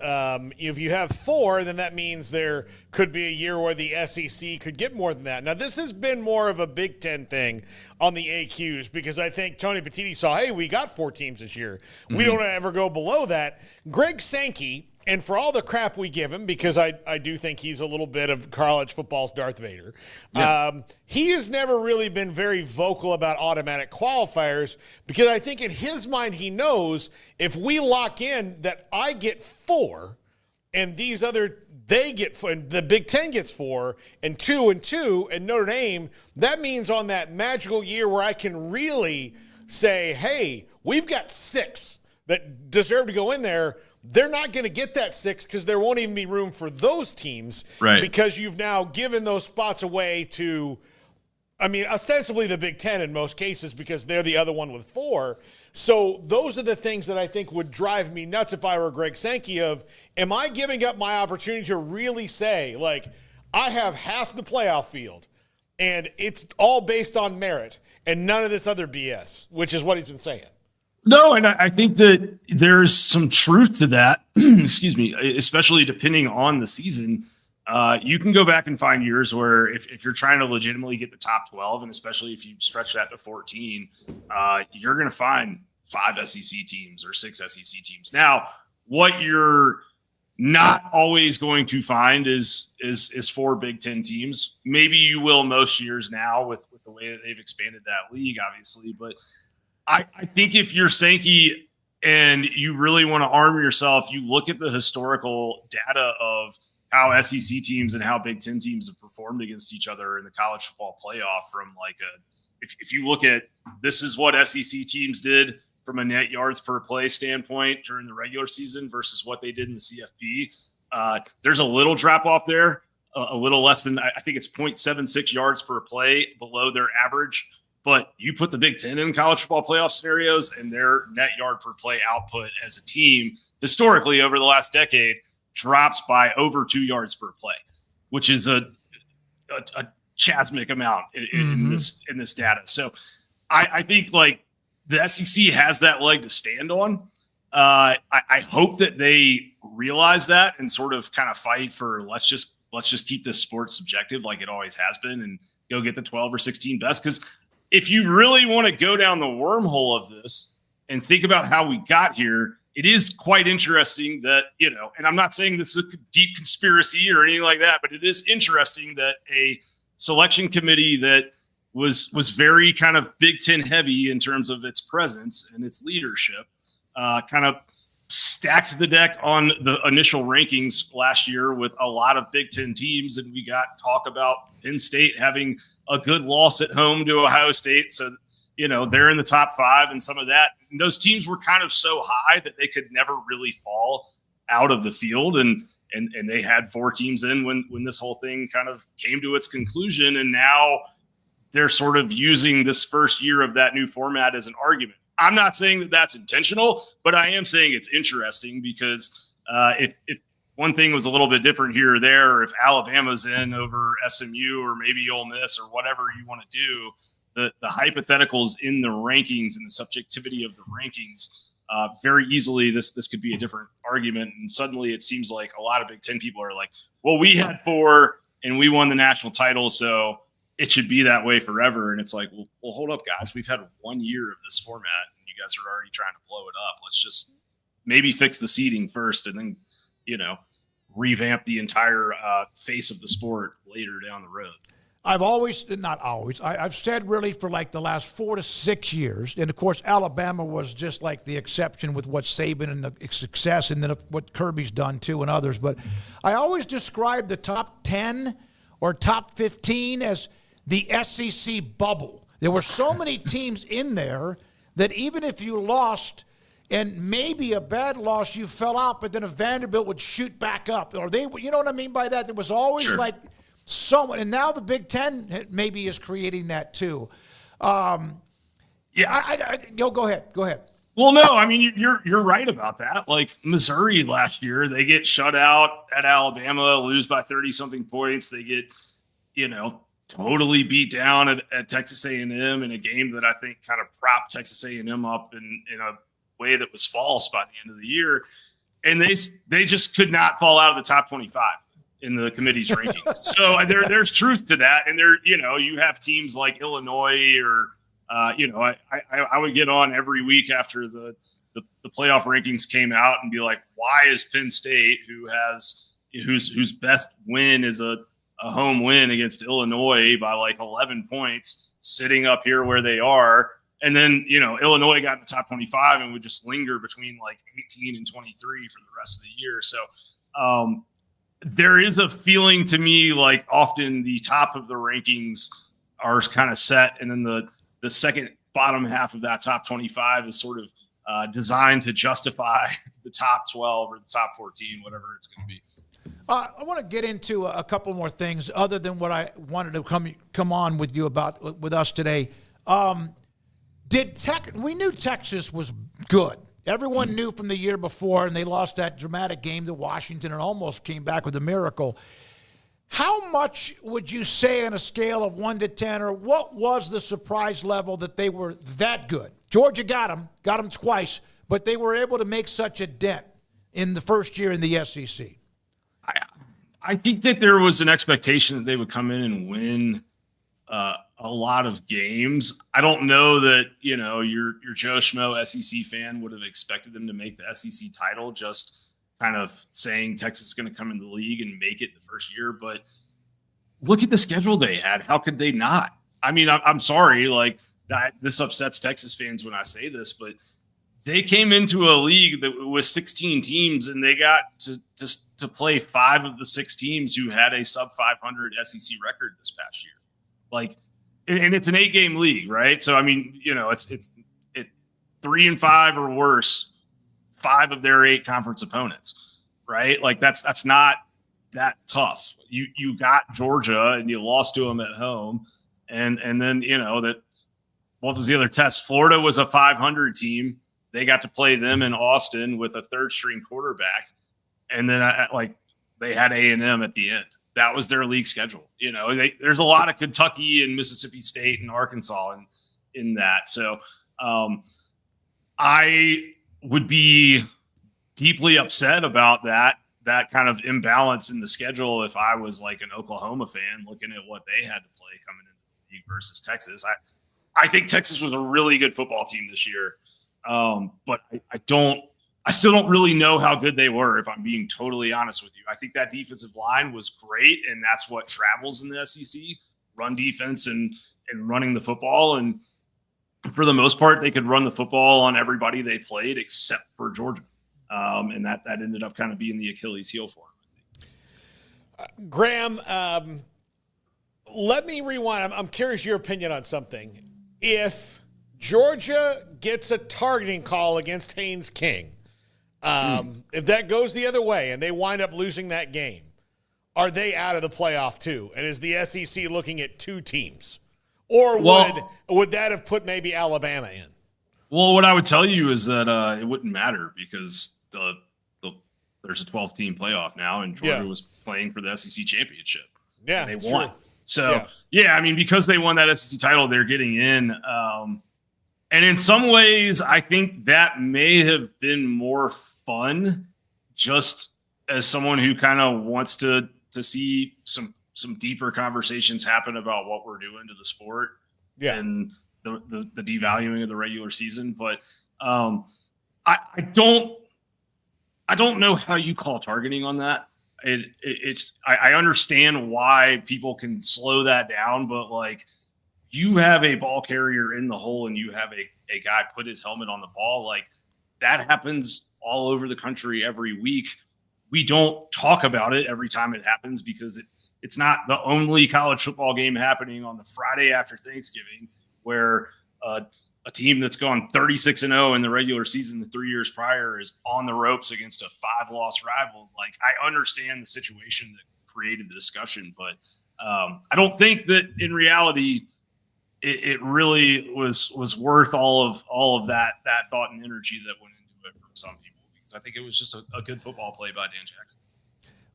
Speaker 6: if you have 4, then that means there could be a year where the SEC could get more than that. Now, this has been more of a Big Ten thing on the AQs because I think Tony Petitti saw, hey, we got 4 teams this year. Mm-hmm. We don't ever go below that. Greg Sankey, and for all the crap we give him, because I do think he's a little bit of college football's Darth Vader, he has never really been very vocal about automatic qualifiers because I think in his mind he knows if we lock in that I get 4 and these other they get 4, and the Big Ten gets 4 and 2 and 2 and Notre Dame, that means on that magical year where I can really say, hey, we've got 6 that deserve to go in there. They're not going to get that 6 because there won't even be room for those teams, right? Because you've now given those spots away to, I mean, ostensibly the Big Ten in most cases because they're the other one with 4. So those are the things that I think would drive me nuts if I were Greg Sankey of, am I giving up my opportunity to really say, like, I have half the playoff field and it's all based on merit and none of this other BS, which is what he's been saying.
Speaker 24: No, and I think that there's some truth to that, excuse me, especially depending on the season. You can go back and find years where if you're trying to legitimately get the top 12, and especially if you stretch that to 14, you're going to find 5 SEC teams or 6 SEC teams. Now, what you're not always going to find is 4 Big Ten teams. Maybe you will most years now with the way that they've expanded that league, obviously, but I think if you're Sankey and you really want to arm yourself, you look at the historical data of how SEC teams and how Big Ten teams have performed against each other in the college football playoff from if you look at this is what SEC teams did from a net yards per play standpoint during the regular season versus what they did in the CFP. There's a little drop off there, a little less than, I think it's 0.76 yards per play below their average. But you put the Big Ten in college football playoff scenarios and their net yard per play output as a team historically over the last decade drops by over 2 yards per play, which is a chasmic amount in this data. So I think like the SEC has that leg to stand on. I hope that they realize that and sort of kind of fight for let's just keep this sport subjective like it always has been and go get the 12 or 16 best. Because if you really want to go down the wormhole of this and think about how we got here, it is quite interesting that, and I'm not saying this is a deep conspiracy or anything like that, but it is interesting that a selection committee that was very kind of Big Ten heavy in terms of its presence and its leadership kind of stacked the deck on the initial rankings last year with a lot of Big Ten teams. And we got talk about Penn State having a good loss at home to Ohio State. So, they're in the top 5 and some of that. And those teams were kind of so high that they could never really fall out of the field. And they had 4 teams in when this whole thing kind of came to its conclusion. And now they're sort of using this first year of that new format as an argument. I'm not saying that that's intentional, but I am saying it's interesting because if one thing was a little bit different here or there, or if Alabama's in over SMU or maybe Ole Miss or whatever you want to do, the hypotheticals in the rankings and the subjectivity of the rankings, very easily this could be a different argument. And suddenly it seems like a lot of Big Ten people are like, well, we had 4 and we won the national title, so it should be that way forever. And it's like, well, hold up, guys. We've had 1 year of this format, and you guys are already trying to blow it up. Let's just maybe fix the seeding first and then, revamp the entire face of the sport later down the road.
Speaker 5: I've said really for like the last 4 to 6 years, and of course Alabama was just like the exception with what Saban and the success and then what Kirby's done too and others. But I always describe the top 10 or top 15 as the SEC bubble. There were so many teams in there that even if you lost and maybe a bad loss, you fell out, but then a Vanderbilt would shoot back up. Or they, you know what I mean by that? There was always like someone, and now the Big Ten maybe is creating that too. Go ahead.
Speaker 24: Well, no, I mean, you're right about that. Like Missouri last year, they get shut out at Alabama, lose by 30-something points. They get, totally beat down at Texas A&M in a game that I think kind of propped Texas A&M up in a way that was false by the end of the year. And they just could not fall out of the top 25 in the committee's rankings. So there's truth to that. And you have teams like Illinois or, I would get on every week after the playoff rankings came out and be like, why is Penn State, whose best win is a home win against Illinois by like 11 points, sitting up here where they are? And then, Illinois got in the top 25 and would just linger between like 18 and 23 for the rest of the year. So there is a feeling to me like often the top of the rankings are kind of set, and then the second bottom half of that top 25 is sort of designed to justify the top 12 or the top 14, whatever it's going to be.
Speaker 5: I want to get into a couple more things other than what I wanted to come on with you about with us today. We knew Texas was good. Everyone knew from the year before, and they lost that dramatic game to Washington and almost came back with a miracle. How much would you say on a scale of 1 to 10, or what was the surprise level that they were that good? Georgia got them twice, but they were able to make such a dent in the first year in the SEC.
Speaker 24: I think that there was an expectation that they would come in and win a lot of games. I don't know that, your Joe Schmo SEC fan would have expected them to make the SEC title, just kind of saying Texas is going to come in the league and make it the first year. But look at the schedule they had. How could they not? I mean, I'm sorry, like this upsets Texas fans when I say this, but they came into a league that was 16 teams, and they got to play 5 of the 6 teams who had a sub 500 SEC record this past year. Like, and it's an 8-game league, right? So I mean, it's 3-5 or worse, 5 of their 8 conference opponents, right? Like that's not that tough. You got Georgia and you lost to them at home, and then that what was the other test? Florida was a 500 team. They got to play them in Austin with a 3rd-string quarterback, and then they had A&M at the end. That was their league schedule. There's a lot of Kentucky and Mississippi State and Arkansas in that. So I would be deeply upset about that kind of imbalance in the schedule if I was like an Oklahoma fan looking at what they had to play coming into the league versus Texas. I think Texas was a really good football team this year. But I still don't really know how good they were, if I'm being totally honest with you. I think that defensive line was great, and that's what travels in the SEC, run defense and running the football. And for the most part, they could run the football on everybody they played except for Georgia. And that ended up kind of being the Achilles heel for them.
Speaker 6: Graham, let me rewind. I'm curious your opinion on something. If Georgia gets a targeting call against Haynes King, if that goes the other way and they wind up losing that game, are they out of the playoff too? And is the SEC looking at 2 teams? Or would that have put maybe Alabama in?
Speaker 24: Well, what I would tell you is that it wouldn't matter because there's a 12-team playoff now, and Georgia was playing for the SEC championship.
Speaker 6: Yeah,
Speaker 24: and they won.
Speaker 6: True.
Speaker 24: So, I mean, because they won that SEC title, they're getting in. And in some ways, I think that may have been more fun, just as someone who kind of wants to see some deeper conversations happen about what we're doing to the sport and the devaluing of the regular season. But I don't know how you call targeting on that. I understand why people can slow that down, but like, you have a ball carrier in the hole and you have a guy put his helmet on the ball. Like, that happens all over the country every week. We don't talk about it every time it happens because it's not the only college football game happening on the Friday after Thanksgiving where a team that's gone 36-0 in the regular season the 3 years prior is on the ropes against a 5-loss rival. Like, I understand the situation that created the discussion, but I don't think that in reality it really was worth all of that thought and energy that went into it from some people, because I think it was just a good football play by Dan Jackson.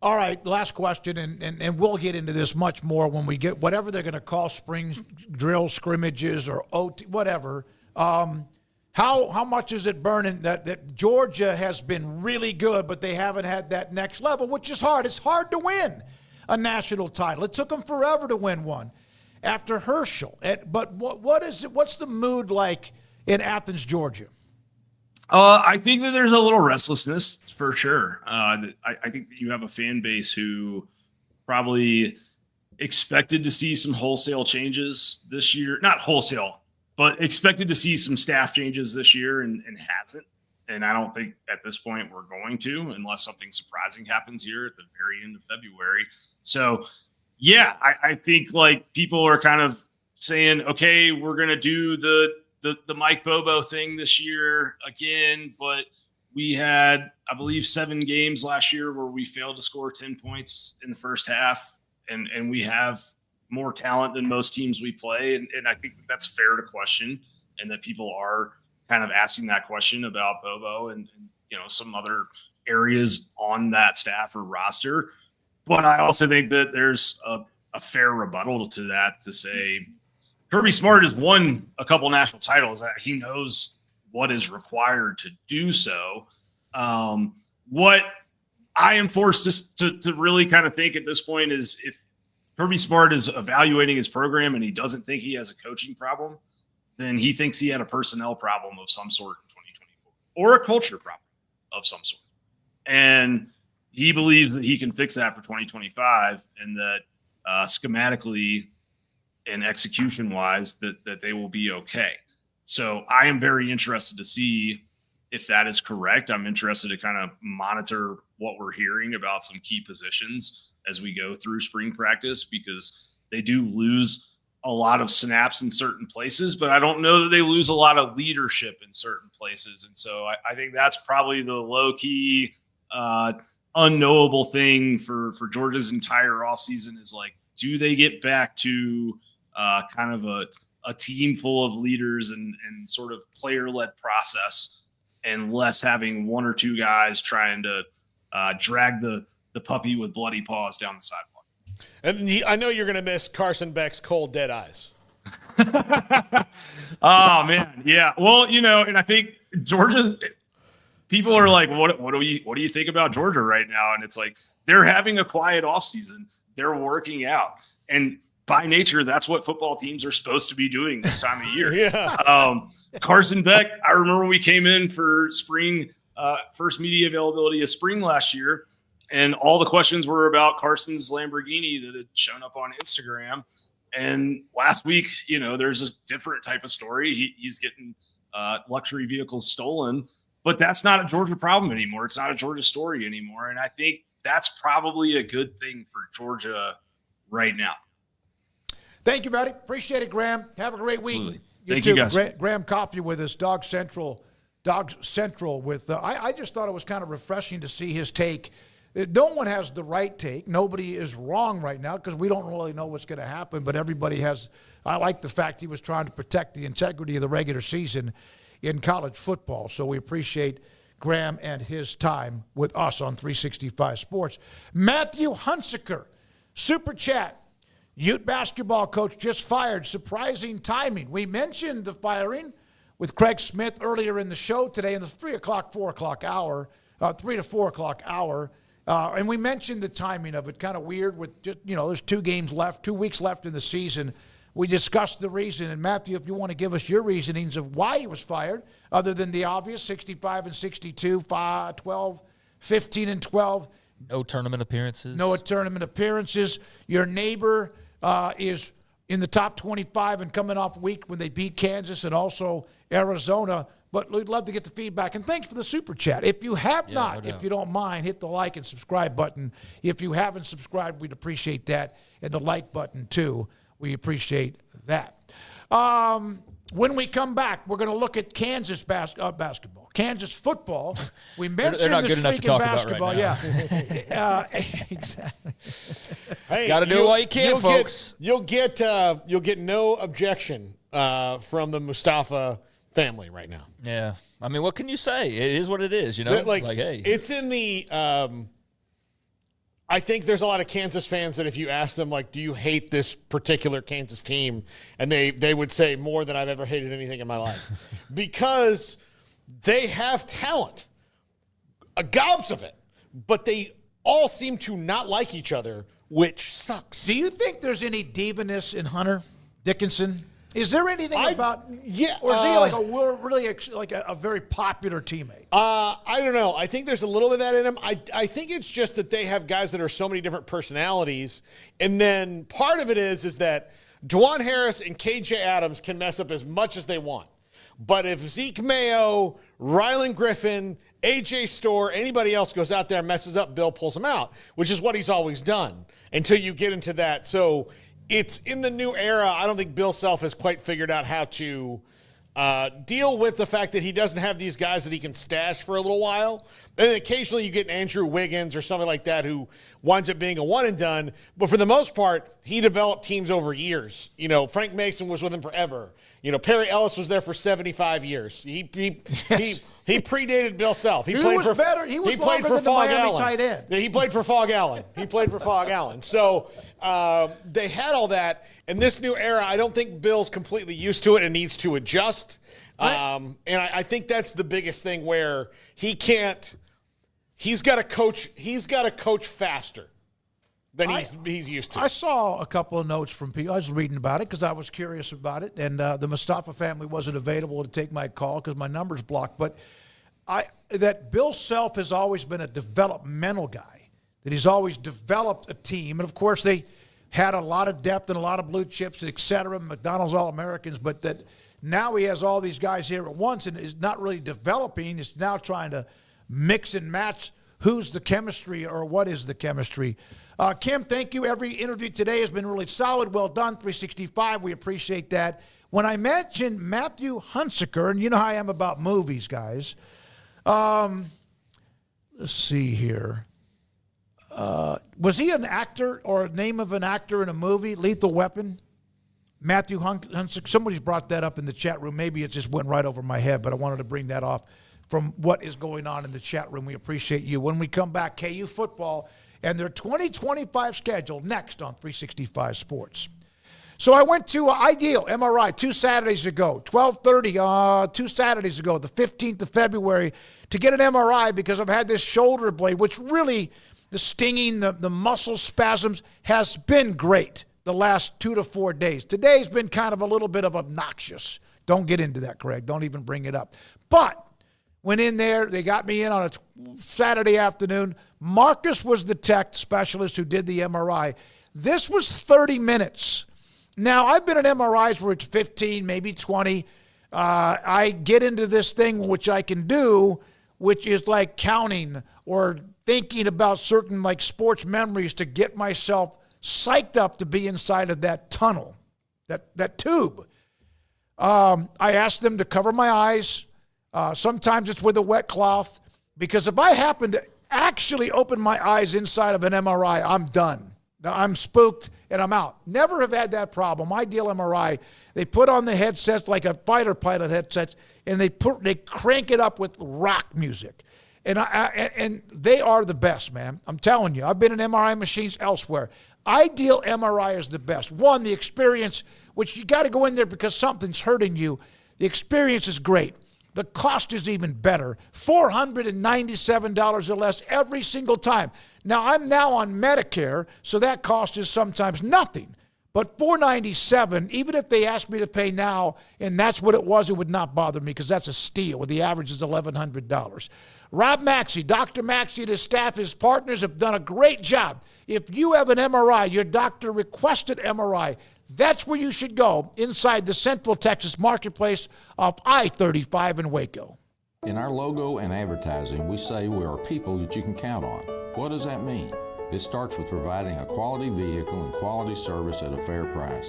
Speaker 5: All right, last question, and we'll get into this much more when we get whatever they're going to call spring drill scrimmages or OT, whatever. How much is it burning that Georgia has been really good, but they haven't had that next level, which is hard. It's hard to win a national title. It took them forever to win one after Herschel. But what is it? What's the mood like in Athens, Georgia?
Speaker 24: I think that there's a little restlessness for sure. I think that you have a fan base who probably expected to see some wholesale changes this year. Not wholesale, but expected to see some staff changes this year and hasn't. And I don't think at this point we're going to, unless something surprising happens here at the very end of February. So, yeah, I think like people are kind of saying, okay, we're going to do the Mike Bobo thing this year again, but we had, I believe, 7 games last year where we failed to score 10 points in the first half, and we have more talent than most teams we play, and I think that's fair to question, and that people are kind of asking that question about Bobo and some other areas on that staff or roster. But I also think that there's a fair rebuttal to that to say, Kirby Smart has won a couple national titles. He knows what is required to do so. What I am forced to really kind of think at this point is if Kirby Smart is evaluating his program and he doesn't think he has a coaching problem, then he thinks he had a personnel problem of some sort in 2024 or a culture problem of some sort. And he believes that he can fix that for 2025 and that schematically and execution-wise that they will be okay. So I am very interested to see if that is correct. I'm interested to kind of monitor what we're hearing about some key positions as we go through spring practice, because they do lose a lot of snaps in certain places, but I don't know that they lose a lot of leadership in certain places. And so I think that's probably the low-key unknowable thing for Georgia's entire offseason is like, do they get back to kind of a team full of leaders and sort of player-led process, and less having one or two guys trying to drag the puppy with bloody paws down the sidewalk.
Speaker 6: And I know you're going to miss Carson Beck's cold, dead eyes.
Speaker 24: Oh, man. Yeah. Well, and I think Georgia's people are like, what do you think about Georgia right now? And it's like, they're having a quiet offseason. They're working out. And by nature, that's what football teams are supposed to be doing this time of year.
Speaker 6: Yeah.
Speaker 24: Carson Beck, I remember when we came in for spring, first media availability of spring last year, and all the questions were about Carson's Lamborghini that had shown up on Instagram. And last week, there's a different type of story. He's getting luxury vehicles stolen, but that's not a Georgia problem anymore. It's not a Georgia story anymore. And I think that's probably a good thing for Georgia right now.
Speaker 5: Thank you, buddy. Appreciate it, Graham. Have a great week.
Speaker 24: Absolutely.
Speaker 5: Thank
Speaker 24: you,
Speaker 5: too.
Speaker 24: guys.
Speaker 5: Graham Coffey with us, Dogs Central with I just thought it was kind of refreshing to see his take. No one has the right take. Nobody is wrong right now because we don't really know what's going to happen, but everybody has. I like the fact he was trying to protect the integrity of the regular season in college football. So we appreciate Graham and his time with us on 365 Sports. Matthew Hunsaker, Super Chat. Ute basketball coach just fired. Surprising timing. We mentioned the firing with Craig Smith earlier in the show today in the 3 to 4 o'clock hour. And we mentioned the timing of it. Kind of weird with just, there's 2 weeks left in the season. We discussed the reason. And Matthew, if you want to give us your reasonings of why he was fired, other than the obvious 65 and 62, 12, 15 and 12.
Speaker 8: No tournament appearances.
Speaker 5: No tournament appearances. Your neighbor is in the top 25 and coming off week when they beat Kansas and also Arizona. But we'd love to get the feedback. And thanks for the Super Chat. If you have not, if you don't mind, hit the like and subscribe button. If you haven't subscribed, we'd appreciate that. And the like button, too. We appreciate that. When we come back, we're going to look at Kansas basketball, Kansas football. We mentioned
Speaker 8: they're not
Speaker 5: the
Speaker 8: good enough to
Speaker 5: streak in
Speaker 8: talk about
Speaker 5: basketball.
Speaker 8: right
Speaker 5: Yeah, exactly.
Speaker 6: Hey,
Speaker 8: got to do it while you can, folks.
Speaker 6: You'll get no objection from the Mustafa family right now.
Speaker 8: Yeah, I mean, what can you say? It is what it is, you know.
Speaker 6: Like
Speaker 8: hey,
Speaker 6: it's in the. I think there's a lot of Kansas fans that if you ask them, like, do you hate this particular Kansas team? And they would say more than I've ever hated anything in my life. Because they have talent, gobs of it, but they all seem to not like each other, which sucks.
Speaker 5: Do you think there's any divaness in Hunter Dickinson? Is there anything about?
Speaker 6: Yeah,
Speaker 5: or is he like a very popular teammate?
Speaker 6: I don't know. I think there's a little bit of that in him. I think it's just that they have guys that are so many different personalities, and then part of it is that Dwan Harris and KJ Adams can mess up as much as they want, but if Zeke Mayo, Rylan Griffin, AJ Storr, anybody else goes out there and messes up, Bill pulls him out, which is what he's always done until you get into that. So. It's in the new era. I don't think Bill Self has quite figured out how to deal with the fact that he doesn't have these guys that he can stash for a little while. And then occasionally you get Andrew Wiggins or something like that who winds up being a one and done. But for the most part, he developed teams over years. You know, Frank Mason was with him forever. You know, Perry Ellis was there for 75 years. He predated Bill Self. He played for
Speaker 5: better. He was
Speaker 6: played
Speaker 5: longer
Speaker 6: for
Speaker 5: than the
Speaker 6: Fog
Speaker 5: Miami
Speaker 6: Allen.
Speaker 5: tight end.
Speaker 6: Yeah, he played for Fog Allen. So they had all that. In this new era, I don't think Bill's completely used to it and needs to adjust. And I think that's the biggest thing where he can't. He's got to coach faster than he's used to.
Speaker 5: I saw a couple of notes from people. I was reading about it because I was curious about it, and the Mustafa family wasn't available to take my call because my number's blocked. But that Bill Self has always been a developmental guy, that he's always developed a team. And, of course, they had a lot of depth and a lot of blue chips, et cetera, McDonald's All-Americans, but that now he has all these guys here at once and is not really developing. He's now trying to mix and match who's the chemistry or what is the chemistry. Kim, thank you. Every interview today has been really solid. Well done, 365. We appreciate that. When I mentioned Matthew Hunsaker, and you know how I am about movies, guys. Let's see here. Was he an actor or a name of an actor in a movie, Lethal Weapon? Matthew Hunsaker. Somebody's brought that up in the chat room. Maybe it just went right over my head, but I wanted to bring that off from what is going on in the chat room. We appreciate you. When we come back, KU football and their 2025 schedule next on 365 Sports. So I went to Ideal MRI 2 Saturdays ago, 12:30, 2 Saturdays ago, the 15th of February, to get an MRI because I've had this shoulder blade, which really, the stinging, the muscle spasms has been great the last 2 to 4 days. Today's been kind of a little bit of obnoxious. Don't get into that, Craig. Don't even bring it up. But went in there. They got me in on a Saturday afternoon. Marcus was the tech specialist who did the MRI. This was 30 minutes. Now, I've been in MRIs where it's 15, maybe 20. I get into this thing, which I can do, which is like counting or thinking about certain like sports memories to get myself psyched up to be inside of that tunnel, that tube. I asked them to cover my eyes. Sometimes it's with a wet cloth, because if I happen to actually open my eyes inside of an MRI, I'm done. I'm spooked and I'm out. Never have had that problem. Ideal MRI, they put on the headsets like a fighter pilot headsets, and they crank it up with rock music. And they are the best, man. I'm telling you. I've been in MRI machines elsewhere. Ideal MRI is the best. One, the experience, which you got to go in there because something's hurting you. The experience is great. The cost is even better. $497 or less every single time. Now, I'm now on Medicare, so that cost is sometimes nothing. But $497, even if they asked me to pay now, and that's what it would not bother me, because that's a steal. The average is $1,100. Rob Maxey, Dr. Maxey and his staff, his partners have done a great job. If you have an MRI, your doctor requested MRI, that's where you should go, inside the Central Texas marketplace off I-35 in Waco.
Speaker 1: In our logo and advertising, we say we are people that you can count on. What does that mean? It starts with providing a quality vehicle and quality service at a fair price.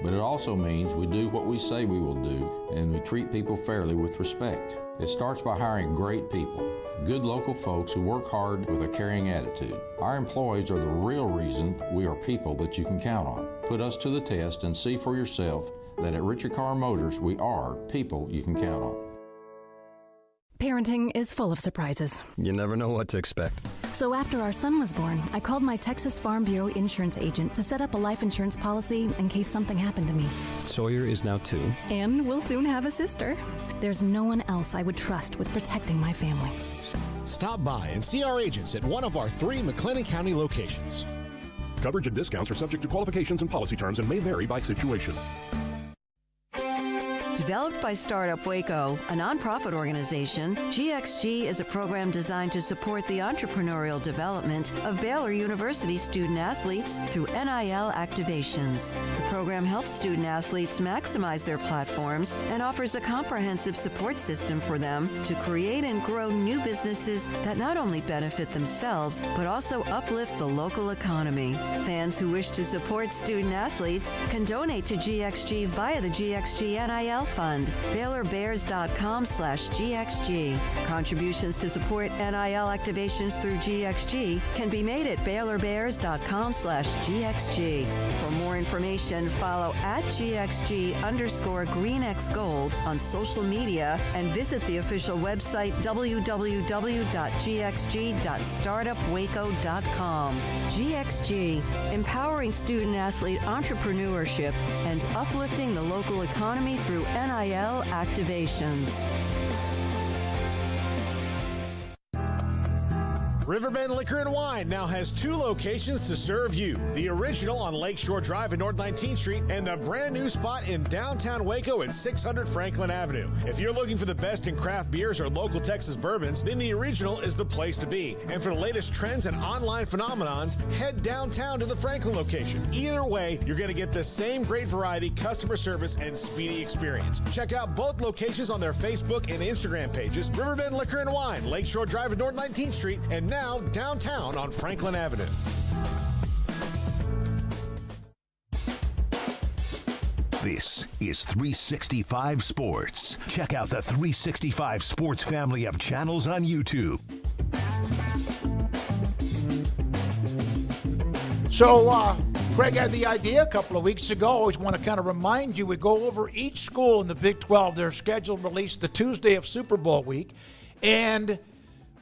Speaker 1: but it also means we do what we say we will do, and we treat people fairly with respect. It starts by hiring great people, good local folks who work hard with a caring attitude. Our employees are the real reason we are people that you can count on. Put us to the test and see for yourself that at Richard Carr Motors, we are people you can count on.
Speaker 4: Parenting is full of surprises.
Speaker 7: You never know what to expect.
Speaker 4: So after our son was born, I called my Texas Farm Bureau insurance agent to set up a life insurance policy in case something happened to me.
Speaker 7: Sawyer is now 2.
Speaker 4: And we'll soon have a sister. There's no one else I would trust with protecting my family.
Speaker 17: Stop by and see our agents at one of our 3 McLennan County locations.
Speaker 11: Coverage and discounts are subject to qualifications and policy terms and may vary by situation.
Speaker 3: Developed by Startup Waco, a nonprofit organization, GXG is a program designed to support the entrepreneurial development of Baylor University student athletes through NIL activations. The program helps student athletes maximize their platforms and offers a comprehensive support system for them to create and grow new businesses that not only benefit themselves, but also uplift the local economy. Fans who wish to support student athletes can donate to GXG via the GXG NIL Fund, BaylorBears.com/GXG. Contributions to support NIL activations through GXG can be made at BaylorBears.com/GXG. For more information, follow @GXG_GreenXGold on social media and visit the official website www.gxg.startupwaco.com. GXG, empowering student athlete entrepreneurship and uplifting the local economy through NIL activations.
Speaker 17: Riverbend Liquor and Wine now has 2 locations to serve you. The original on Lakeshore Drive at North 19th Street and the brand new spot in downtown Waco at 600 Franklin Avenue. If you're looking for the best in craft beers or local Texas bourbons, then the original is the place to be. And for the latest trends and online phenomenons, head downtown to the Franklin location. Either way, you're going to get the same great variety, customer service, and speedy experience. Check out both locations on their Facebook and Instagram pages, Riverbend Liquor and Wine, Lakeshore Drive at North 19th Street, and now downtown on Franklin Avenue.
Speaker 2: This is 365 Sports. Check out the 365 Sports family of channels on YouTube.
Speaker 5: So, Craig had the idea a couple of weeks ago. Always want to kind of remind you, we go over each school in the Big 12, their schedule released the Tuesday of Super Bowl week, and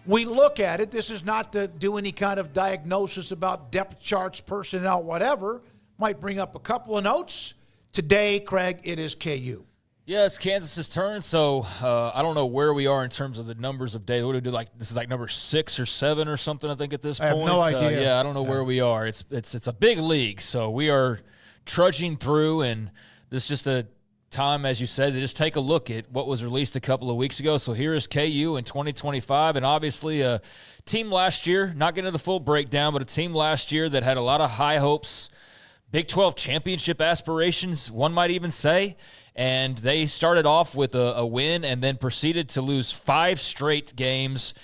Speaker 5: we look at it. This is not to do any kind of diagnosis about depth charts, personnel, whatever. Might bring up a couple of notes. Today, Craig, it is KU.
Speaker 8: Yeah, it's Kansas's turn, so I don't know where we are in terms of the numbers of days. What do we do? Like this is like number 6 or 7 or something, I think, at this point.
Speaker 5: I have no idea.
Speaker 8: Yeah, I don't know where we are. It's a big league, so we are trudging through, and this is just a time, as you said, to just take a look at what was released a couple of weeks ago. So here is KU in 2025, and obviously a team last year, not getting to the full breakdown, but a team last year that had a lot of high hopes, Big 12 championship aspirations, one might even say, and they started off with a win and then proceeded to lose 5 straight games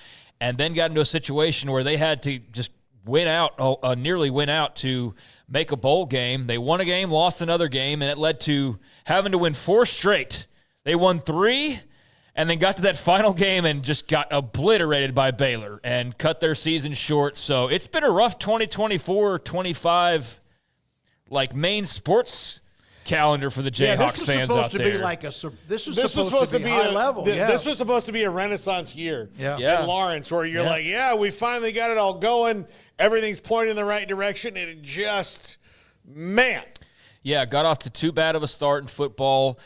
Speaker 8: and then got into a situation where they had to just nearly win out to make a bowl game. They won a game, lost another game, and it led to having to win 4 straight. They won 3 and then got to that final game and just got obliterated by Baylor and cut their season short. So it's been a rough 2024-25 like main sports calendar for the Jayhawks fans out there.
Speaker 5: This was supposed to be high level.
Speaker 6: This was supposed to be a Renaissance year in Lawrence, where you're like, we finally got it all going. Everything's pointing in the right direction, and it just, man.
Speaker 8: Yeah, got off to too bad of a start in football.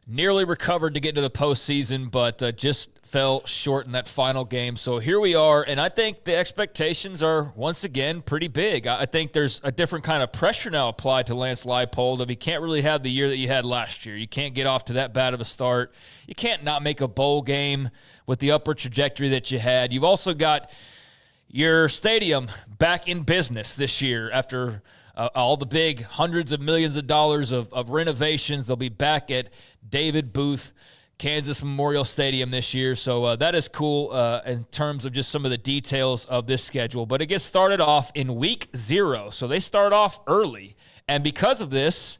Speaker 8: Nearly recovered to get to the postseason, but just fell short in that final game. So here we are, and I think the expectations are, once again, pretty big. I think there's a different kind of pressure now applied to Lance Leipold. He can't really have the year that you had last year. You can't get off to that bad of a start. You can't not make a bowl game with the upward trajectory that you had. You've also got your stadium back in business this year after all the big hundreds of millions of dollars of renovations. They'll be back at David Booth Kansas Memorial Stadium this year. So that is cool in terms of just some of the details of this schedule. But it gets started off in week 0. So they start off early. And because of this,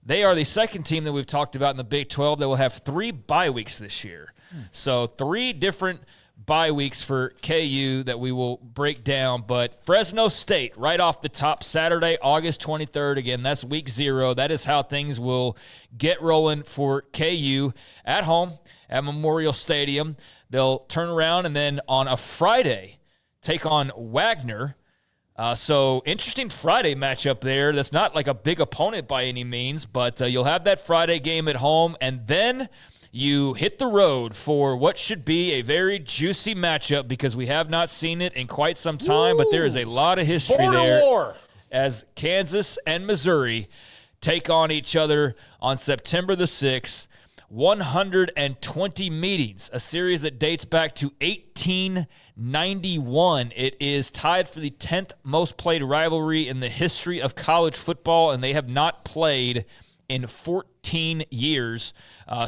Speaker 8: They are the second team that we've talked about in the Big 12 that will have 3 bye weeks this year. So 3 different bye weeks for KU that we will break down. But Fresno State, right off the top, Saturday, August 23rd. Again, that's week 0. That is how things will get rolling for KU at home at Memorial Stadium. They'll turn around and then on a Friday take on Wagner. So interesting Friday matchup there. That's not like a big opponent by any means, but you'll have that Friday game at home, and then you hit the road for what should be a very juicy matchup because we have not seen it in quite some time, but there is a lot of history there as Kansas and Missouri take on each other on September the 6th. 120 meetings, a series that dates back to 1891. It is tied for the 10th most played rivalry in the history of college football, and they have not played in 14 years.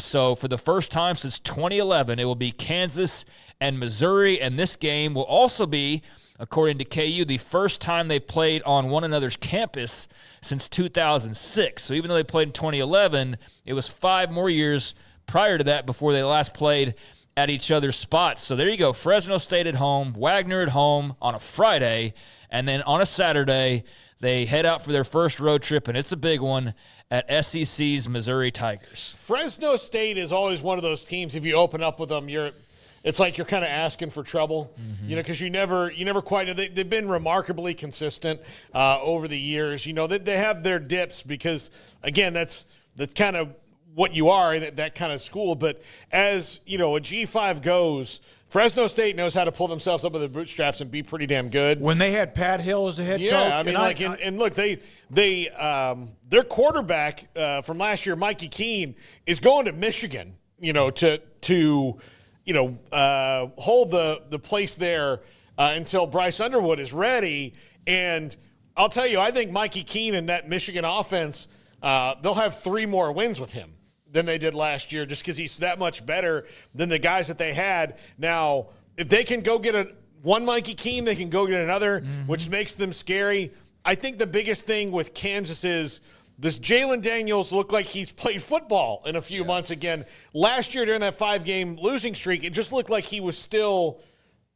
Speaker 8: So for the first time since 2011, it will be Kansas and Missouri, and this game will also be, according to KU, the first time they played on one another's campus since 2006. So even though they played in 2011, it was 5 more years prior to that before they last played at each other's spots. So there you go, Fresno State at home, Wagner at home on a Friday, and then on a Saturday, they head out for their first road trip, and it's a big one, at SEC's Missouri Tigers.
Speaker 6: Fresno State is always one of those teams, if you open up with them, it's like you're kind of asking for trouble, because you never quite – they've been remarkably consistent over the years. They have their dips because, again, that's kind of what you are, that kind of school. But as, a G5 goes – Fresno State knows how to pull themselves up with the bootstraps and be pretty damn good.
Speaker 5: When they had Pat Hill as the head coach.
Speaker 6: Yeah, and look, they their quarterback from last year, Mikey Keene, is going to Michigan, to hold the place there until Bryce Underwood is ready. And I'll tell you, I think Mikey Keene and that Michigan offense, they'll have 3 more wins with him than they did last year, just because he's that much better than the guys that they had. Now, if they can go get one Mikey Keene, they can go get another, which makes them scary. I think the biggest thing with Kansas is does Jalen Daniels look like he's played football in a few months again? Last year during that 5-game losing streak, it just looked like he was still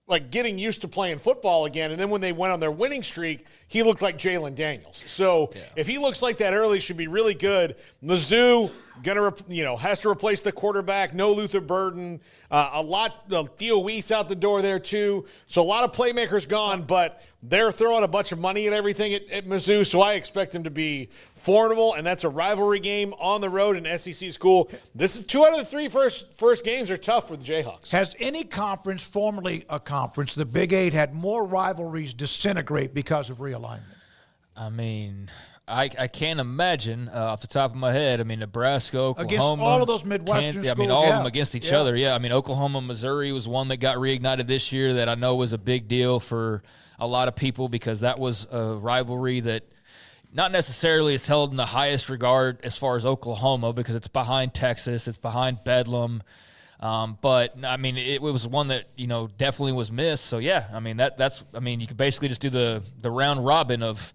Speaker 6: like getting used to playing football again. And then when they went on their winning streak, he looked like Jalen Daniels. So if he looks like that early, should be really good. Mizzou has to replace the quarterback. No Luther Burden. A lot of Theo Weiss out the door there too. So a lot of playmakers gone, but they're throwing a bunch of money at everything at Mizzou. So I expect them to be formidable, and that's a rivalry game on the road in SEC school. This is 2 out of the 3 first games are tough for the Jayhawks.
Speaker 5: Has any conference, formerly a conference, the Big 8, had more rivalries disintegrate because of realignment?
Speaker 8: I mean, I can't imagine off the top of my head. I mean, Nebraska, Oklahoma.
Speaker 5: Against all of those Midwestern schools.
Speaker 8: I mean, all of them against each other. Yeah, I mean, Oklahoma, Missouri was one that got reignited this year that I know was a big deal for a lot of people because that was a rivalry that not necessarily is held in the highest regard as far as Oklahoma because it's behind Texas, it's behind Bedlam. But I mean, it was one that, definitely was missed. So yeah, I mean, you could basically just do the round robin of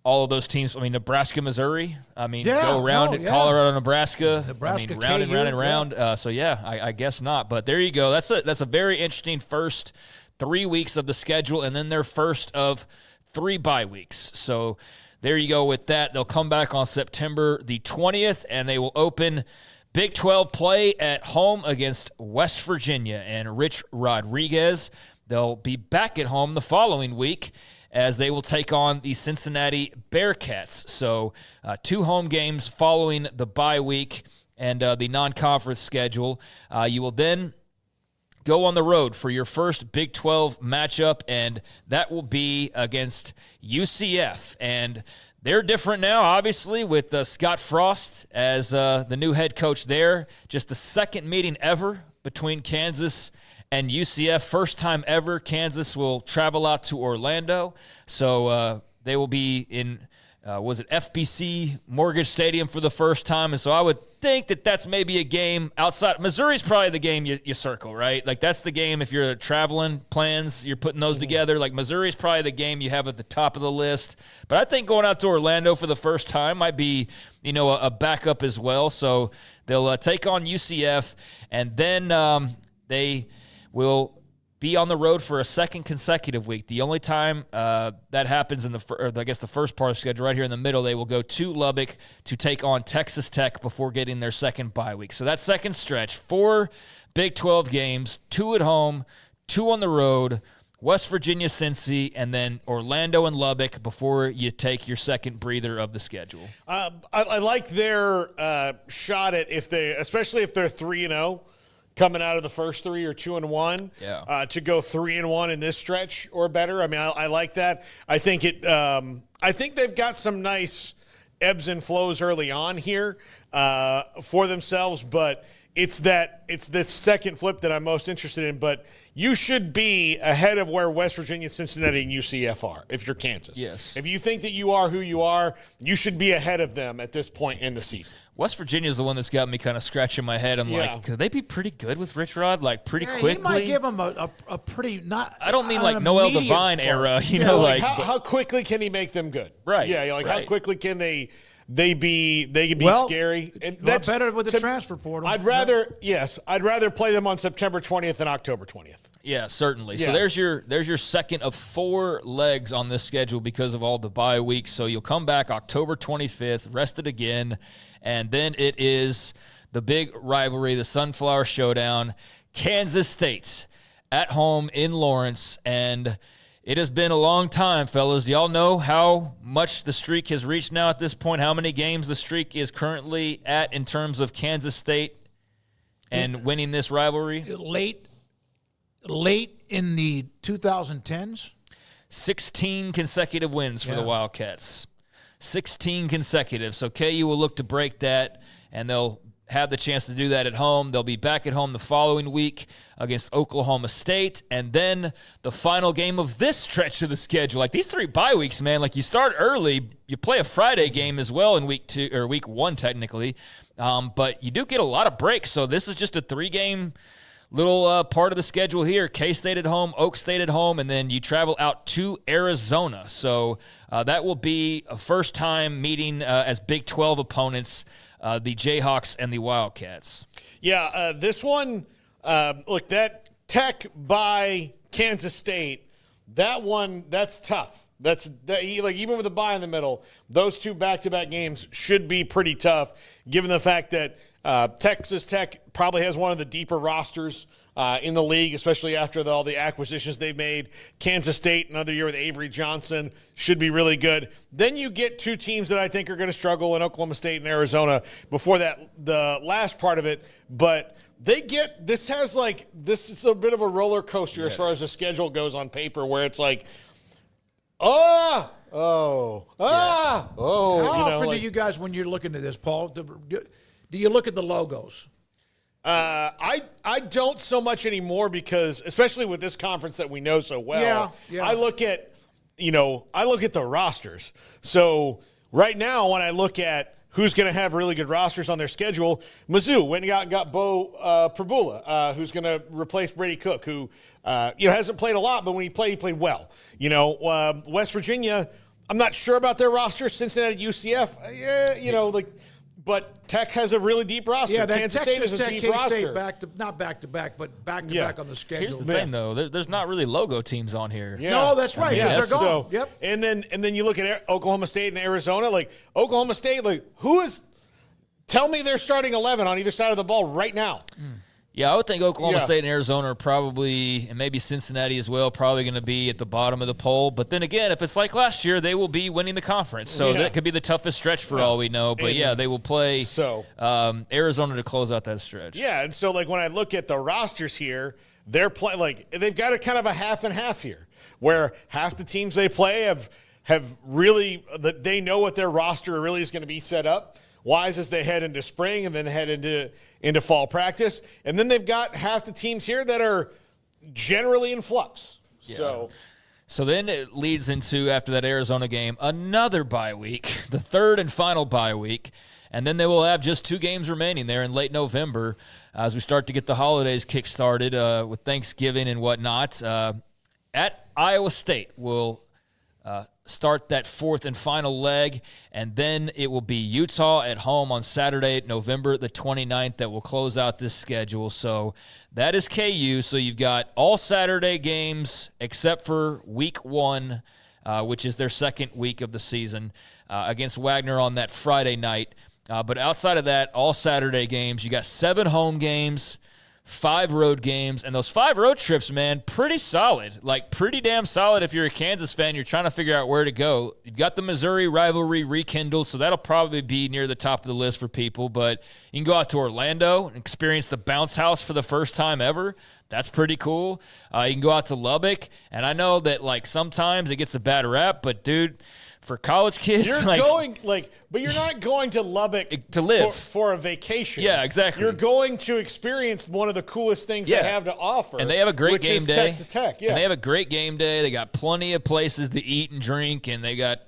Speaker 8: all of those teams. I mean, Nebraska, Missouri. I mean, go around it. Colorado, Nebraska. I mean, round and round and round. So yeah, I guess not. But there you go. That's a very interesting first 3 weeks of the schedule, and then their first of 3 bye weeks. So there you go with that. They'll come back on September the 20th, and they will open Big 12 play at home against West Virginia and Rich Rodriguez. They'll be back at home the following week as they will take on the Cincinnati Bearcats. So 2 home games following the bye week and the non-conference schedule. You will then go on the road for your first Big 12 matchup, and that will be against UCF. And they're different now, obviously, with Scott Frost as the new head coach there. Just the second meeting ever between Kansas and UCF. First time ever Kansas will travel out to Orlando. So they will be in was it FBC Mortgage Stadium for the first time. And so I would think that that's maybe a game outside. Missouri's probably the game you circle, right? Like that's the game if you're traveling plans, you're putting those together. Like Missouri's probably the game you have at the top of the list. But I think going out to Orlando for the first time might be, a backup as well. So they'll take on UCF, and then they will be on the road for a second consecutive week. The only time that happens in the first part of the schedule, right here in the middle, they will go to Lubbock to take on Texas Tech before getting their second bye week. So that second stretch, 4 Big 12 games, 2 at home, 2 on the road, West Virginia, Cincy, and then Orlando and Lubbock before you take your second breather of the schedule.
Speaker 6: I like their shot at especially if they're 3-0. Coming out of the first 3 or 2-1, to go 3-1 in this stretch or better. I mean, I like that. I think I think they've got some nice ebbs and flows early on here for themselves, but it's this second flip that I'm most interested in. But you should be ahead of where West Virginia, Cincinnati, and UCF are if you're Kansas.
Speaker 8: Yes.
Speaker 6: If you think that you are who you are, you should be ahead of them at this point in the season.
Speaker 8: West Virginia is the one that's got me kind of scratching my head. I'm like, could they be pretty good with Rich Rod? Like pretty quickly?
Speaker 5: He might give them a pretty not.
Speaker 8: I don't mean like Noel Devine era.
Speaker 6: How quickly can he make them good?
Speaker 8: Right.
Speaker 6: Yeah. How quickly can they be scary? And
Speaker 5: that's better with the transfer portal.
Speaker 6: I'd rather play them on September 20th than October 20th.
Speaker 8: Yeah, certainly.
Speaker 6: Yeah.
Speaker 8: So there's your second of 4 legs on this schedule because of all the bye weeks. So you'll come back October 25th, rested again, and then it is the big rivalry, the Sunflower Showdown, Kansas State at home in Lawrence. And it has been a long time, fellas. Do y'all know how much the streak has reached now at this point? How many games the streak is currently at in terms of Kansas State and winning this rivalry?
Speaker 5: Late in the 2010s?
Speaker 8: 16 consecutive wins for the Wildcats. 16 consecutive. So KU will look to break that, and they'll have the chance to do that at home. They'll be back at home the following week against Oklahoma State, and then the final game of this stretch of the schedule. Like these 3 bye weeks, man, like you start early, you play a Friday game as well in week 2 or week 1 technically, but you do get a lot of breaks. So this is just a 3-game little part of the schedule here. K-State at home, Oak State at home, and then you travel out to Arizona. So that will be a first time meeting as Big 12 opponents, the Jayhawks and the Wildcats.
Speaker 6: Yeah, this one, look, that Tech by Kansas State, that's tough. Like even with a bye in the middle, those 2 back-to-back games should be pretty tough, given the fact that Texas Tech probably has one of the deeper rosters in the league, especially after all the acquisitions they've made. Kansas State, another year with Avery Johnson, should be really good. Then you get 2 teams that I think are going to struggle in Oklahoma State and Arizona before that, the last part of it. But this is a bit of a roller coaster as far as the schedule goes on paper, where it's like,
Speaker 5: How often do you guys, when you're looking at this, Paul, do you look at the logos?
Speaker 6: I don't so much anymore because, especially with this conference that we know so well, I look at the rosters. So right now, when I look at who's going to have really good rosters on their schedule, Mizzou went and got Bo Prabula, who's going to replace Brady Cook, who hasn't played a lot, but when he played well. West Virginia, I'm not sure about their roster. Cincinnati, UCF, but Tech has a really deep roster.
Speaker 5: Yeah,
Speaker 6: Kansas State has a deep roster.
Speaker 5: Not back-to-back, but back-to-back on the schedule.
Speaker 8: Here's the thing, though. There's not really logo teams on here.
Speaker 5: Yeah. No, that's right. They're gone.
Speaker 6: So,
Speaker 5: yep.
Speaker 6: And then you look at Oklahoma State and Arizona. Like, Oklahoma State, tell me their starting 11 on either side of the ball right now.
Speaker 8: Yeah, I would think Oklahoma State and Arizona are probably, and maybe Cincinnati as well, probably going to be at the bottom of the poll. But then again, if it's like last year, they will be winning the conference. So that could be the toughest stretch for all we know. But they will play Arizona to close out that stretch.
Speaker 6: Yeah, and so when I look at the rosters here, they're playing they've got a kind of a half and half here, where half the teams they play have really they know what their roster really is going to be set up wise as they head into spring and then head into fall practice. And then they've got half the teams here that are generally in flux.
Speaker 8: Yeah.
Speaker 6: So
Speaker 8: So then it leads into, after that Arizona game, another bye week, the third and final bye week. And then they will have just 2 games remaining there in late November as we start to get the holidays kick-started with Thanksgiving and whatnot. At Iowa State, we'll start that 4th and final leg, and then it will be Utah at home on Saturday, November the 29th, that will close out this schedule. So that is KU. So you've got all Saturday games except for week 1, which is their second week of the season, against Wagner on that Friday night. But outside of that, all Saturday games. You got 7 home games, 5 road games, and those 5 road trips, man, pretty solid. Like, pretty damn solid if you're a Kansas fan. You're trying to figure out where to go. You've got the Missouri rivalry rekindled, so that'll probably be near the top of the list for people. But you can go out to Orlando and experience the bounce house for the first time ever. That's pretty cool. You can go out to Lubbock, and I know that, like, sometimes it gets a bad rap, but, dude, for college kids,
Speaker 6: you're but you're not going to Lubbock
Speaker 8: to live
Speaker 6: for a vacation.
Speaker 8: Yeah, exactly.
Speaker 6: You're going to experience one of the coolest things they have to offer.
Speaker 8: And they have a great game day.
Speaker 6: Texas Tech, yeah.
Speaker 8: And they have a great game day. They got plenty of places to eat and drink, and they got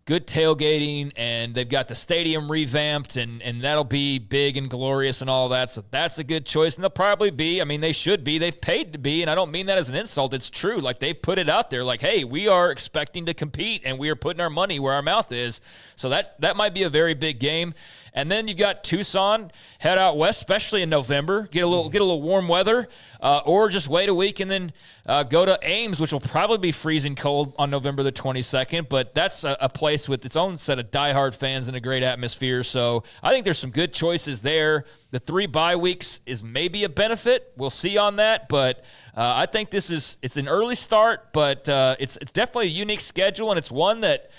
Speaker 8: good tailgating, and they've got the stadium revamped, and that'll be big and glorious and all that. So that's a good choice. And they'll probably be, I mean, they should be. They've paid to be, and I don't mean that as an insult. It's true. Like, they put it out there like, hey, we are expecting to compete, and we are putting our money where our mouth is. So that might be a very big game. And then you've got Tucson, head out west, especially in November, get a little warm weather, or just wait a week and then go to Ames, which will probably be freezing cold on November the 22nd. But that's a place with its own set of diehard fans and a great atmosphere. So I think there's some good choices there. The 3 bye weeks is maybe a benefit. We'll see on that. But I think it's an early start, but it's definitely a unique schedule, and it's one that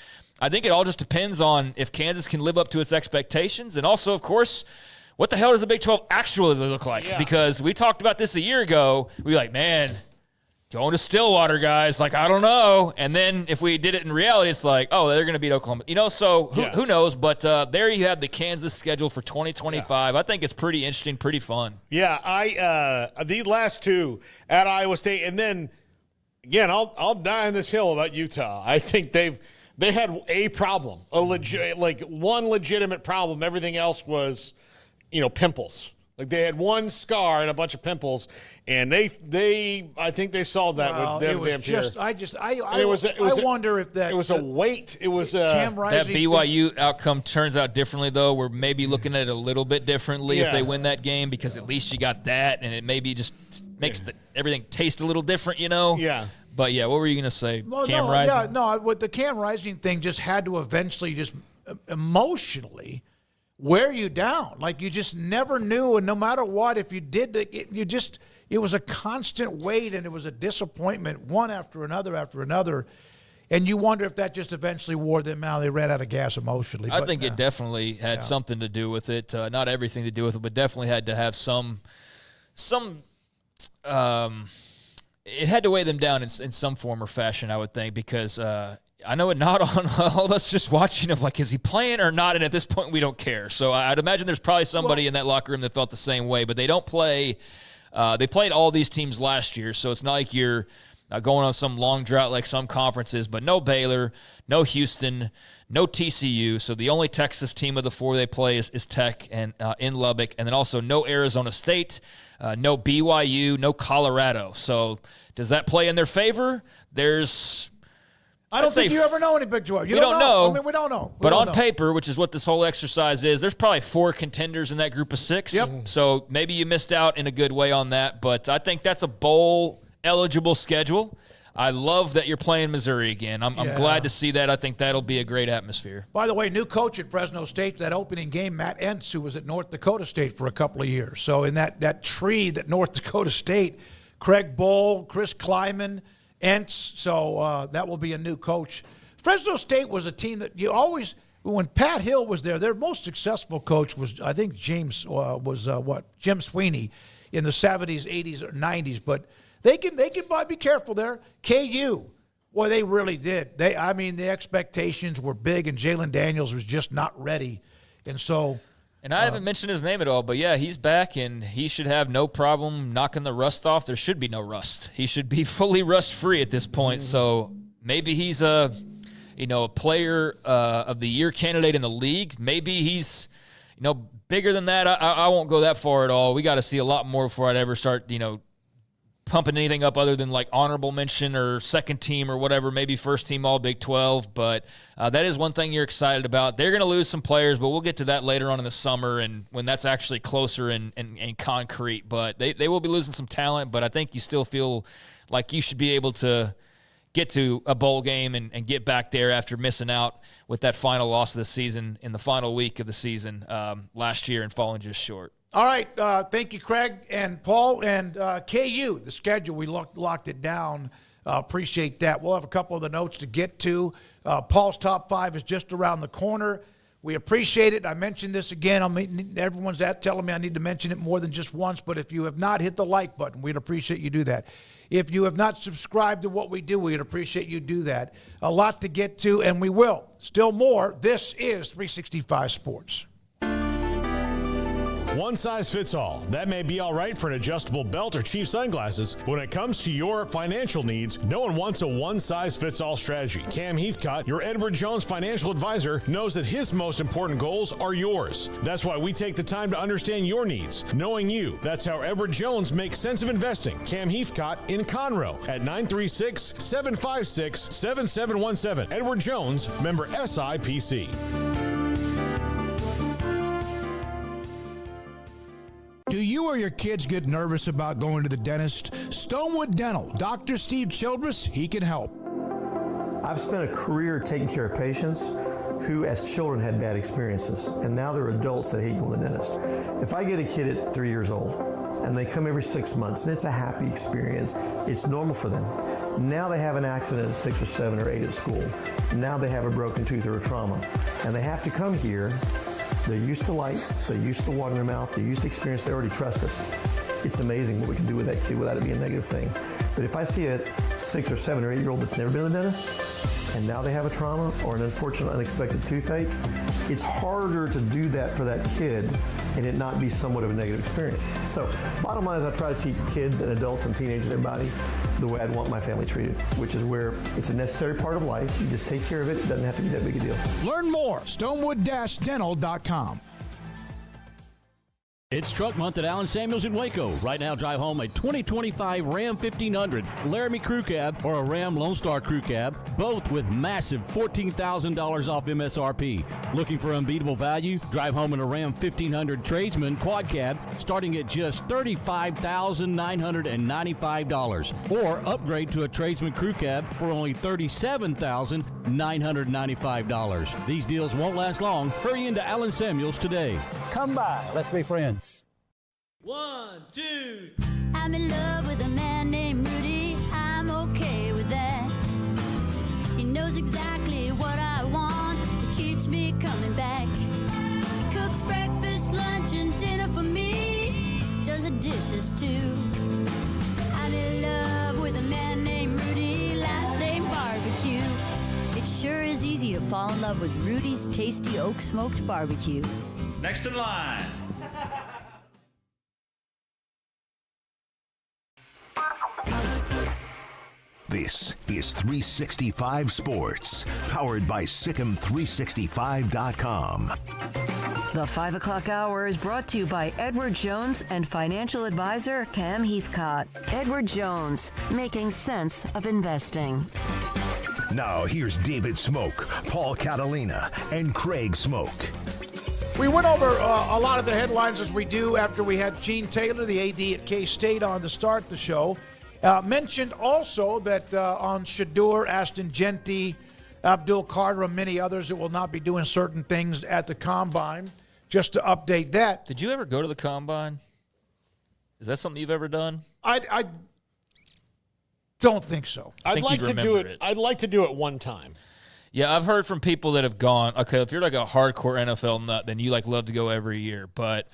Speaker 8: I think it all just depends on if Kansas can live up to its expectations. And also, of course, what the hell does the Big 12 actually look like? Yeah. Because we talked about this a year ago. We were like, man, going to Stillwater, guys. Like, I don't know. And then if we did it in reality, it's like, oh, they're going to beat Oklahoma. So who knows? But there you have the Kansas schedule for 2025. I think it's pretty interesting, pretty fun.
Speaker 6: Yeah, the last 2 at Iowa State. And then, again, I'll die on this hill about Utah. I think they had a problem, one legitimate problem. Everything else was, pimples. Like, they had one scar and a bunch of pimples, and I think they solved that with them damn
Speaker 5: just, I wonder if that
Speaker 6: it was a weight. It was
Speaker 5: Cam Rising.
Speaker 8: That BYU outcome turns out differently, though. We're maybe looking at it a little bit differently if they win that game, because at least you got that, and it maybe just makes everything taste a little different,
Speaker 6: Yeah.
Speaker 8: But, what were you going to say,
Speaker 5: well,
Speaker 8: Cam Rising?
Speaker 5: Yeah, no, with the Cam Rising thing just had to eventually just emotionally wear you down. Like, you just never knew, and no matter what, if you did, it was a constant weight, and it was a disappointment, one after another. And you wonder if that just eventually wore them out. They ran out of gas emotionally.
Speaker 8: I think it definitely had something to do with it. Not everything to do with it, but definitely had to have some it had to weigh them down in some form or fashion, I would think, because I know it not on all of us just watching of, like, is he playing or not? And at this point, we don't care. So I'd imagine there's probably somebody in that locker room that felt the same way, but they don't play. They played all these teams last year, so it's not like you're going on some long drought like some conferences, but no Baylor, no Houston, no TCU. So the only Texas team of the 4 they play is Tech and in Lubbock, and then also no Arizona State, no BYU, no Colorado. So does that play in their favor?
Speaker 5: I don't think you ever know any Big 12.
Speaker 8: We don't know.
Speaker 5: I mean, we don't know.
Speaker 8: But on paper, which is what this whole exercise is, there's probably 4 contenders in that group of 6.
Speaker 5: Yep.
Speaker 8: So maybe you missed out in a good way on that. But I think that's a bowl-eligible schedule. I love that you're playing Missouri again. I'm glad to see that. I think that'll be a great atmosphere.
Speaker 5: By the way, new coach at Fresno State, that opening game, Matt Entz, who was at North Dakota State for a couple of years. So in that tree that North Dakota State, Craig Bohl, Chris Klieman, Entz, so that will be a new coach. Fresno State was a team that you always, when Pat Hill was there, their most successful coach was, I think, Jim Sweeney in the 70s, 80s, or 90s. But they can be careful there. KU, boy, they really did. The expectations were big, and Jalen Daniels was just not ready, and so.
Speaker 8: And I haven't mentioned his name at all, but yeah, he's back, and he should have no problem knocking the rust off. There should be no rust. He should be fully rust-free at this point. So Maybe he's a player of the year candidate in the league. Maybe he's, bigger than that. I won't go that far at all. We got to see a lot more before I'd ever start, pumping anything up other than like honorable mention or second team or whatever, maybe first team all Big 12. But that is one thing you're excited about. They're going to lose some players, but we'll get to that later on in the summer and when that's actually closer and concrete. But they will be losing some talent, but I think you still feel like you should be able to get to a bowl game and get back there after missing out with that final loss of the season in the final week of the season last year and falling just short.
Speaker 5: All right. Thank you, Craig and Paul. And KU, the schedule, we locked it down. Appreciate that. We'll have a couple of the notes to get to. Paul's top 5 is just around the corner. We appreciate it. I mentioned this again. Everyone's telling me I need to mention it more than just once. But if you have not hit the like button, we'd appreciate you do that. If you have not subscribed to what we do, we'd appreciate you do that. A lot to get to, and we will. Still more. This is 365 Sports.
Speaker 17: One size fits all. That may be all right for an adjustable belt or cheap sunglasses, but when it comes to your financial needs, no one wants a one-size-fits-all strategy. Cam Heathcott, your Edward Jones financial advisor, knows that his most important goals are yours. That's why we take the time to understand your needs. Knowing you, that's how Edward Jones makes sense of investing. Cam Heathcott in Conroe at 936-756-7717. Edward Jones, member SIPC.
Speaker 9: Do you or your kids get nervous about going to the dentist? Stonewood Dental, Dr. Steve Childress, he can help.
Speaker 10: I've spent a career taking care of patients who as children had bad experiences, and now they're adults that hate going to the dentist. If I get a kid at 3 years old and they come every 6 months and it's a happy experience, it's normal for them. Now they have an accident at 6 or 7 or 8 at school. Now they have a broken tooth or a trauma, and they have to come here. They're used to lights, they're used to water in their mouth, they're used to experience, they already trust us. It's amazing what we can do with that kid without it being a negative thing. But if I see a 6 or 7 or 8 year old that's never been to the dentist, and now they have a trauma or an unfortunate unexpected toothache, it's harder to do that for that kid and it not be somewhat of a negative experience. So bottom line is I try to teach kids and adults and teenagers and everybody the way I'd want my family treated, which is where it's a necessary part of life. You just take care of it. It doesn't have to be that big a deal.
Speaker 9: Learn more, stonewood-dental.com.
Speaker 12: It's Truck Month at Allen Samuels in Waco. Right now, drive home a 2025 Ram 1500 Laramie Crew Cab or a Ram Lone Star Crew Cab, both with massive $14,000 off MSRP. Looking for unbeatable value? Drive home in a Ram 1500 Tradesman Quad Cab starting at just $35,995. Or upgrade to a Tradesman Crew Cab for only $37,995. These deals won't last long. Hurry into Allen Samuels today.
Speaker 14: Come by. Let's be friends.
Speaker 25: 1, 2.
Speaker 26: I'm in love with a man named Rudy. I'm okay with that. He knows exactly what I want. He keeps me coming back. He cooks breakfast, lunch, and dinner for me. Does the dishes too. I'm in love with a man named Rudy. Last name Barbecue. It sure is easy to fall in love with Rudy's tasty oak smoked barbecue.
Speaker 25: Next in line.
Speaker 2: This is 365 Sports, powered by SicEm365.com.
Speaker 3: The 5 o'clock hour is brought to you by Edward Jones and financial advisor Cam Heathcott. Edward Jones, making sense of investing.
Speaker 2: Now here's David Smoak, Paul Catalina, and Craig Smoak.
Speaker 5: We went over a lot of the headlines as we do after we had Gene Taylor, the AD at K-State, on to start the show. Mentioned also that on Shadur, Ashton Genty, Abdul Carter, and many others that will not be doing certain things at the Combine. Just to update that.
Speaker 8: Did you ever go to the Combine? Is that something you've ever done?
Speaker 5: I don't think so.
Speaker 6: I'd like to do it. I'd like to do it one time.
Speaker 8: Yeah, I've heard from people that have gone, okay, if you're like a hardcore NFL nut, then you like love to go every year. But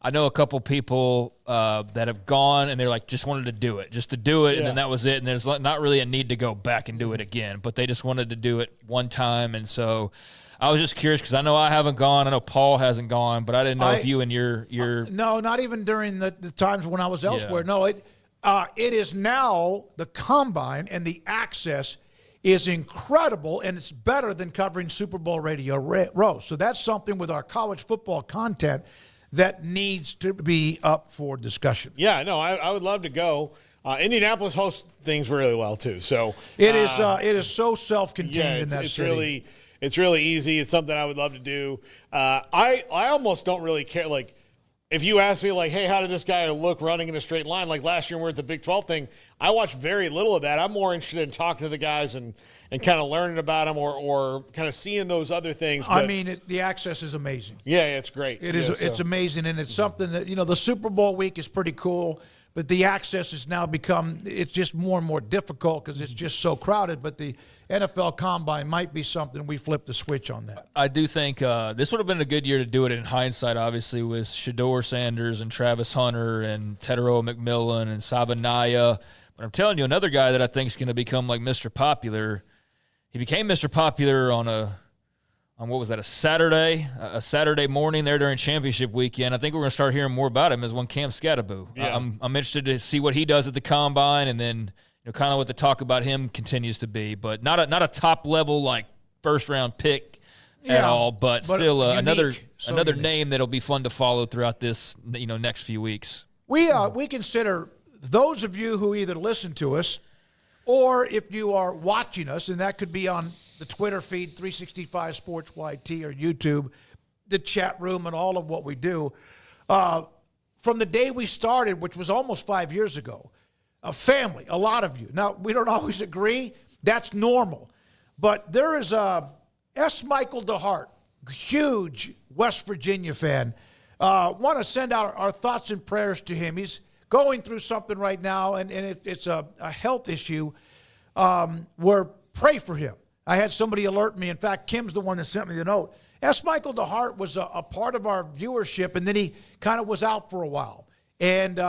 Speaker 8: I know a couple people that have gone and they're like just wanted to do it, just to do it, and then that was it. And there's not really a need to go back and do it again, but they just wanted to do it one time. And so I was just curious because I know I haven't gone. I know Paul hasn't gone, but I didn't know if you and your
Speaker 5: no, not even during the times when I was elsewhere. Yeah. No, it is now the Combine and the access is incredible, and it's better than covering Super Bowl Radio Row. So that's something with our college football content that needs to be up for discussion.
Speaker 6: Yeah, no, I would love to go. Indianapolis hosts things really well too. So
Speaker 5: it is so self-contained in that city.
Speaker 6: It's really easy. It's something I would love to do. I almost don't really care. Like, if you ask me, like, hey, how did this guy look running in a straight line? Like last year when we were at the Big 12 thing, I watched very little of that. I'm more interested in talking to the guys and kind of learning about them or kind of seeing those other things. But,
Speaker 5: I mean, the access is amazing.
Speaker 6: Yeah, it's great.
Speaker 5: It's amazing, and it's something that, the Super Bowl week is pretty cool, but the access has now it's just more and more difficult because it's just so crowded. But the NFL Combine might be something we flip the switch on that.
Speaker 8: I do think this would have been a good year to do it in hindsight, obviously, with Shedeur Sanders and Travis Hunter and Tedero McMillan and Sabanaya. But I'm telling you, another guy that I think is going to become like Mr. Popular. He became Mr. Popular on what was that, a Saturday morning there during championship weekend. I think we're going to start hearing more about him as one Cam Scatteraboo.
Speaker 6: Yeah.
Speaker 8: I'm interested to see what he does at the Combine, and then kind of what the talk about him continues to be, but not a top level like first round pick at all, but still another name that'll be fun to follow throughout this next few weeks.
Speaker 5: We consider those of you who either listen to us or if you are watching us, and that could be on the Twitter feed, 365 Sports YT, or YouTube, the chat room, and all of what we do. From the day we started, which was almost 5 years ago, a family, a lot of you. Now, we don't always agree. That's normal. But there is S. Michael DeHart, huge West Virginia fan. Want to send out our thoughts and prayers to him. He's going through something right now, and it's a health issue. Pray for him. I had somebody alert me. In fact, Kim's the one that sent me the note. S. Michael DeHart was a part of our viewership, and then he kind of was out for a while. And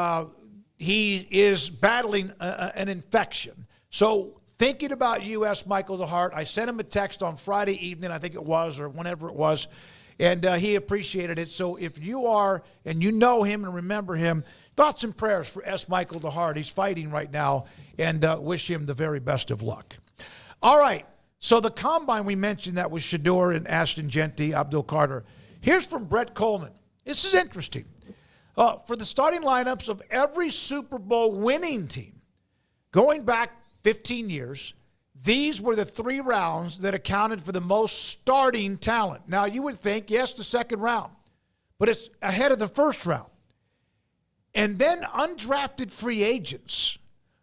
Speaker 5: he is battling an infection. So thinking about you, S. Michael DeHart, I sent him a text on Friday evening, I think it was, or whenever it was, and he appreciated it. So if you are, and you know him and remember him, thoughts and prayers for S. Michael DeHart. He's fighting right now, and wish him the very best of luck. All right, so the Combine we mentioned, that was Shedeur and Ashton Genty, Abdul Carter. Here's from Brett Coleman. This is interesting. For the starting lineups of every Super Bowl winning team, going back 15 years, these were the 3 rounds that accounted for the most starting talent. Now, you would think, yes, the second round, but it's ahead of the first round. And then undrafted free agents.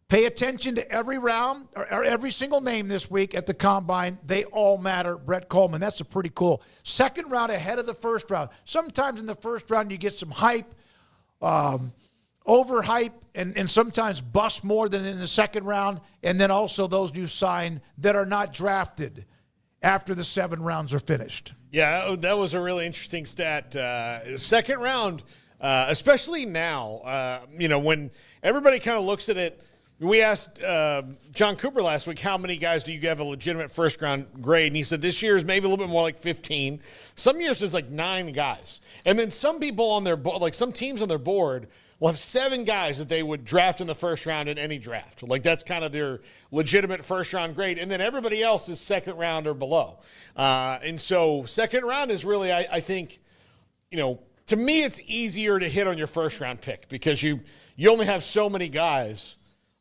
Speaker 5: Pay attention to every round or every single name this week at the Combine. They all matter. Brett Coleman, that's a pretty cool. Second round ahead of the first round. Sometimes in the first round you get some hype, overhype, and sometimes bust more than in the second round, and then also those you sign that are not drafted after the 7 rounds are finished.
Speaker 6: Yeah, that was a really interesting stat. Second round, especially now, when everybody kind of looks at it. We asked John Cooper last week, how many guys do you have a legitimate first-round grade? And he said this year is maybe a little bit more like 15. Some years there's like 9 guys. And then some people on their board, like some teams on their board, will have 7 guys that they would draft in the first round in any draft. Like that's kind of their legitimate first-round grade. And then everybody else is second round or below. And so second round is really, I think, to me it's easier to hit on your first-round pick because you only have so many guys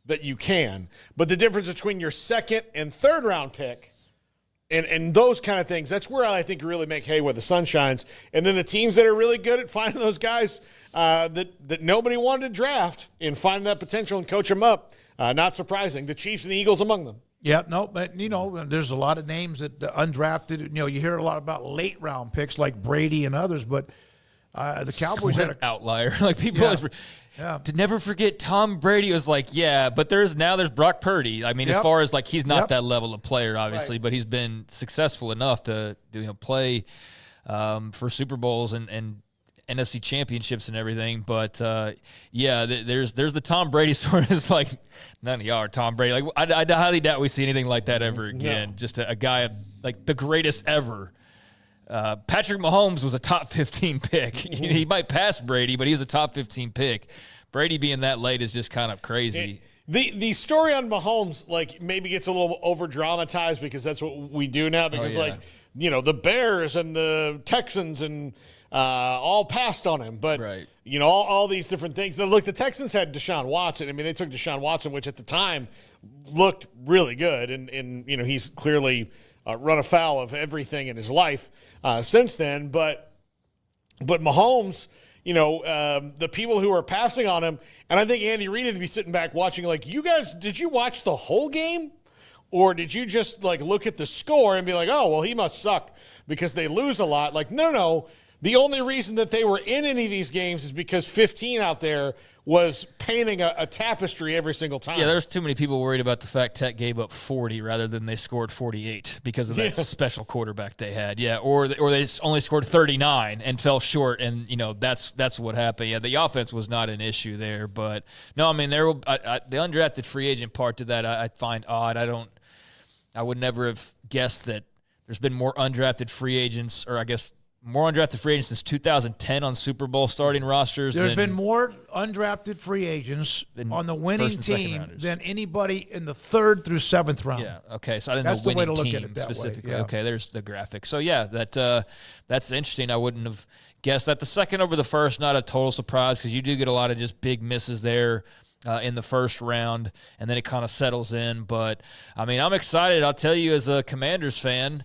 Speaker 6: that you can. But the difference between your second and third round pick and those kind of things, that's where I think you really make hay where the sun shines. And then the teams that are really good at finding those guys that nobody wanted to draft and finding that potential and coach them up, not surprising. The Chiefs and the Eagles among them.
Speaker 5: Yeah, no, but, there's a lot of names that undrafted. You hear a lot about late round picks like Brady and others, but the Cowboys had an
Speaker 8: outlier. Like people always to never forget Tom Brady was like, but there's Brock Purdy. I mean, as far as like he's not that level of player, obviously, but he's been successful enough to play for Super Bowls and NFC championships and everything. But there's the Tom Brady sort of like none of y'all are Tom Brady. Like I highly doubt we see anything like that ever again. No. Just a guy like the greatest ever. Patrick Mahomes was a top 15 pick. He might pass Brady, but he's a top 15 pick. Brady being that late is just kind of crazy.
Speaker 6: The story on Mahomes, like, maybe gets a little over dramatized because that's what we do now. Because, like, you know, the Bears and the Texans and all passed on him. But, you know, all these different things. Look, the Texans had Deshaun Watson. I mean, they took Deshaun Watson, which at the time looked really good. And you know, he's clearly run afoul of everything in his life since then. But Mahomes, you know, the people who are passing on him, and I think Andy Reid would be sitting back watching like, you guys, did you watch the whole game? Or did you just, like, look at the score and be like, oh, well, he must suck because they lose a lot? Like, no. The only reason that they were in any of these games is because 15 out there was painting a tapestry every single time.
Speaker 8: Yeah, there's too many people worried about the fact Tech gave up 40 rather than they scored 48 because of that special quarterback they had. Yeah, or they only scored 39 and fell short, and, you know, that's what happened. Yeah, the offense was not an issue there. But, no, I mean, the undrafted free agent part to that I find odd. I would never have guessed that there's been more undrafted free agents, or I guess more undrafted free agents since 2010 on Super Bowl starting rosters.
Speaker 5: There's been more undrafted free agents on the winning team than anybody in the 3rd through 7th round.
Speaker 8: Yeah, okay, so I didn't know winning way to look team at it that specifically. Way, yeah. Okay, there's the graphic. So, yeah, that's interesting. I wouldn't have guessed that. The second over the first, not a total surprise because you do get a lot of just big misses there in the first round, and then it kind of settles in. But, I mean, I'm excited. I'll tell you, as a Commanders fan,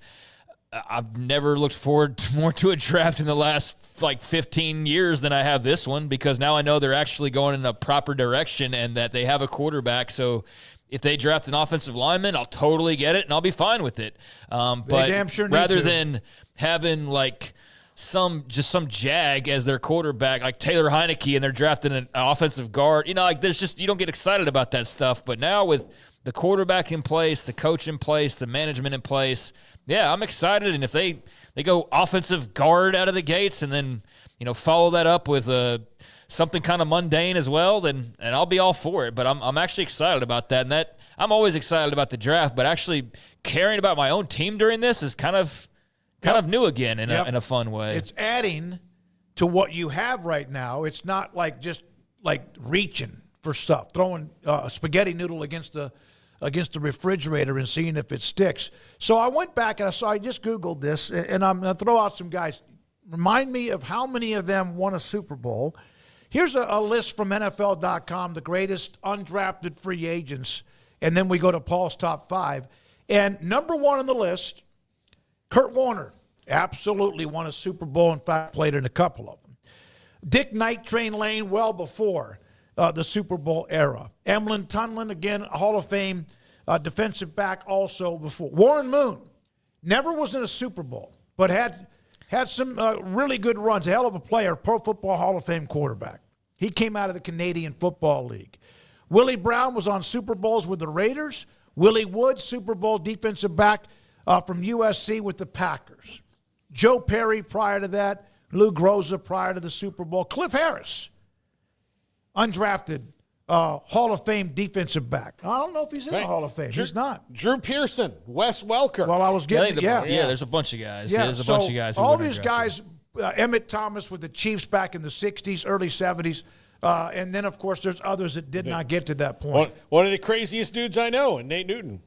Speaker 8: I've never looked forward more to a draft in the last, 15 years than I have this one, because now I know they're actually going in a proper direction and that they have a quarterback. So if they draft an offensive lineman, I'll totally get it and I'll be fine with it. But
Speaker 5: damn sure
Speaker 8: rather than having some jag as their quarterback, like Taylor Heineke, and they're drafting an offensive guard, you know, like you don't get excited about that stuff. But now with the quarterback in place, the coach in place, the management in place, yeah, I'm excited. And if they go offensive guard out of the gates and then, you know, follow that up with something kind of mundane as well, then I'll be all for it. But I'm actually excited about that. And I'm always excited about the draft, but actually caring about my own team during this is kind of new again in a fun way.
Speaker 5: It's adding to what you have right now. It's not just reaching for stuff, throwing a spaghetti noodle against the refrigerator and seeing if it sticks. So I went back and I just Googled this, and I'm going to throw out some guys. Remind me of how many of them won a Super Bowl. Here's a list from NFL.com, the greatest undrafted free agents, and then we go to Paul's top 5. And number 1 on the list, Kurt Warner, absolutely won a Super Bowl. In fact, played in a couple of them. Dick Night Train Lane, well before the Super Bowl era. Emlyn Tunlin, again, a Hall of Fame defensive back also before. Warren Moon never was in a Super Bowl, but had some really good runs. A hell of a player, Pro Football Hall of Fame quarterback. He came out of the Canadian Football League. Willie Brown was on Super Bowls with the Raiders. Willie Woods, Super Bowl defensive back from USC with the Packers. Joe Perry prior to that. Lou Groza prior to the Super Bowl. Cliff Harris, undrafted Hall of Fame defensive back. I don't know if he's in the Hall of Fame. He's not.
Speaker 6: Drew Pearson, Wes Welker.
Speaker 5: Well, I was getting
Speaker 8: there's a bunch of guys.
Speaker 5: Yeah,
Speaker 8: there's a bunch of guys.
Speaker 5: All these guys, Emmett Thomas with the Chiefs back in the 60s, early 70s. And then, of course, there's others that did not get to that point.
Speaker 6: One of the craziest dudes I know, and Nate Newton.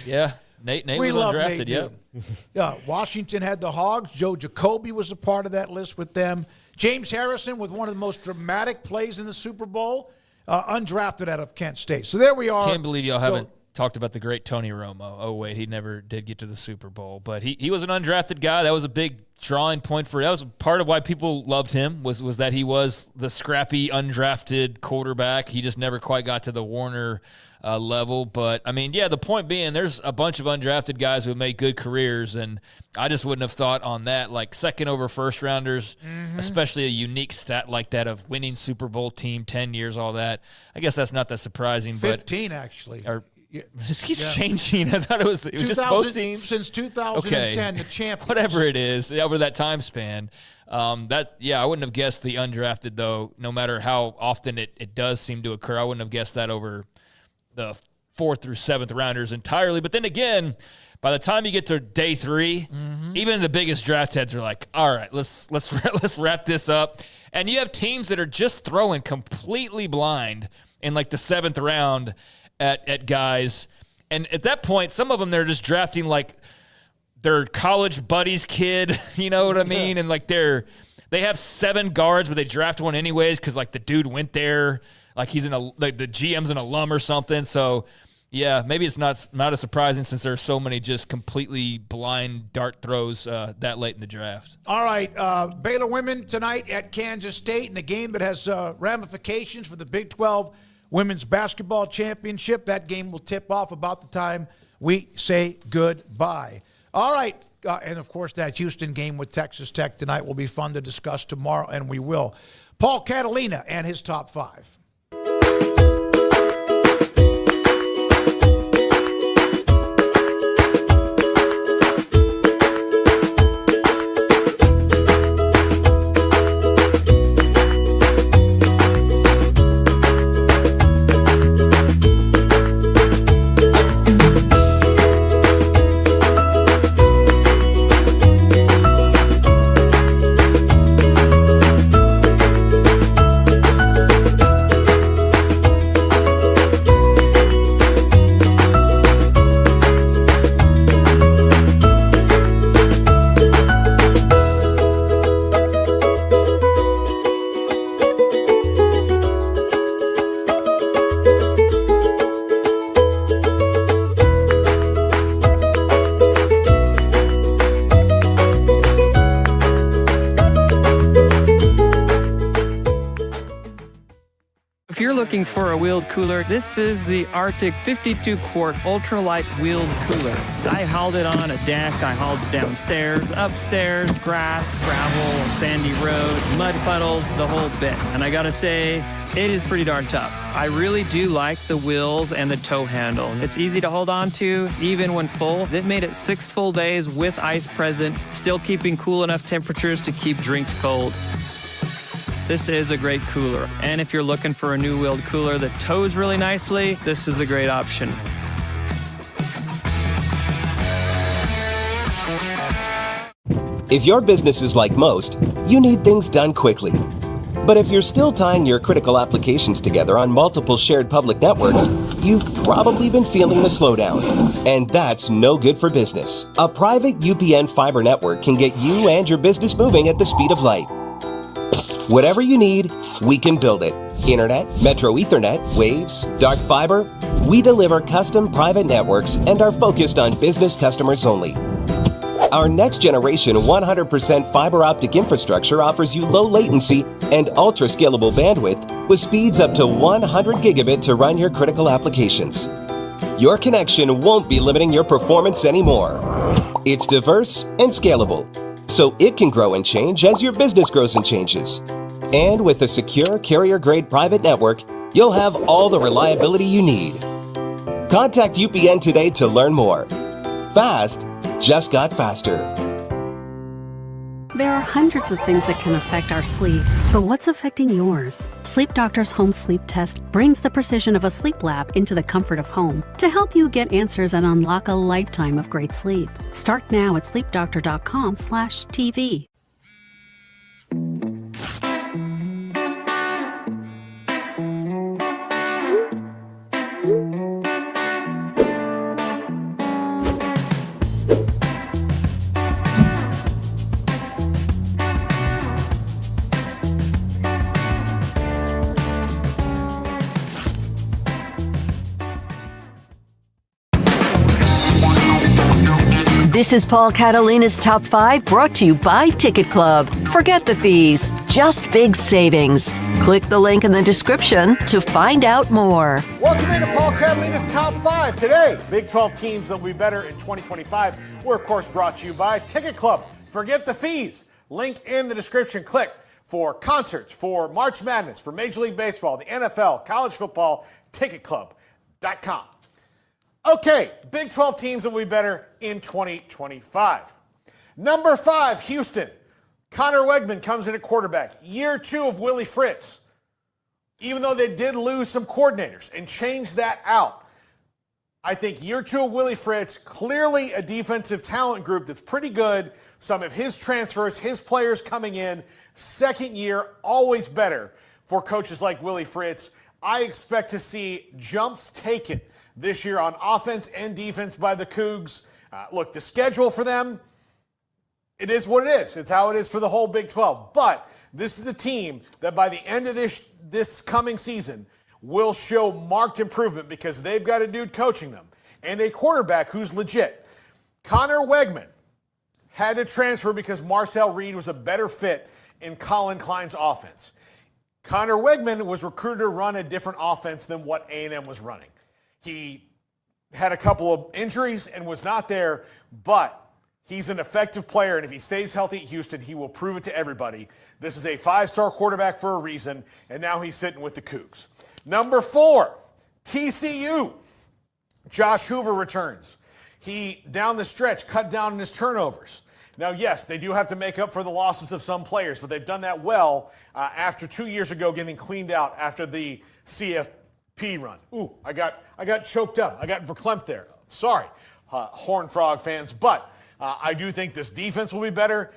Speaker 8: Yeah. Nate was undrafted,
Speaker 5: Washington had the Hogs. Joe Jacoby was a part of that list with them. James Harrison with one of the most dramatic plays in the Super Bowl, undrafted out of Kent State. So there we are.
Speaker 8: Can't believe y'all haven't talked about the great Tony Romo. Oh, wait, he never did get to the Super Bowl. But he was an undrafted guy. That was a big drawing point that was part of why people loved him was that he was the scrappy, undrafted quarterback. He just never quite got to the Warner level. But, I mean, the point being there's a bunch of undrafted guys who have made good careers, and I just wouldn't have thought on that, second over first rounders, especially a unique stat like that of winning Super Bowl team, 10 years, all that. I guess that's not that surprising.
Speaker 5: 15, actually.
Speaker 8: This keeps changing. I thought it was just both teams.
Speaker 5: Since 2010, the champions.
Speaker 8: Whatever it is, over that time span. I wouldn't have guessed the undrafted, though, no matter how often it does seem to occur. I wouldn't have guessed that over the 4th through 7th rounders entirely. But then again, by the time you get to day 3, even the biggest draft heads are like, all right, let's wrap this up. And you have teams that are just throwing completely blind in like the 7th round at guys. And at that point, some of them, they're just drafting like their college buddy's kid, you know what I mean? And like they have 7 guards, but they draft one anyways because like the dude went there, like like the GM's an alum or something. So yeah, maybe it's not as surprising since there are so many just completely blind dart throws that late in the draft.
Speaker 5: All right, Baylor women tonight at Kansas State in a game that has ramifications for the Big 12 Women's Basketball Championship. That game will tip off about the time we say goodbye. All right, and of course that Houston game with Texas Tech tonight will be fun to discuss tomorrow, and we will. Paul Catalina and his top 5.
Speaker 13: Looking for a wheeled cooler, this is the Arctic 52-quart ultralight wheeled cooler. I hauled it on a deck, I hauled it downstairs, upstairs, grass, gravel, sandy road, mud puddles, the whole bit. And I gotta say, it is pretty darn tough. I really do like the wheels and the tow handle. It's easy to hold on to, even when full. It made it 6 full days with ice present, still keeping cool enough temperatures to keep drinks cold. This is a great cooler. And if you're looking for a new wheeled cooler that tows really nicely, this is a great option.
Speaker 15: If your business is like most, you need things done quickly. But if you're still tying your critical applications together on multiple shared public networks, you've probably been feeling the slowdown. And that's no good for business. A private UPN fiber network can get you and your business moving at the speed of light. Whatever you need, we can build it. Internet, Metro Ethernet, Waves, dark fiber. We deliver custom private networks and are focused on business customers only. Our next generation 100% fiber optic infrastructure offers you low latency and ultra scalable bandwidth with speeds up to 100 gigabit to run your critical applications. Your connection won't be limiting your performance anymore. It's diverse and scalable, so it can grow and change as your business grows and changes. And with a secure carrier-grade private network, you'll have all the reliability you need. Contact UPN today to learn more. Fast just got faster.
Speaker 16: There are hundreds of things that can affect our sleep, but what's affecting yours? Sleep Doctor's home sleep test brings the precision of a sleep lab into the comfort of home to help you get answers and unlock a lifetime of great sleep. Start now at sleepdoctor.com/TV.
Speaker 3: This is Paul Catalina's Top 5 brought to you by Ticket Club. Forget the fees, just big savings. Click the link in the description to find out more.
Speaker 6: Welcome into Paul Catalina's Top 5. Today, Big 12 teams that will be better in 2025. We're, of course, brought to you by Ticket Club. Forget the fees. Link in the description. Click for concerts, for March Madness, for Major League Baseball, the NFL, college football, ticketclub.com. Okay, Big 12 teams that will be better in 2025. Number 5, Houston. Connor Wegman comes in at quarterback. Year 2 of Willie Fritz. Even though they did lose some coordinators and change that out,
Speaker 18: I think year 2 of Willie Fritz, clearly a defensive talent group that's pretty good. Some of his transfers, his players coming in. Second year, always better for coaches like Willie Fritz. I expect to see jumps taken this year on offense and defense by the Cougs. Look, the schedule for them, it is what it is. It's how it is for the whole Big 12. But this is a team that by the end of this coming season will show marked improvement because they've got a dude coaching them and a quarterback who's legit. Connor Wegman had to transfer because Marcel Reed was a better fit in Colin Klein's offense. Connor Wegman was recruited to run a different offense than what A&M was running. He had a couple of injuries and was not there, but he's an effective player, and if he stays healthy at Houston, he will prove it to everybody. This is a 5-star quarterback for a reason, and now he's sitting with the Cougs. Number 4, TCU. Josh Hoover returns. He, down the stretch, cut down on his turnovers. Now, yes, they do have to make up for the losses of some players, but they've done that well after 2 years ago getting cleaned out after the CFP run. Ooh, I got choked up. I got verklempt there. Sorry, Horned Frog fans, but I do think this defense will be better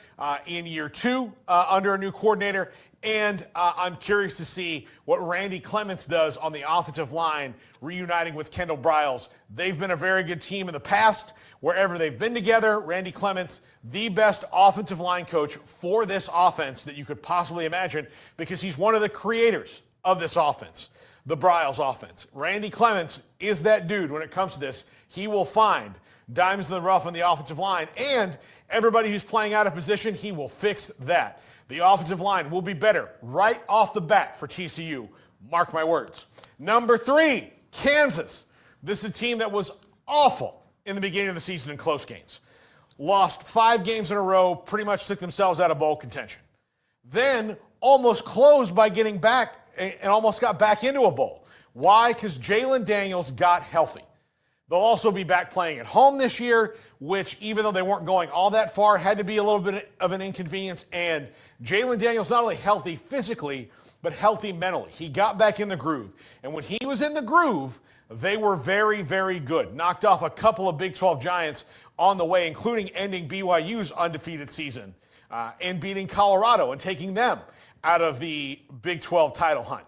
Speaker 18: in year 2 under a new coordinator, and I'm curious to see what Randy Clements does on the offensive line, reuniting with Kendall Briles. They've been a very good team in the past. Wherever they've been together, Randy Clements, the best offensive line coach for this offense that you could possibly imagine because he's one of the creators of this offense, the Briles offense. Randy Clements is that dude when it comes to this. He will find diamonds in the rough on the offensive line, and everybody who's playing out of position, he will fix that. The offensive line will be better right off the bat for TCU. Mark my words. Number 3, Kansas. This is a team that was awful in the beginning of the season in close games. Lost 5 games in a row, pretty much took themselves out of bowl contention. Then almost closed by getting back and almost got back into a bowl. Why? Because Jalen Daniels got healthy. They'll also be back playing at home this year, which even though they weren't going all that far, had to be a little bit of an inconvenience. And Jalen Daniels not only healthy physically, but healthy mentally. He got back in the groove. And when he was in the groove, they were very, very good. Knocked off a couple of Big 12 giants on the way, including ending BYU's undefeated season and beating Colorado and taking them out of the Big 12 title hunt.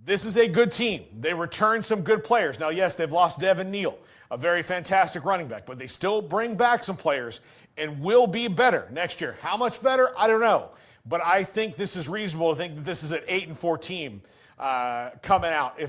Speaker 18: This is a good team. They returned some good players. Now, yes, they've lost Devin Neal, a very fantastic running back, but they still bring back some players and will be better next year. How much better? I don't know. But I think this is reasonable to think that this is an 8-4 team coming out,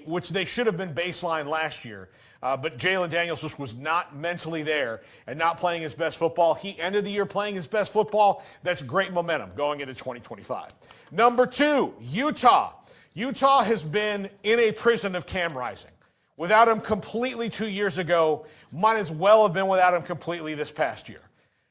Speaker 18: which they should have been baseline last year. But Jalen Daniels just was not mentally there and not playing his best football. He ended the year playing his best football. That's great momentum going into 2025. Number 2, Utah. Utah has been in a prison of Cam Rising. Without him completely 2 years ago, might as well have been without him completely this past year.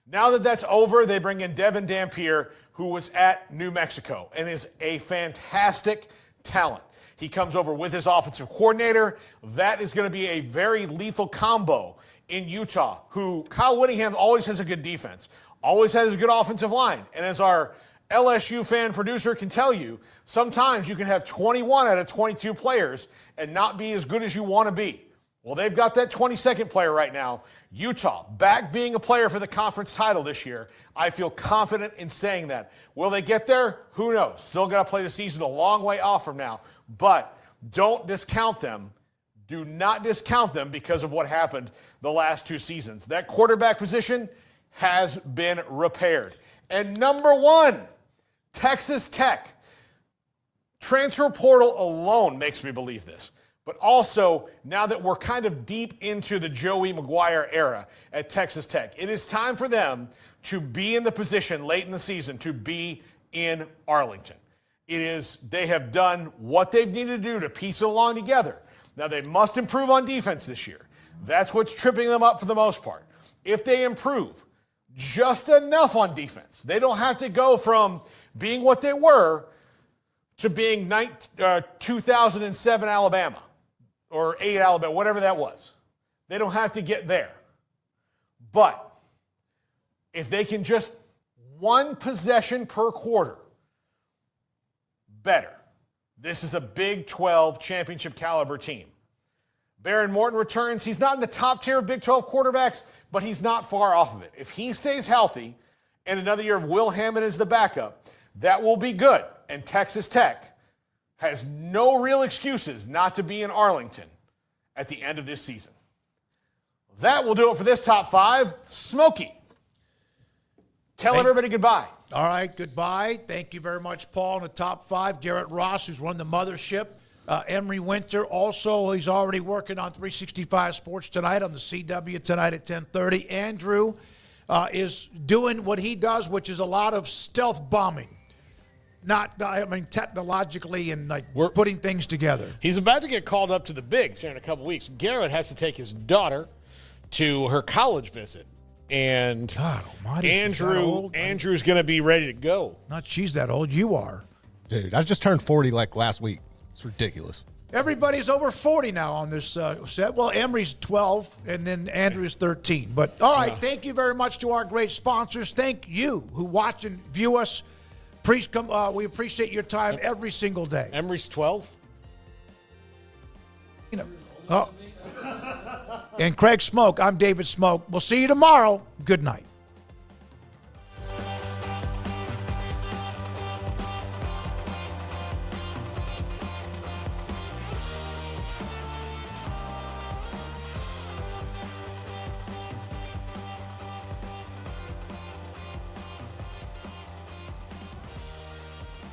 Speaker 18: Now that that's over, they bring in Devin Dampier, who was at New Mexico and is a fantastic talent. He comes over with his offensive coordinator. That is going to be a very lethal combo in Utah, who Kyle Whittingham always has a good defense, always has a good offensive line. And as our LSU fan producer can tell you, sometimes you can have 21 out of 22 players and not be as good as you want to be. Well, they've got that 22nd player right now. Utah, back being a player for the conference title this year. I feel confident in saying that. Will they get there? Who knows? Still got to play the season a long way off from now. But don't discount them. Do not discount them because of what happened the last 2 seasons. That quarterback position has been repaired. And number 1, Texas Tech. Transfer portal alone makes me believe this. But also, now that we're kind of deep into the Joey McGuire era at Texas Tech, it is time for them to be in the position late in the season to be in Arlington. They have done what they've needed to do to piece it along together. Now, they must improve on defense this year. That's what's tripping them up for the most part. If they improve just enough on defense, they don't have to go from being what they were to being 2007 Alabama or 8 Alabama, whatever that was. They don't have to get there. But if they can just 1 possession per quarter better, this is a Big 12 championship caliber team. Baron Morton returns. He's not in the top tier of Big 12 quarterbacks, but he's not far off of it. If he stays healthy and another year of Will Hammond as the backup, that will be good. And Texas Tech has no real excuses not to be in Arlington at the end of this season. That will do it for this top 5. Smokey, tell everybody goodbye.
Speaker 5: All right, goodbye. Thank you very much, Paul. In the top 5, Garrett Ross, who's run the mothership. Emery Winter, also, he's already working on 365 Sports tonight on the CW tonight at 10:30. Andrew is doing what he does, which is a lot of stealth bombing. Technologically and putting things together.
Speaker 6: He's about to get called up to the bigs here in a couple weeks. Garrett has to take his daughter to her college visit. And
Speaker 5: God almighty,
Speaker 6: Andrew's going to be ready to go.
Speaker 5: Not she's that old. You are.
Speaker 19: Dude, I just turned 40 last week. It's ridiculous.
Speaker 5: Everybody's over 40 now on this set. Well, Emery's 12, and then Andrew's 13. But, all right, thank you very much to our great sponsors. Thank you who watch and view us. Please come. We appreciate your time every single day.
Speaker 6: Emery's 12?
Speaker 5: And Craig Smoak, I'm David Smoak. We'll see you tomorrow. Good night.